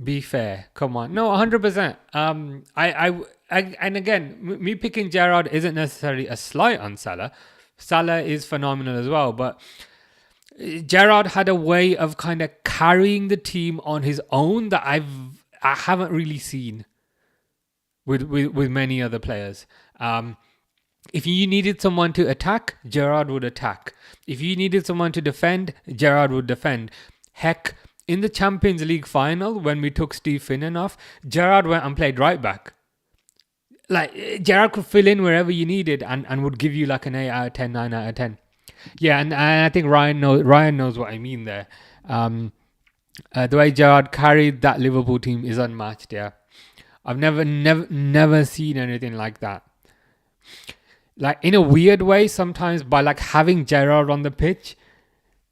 Be fair. Come on. No, 100%. And again, me picking Gerrard isn't necessarily a slight on Salah. Salah is phenomenal as well, but Gerrard had a way of kind of carrying the team on his own that I haven't really seen with many other players. If you needed someone to attack, Gerrard would attack. If you needed someone to defend, Gerrard would defend. Heck, in the Champions League final, when we took Steve Finnan off, Gerrard went and played right back. Like, Gerrard could fill in wherever you needed and would give you like an 8 out of 10, 9 out of 10. Yeah, and I think Ryan knows what I mean there. The way Gerrard carried that Liverpool team is unmatched, yeah. I've never seen anything like that. Like, in a weird way, sometimes by like having Gerrard on the pitch,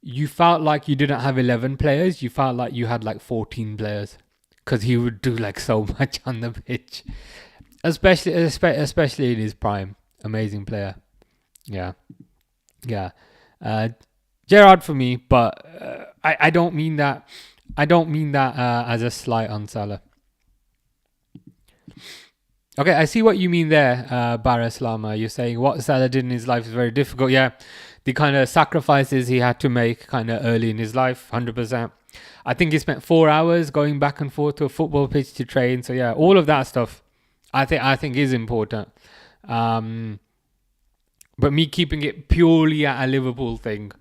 you felt like you didn't have 11 players. You felt like you had like 14 players because he would do like so much on the pitch, especially in his prime. Amazing player. Yeah. Gerrard for me, but I don't mean that. I don't mean that as a slight on Salah. Okay, I see what you mean there, Baraslama. You're saying what Salah did in his life is very difficult. Yeah, the kind of sacrifices he had to make kind of early in his life, 100%. I think he spent 4 hours going back and forth to a football pitch to train. So yeah, all of that stuff, I think is important. But me keeping it purely at a Liverpool thing,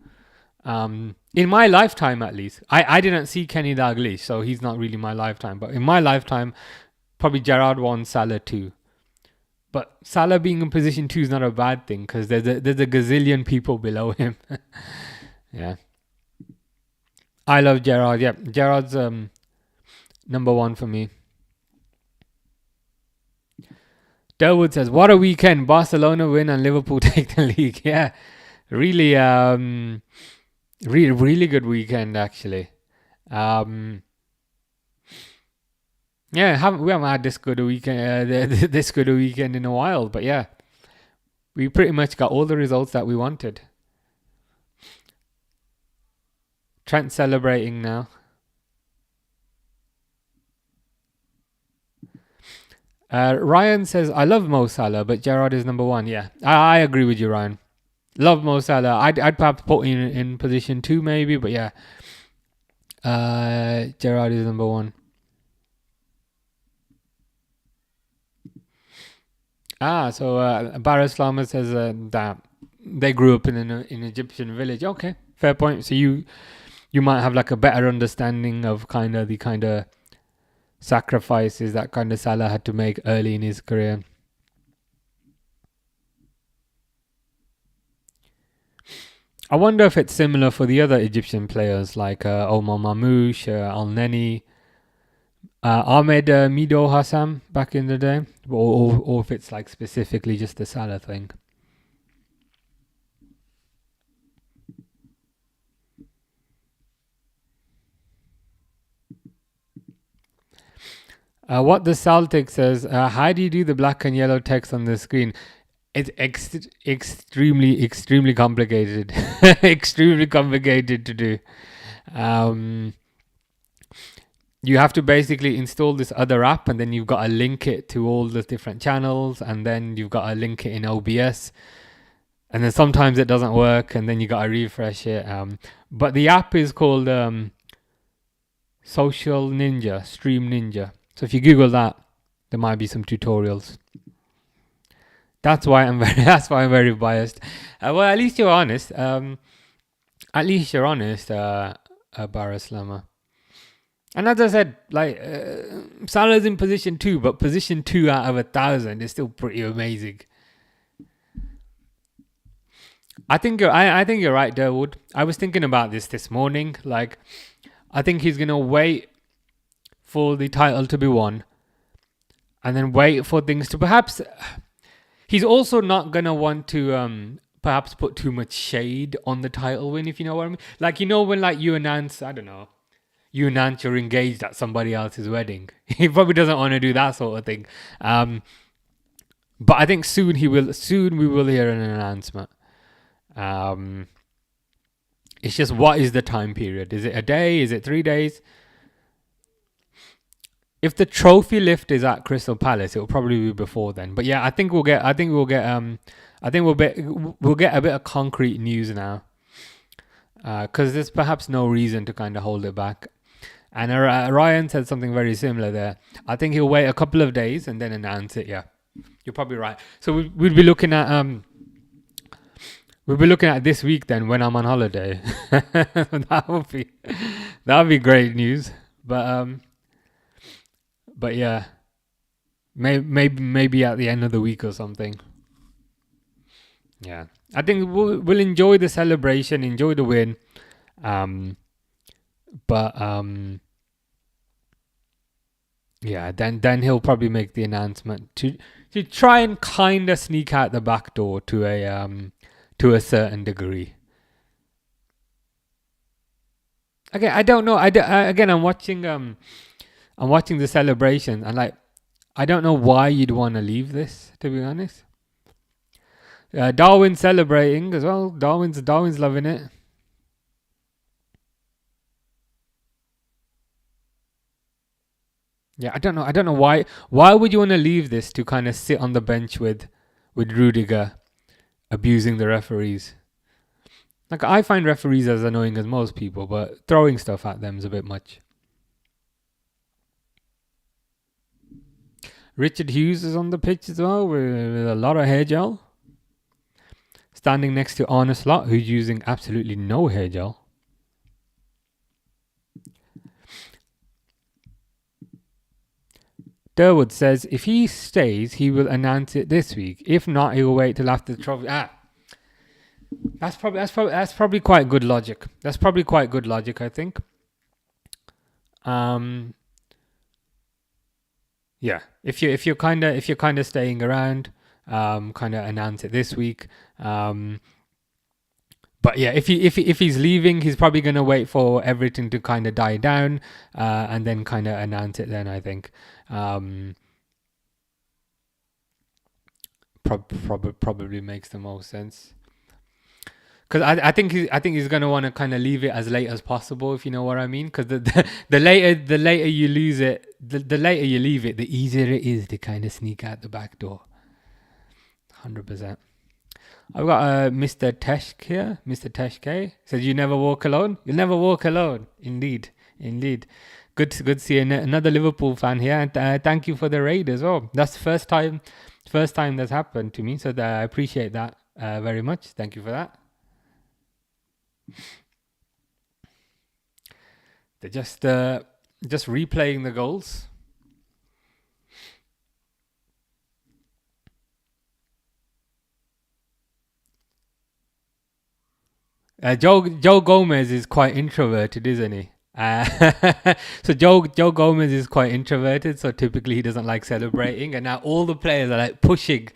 in my lifetime at least, I didn't see Kenny Dalglish, so he's not really my lifetime. But in my lifetime, probably Gerrard 1, Salah 2. But Salah being in position 2 is not a bad thing because there's a gazillion people below him. Yeah. I love Gerrard. Yeah, Gerrard's number 1 for me. Derwood says, "What a weekend! Barcelona win and Liverpool take the league." Yeah, really, really good weekend actually. Yeah, we haven't had this good a weekend in a while, but yeah, we pretty much got all the results that we wanted. Trent celebrating now. Ryan says, "I love Mo Salah, but Gerrard is number 1." Yeah, I agree with you, Ryan. Love Mo Salah. I'd perhaps put in position 2 maybe, but yeah, Gerrard is number 1. So Baraslama says that they grew up in an Egyptian village. Okay, fair point. So you might have like a better understanding of kind of the kind of sacrifices that kind of Salah had to make early in his career. I wonder if it's similar for the other Egyptian players like Omar Mamouche, Al Neni, Ahmed Mido Hassam back in the day, or if it's like specifically just the Salah thing. What the Celtic says, how do you do the black and yellow text on the screen? It's extremely complicated. Extremely complicated to do. Um, you have to basically install this other app, and then you've got to link it to all the different channels, and then you've got to link it in OBS, and then sometimes it doesn't work, and then you got to refresh it. But the app is called Social Ninja, Stream Ninja. So if you Google that, there might be some tutorials. That's why I'm very biased. Well, at least you're honest. Baraslama. And as I said, like Salah's in position 2, but position 2 out of 1,000 is still pretty amazing. I think you're right, Durwood. I was thinking about this morning. Like, I think he's gonna wait for the title to be won, and then wait for things to perhaps. He's also not gonna want to perhaps put too much shade on the title win, if you know what I mean. Like, you know, when like you announce, I don't know, you announce you're engaged at somebody else's wedding. He probably doesn't want to do that sort of thing. But I think soon we will hear an announcement. It's just, what is the time period? Is it a day? Is it 3 days? If the trophy lift is at Crystal Palace, it will probably be before then. But yeah, I think we'll get a bit of concrete news now. Because there's perhaps no reason to kind of hold it back. And Ryan said something very similar there. I think he'll wait a couple of days and then announce it. Yeah, you're probably right. So we'll be looking at this week then, when I'm on holiday. that would be great news. But yeah, maybe at the end of the week or something. Yeah, I think we'll enjoy the celebration, enjoy the win. Yeah, then he'll probably make the announcement to try and kind of sneak out the back door to a certain degree. Again, I don't know. Again, I'm watching the celebration, and like, I don't know why you'd want to leave this, to be honest. Darwin's celebrating as well. Darwin's loving it. Yeah, I don't know why. Why would you want to leave this to kind of sit on the bench with Rudiger abusing the referees? Like, I find referees as annoying as most people, but throwing stuff at them is a bit much. Richard Hughes is on the pitch as well with a lot of hair gel. Standing next to Arne Slot, who's using absolutely no hair gel. Durwood says if he stays, he will announce it this week. If not, he will wait till after the trophy. That's probably quite good logic. That's probably quite good logic, I think. Yeah, if you're kind of staying around, kind of announce it this week. But yeah, if he's leaving, he's probably gonna wait for everything to kind of die down, and then kind of announce it. Then I think, probably makes the most sense. Because I think he's gonna want to kind of leave it as late as possible, if you know what I mean. Because the later you lose it, the later you leave it, the easier it is to kind of sneak out the back door. 100%. I've got Mr. Teshk here. Mr. Teshk says, "You never walk alone. You'll never walk alone." Indeed. Good to see another Liverpool fan here, and thank you for the raid as well. That's the first time that's happened to me, so I appreciate that very much. Thank you for that. They're just replaying the goals. Joe Gomez is quite introverted, isn't he? So Joe Gomez is quite introverted, so typically he doesn't like celebrating. And now all the players are like pushing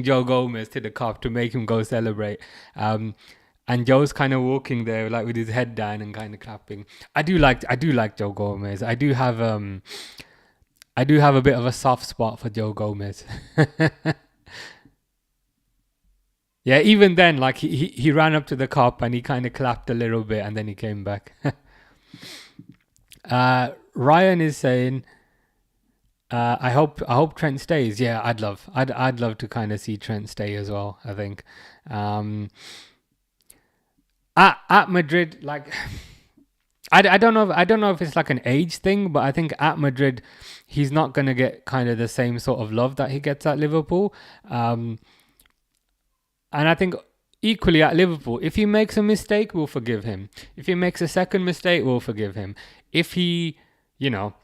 Joe Gomez to the cup to make him go celebrate. And Joe's kind of walking there like with his head down and kind of clapping. I do like Joe Gomez. I do have a bit of a soft spot for Joe Gomez. Yeah, even then, like he ran up to the cop and he kind of clapped a little bit and then he came back. Ryan is saying, I hope Trent stays. Yeah, I'd love to kind of see Trent stay as well. I think, at Madrid, like I don't know if it's like an age thing, but I think at Madrid, he's not gonna get kind of the same sort of love that he gets at Liverpool. And I think equally at Liverpool, if he makes a mistake, we'll forgive him. If he makes a second mistake, we'll forgive him. If he, you know,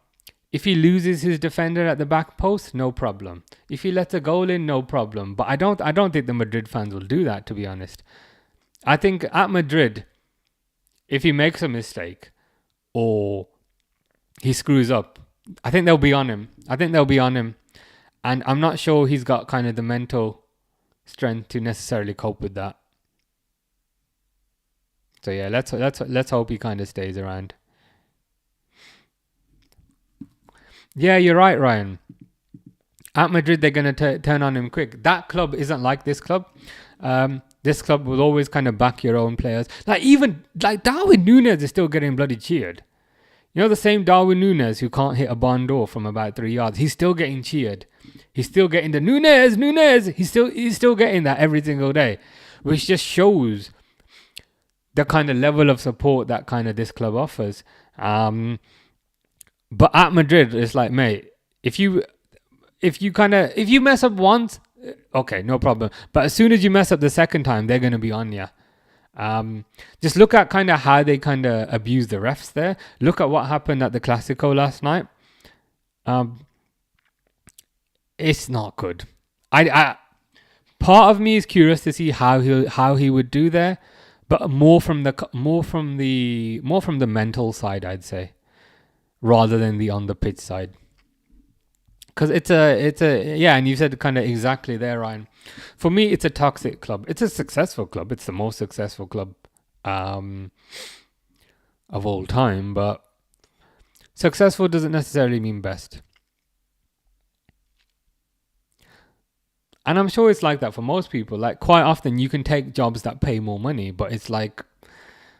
if he loses his defender at the back post, no problem. If he lets a goal in, no problem. But I don't think the Madrid fans will do that, to be honest. I think at Madrid, if he makes a mistake or he screws up, I think they'll be on him. And I'm not sure he's got kind of the mental strength to necessarily cope with that. So yeah, let's hope he kind of stays around. Yeah, you're right, Ryan. At Madrid, they're going to turn on him quick. That club isn't like this club. This club will always kind of back your own players. Like even like Darwin Núñez is still getting bloody cheered. You know, the same Darwin Núñez who can't hit a barn door from about 3 yards. He's still getting cheered. He's still getting the Núñez. He's still getting that every single day, which just shows the kind of level of support that kind of this club offers. But at Madrid, it's like, mate, if you mess up once, okay, no problem. But as soon as you mess up the second time, they're gonna be on you. Just look at kind of how they kind of abuse the refs there. Look at what happened at the Clasico last night. It's not good. I part of me is curious to see how he would do there, but more from the mental side, I'd say, rather than the on the pitch side. Because it's a yeah, and you said kind of exactly there, Ryan. For me, it's a toxic club. It's a successful club. It's the most successful club of all time, but successful doesn't necessarily mean best. And I'm sure it's like that for most people. Like quite often, you can take jobs that pay more money, but it's like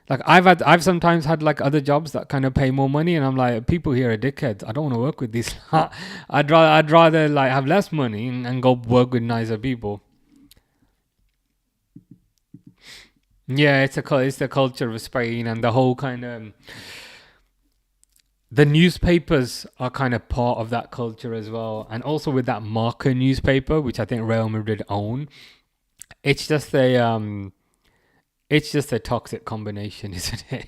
I've sometimes had like other jobs that kind of pay more money, and I'm like, people here are dickheads. I don't want to work with these. I'd rather like have less money and go work with nicer people. Yeah, it's the culture of Spain and the whole kind of the newspapers are kind of part of that culture as well, and also with that Marca newspaper, which I think Real Madrid own. It's just a toxic combination, isn't it?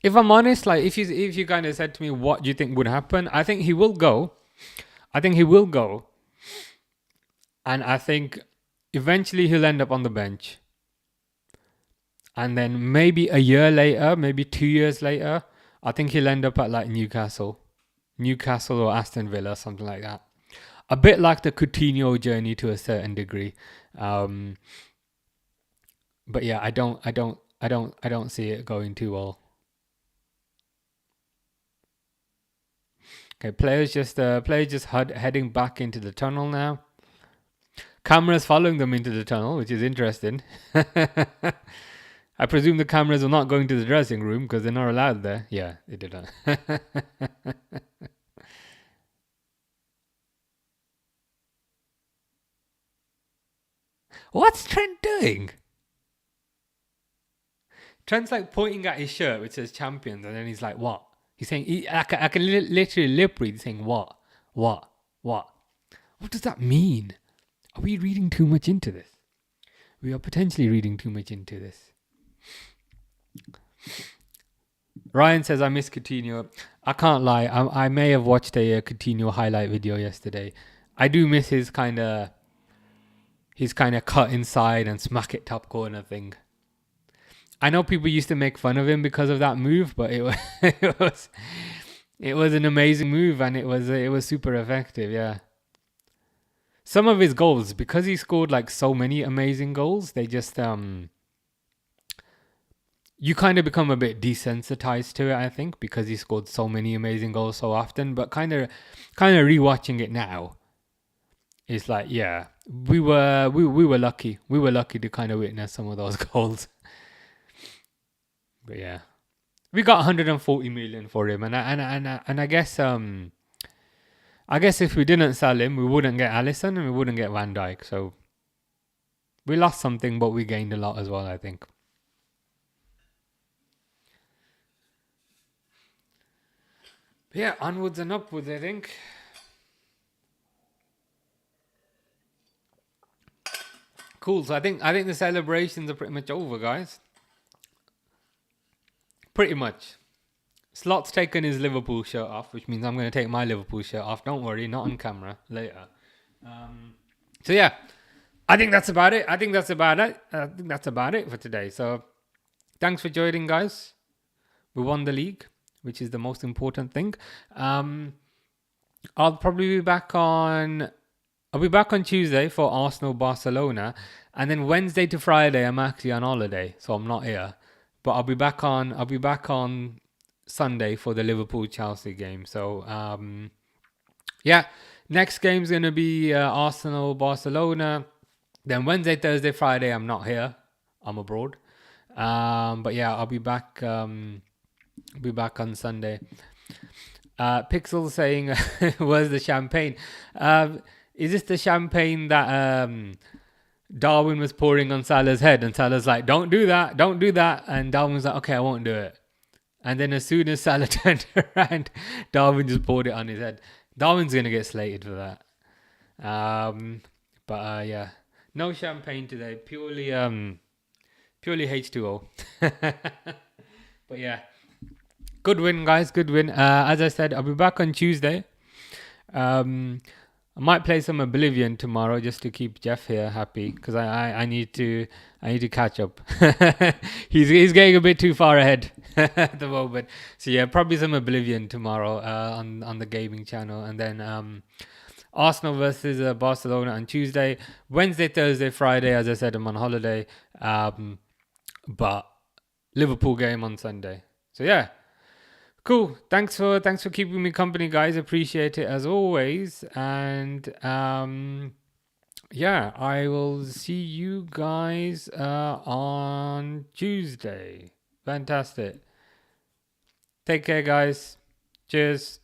If I'm honest, like if you kind of said to me what do you think would happen, I think he will go. I think he will go, and I think eventually he'll end up on the bench, and then maybe a year later, maybe 2 years later, I think he'll end up at like Newcastle or Aston Villa, something like that. A bit like the Coutinho journey to a certain degree. But yeah, I don't see it going too well. Okay, players just heading back into the tunnel now. Cameras following them into the tunnel, which is interesting. I presume the cameras are not going to the dressing room because they're not allowed there. Yeah, they didn't. What's Trent doing? Trent's like pointing at his shirt which says champions, and then he's like, what? He's saying, I can literally lip read saying, what? What? What? What does that mean? Are we reading too much into this? We are potentially reading too much into this. Ryan says, I miss Coutinho. I can't lie. I may have watched a Coutinho highlight video yesterday. I do miss his kind of cut inside and smack it top corner thing. I know people used to make fun of him because of that move, but it was it was an amazing move, and it was super effective. Yeah. Some of his goals, because he scored like so many amazing goals, they just you kind of become a bit desensitized to it, I think, because he scored so many amazing goals so often. But kind of rewatching it now, it's like, yeah, we were lucky. We were lucky to kind of witness some of those goals. But yeah, we got 140 million for him, and I guess if we didn't sell him, we wouldn't get Alisson and we wouldn't get Van Dijk. So we lost something, but we gained a lot as well, I think. But yeah, onwards and upwards, I think. Cool. So I think the celebrations are pretty much over, guys. Pretty much. Slot's taken his Liverpool shirt off, which means I'm going to take my Liverpool shirt off. Don't worry, not on camera. Later. So yeah, I think that's about it. I think that's about it for today. So thanks for joining, guys. We won the league, which is the most important thing. I'll probably be back on. I'll be back on Tuesday for Arsenal Barcelona, and then Wednesday to Friday I'm actually on holiday, so I'm not here. But I'll be back on Sunday for the Liverpool Chelsea game. So yeah, next game's gonna be Arsenal Barcelona. Then Wednesday, Thursday, Friday I'm not here. I'm abroad. But yeah, I'll be back. Be back on Sunday. Pixel saying, "Where's the champagne?" Is this the champagne that Darwin was pouring on Salah's head? And Salah's like, "Don't do that, don't do that." And Darwin's like, "Okay, I won't do it." And then as soon as Salah turned around, Darwin just poured it on his head. Darwin's gonna get slated for that. But yeah, no champagne today. Purely H2O. But yeah. Good win, guys. Good win. As I said, I'll be back on Tuesday. I might play some Oblivion tomorrow just to keep Jeff here happy, because I need to catch up. he's getting a bit too far ahead at the moment. So yeah, probably some Oblivion tomorrow on the gaming channel, and then Arsenal versus Barcelona on Tuesday. Wednesday, Thursday, Friday. As I said, I'm on holiday. But Liverpool game on Sunday. So yeah. Cool. Thanks for keeping me company, guys. Appreciate it as always. And yeah, I will see you guys on Tuesday. Fantastic. Take care, guys. Cheers.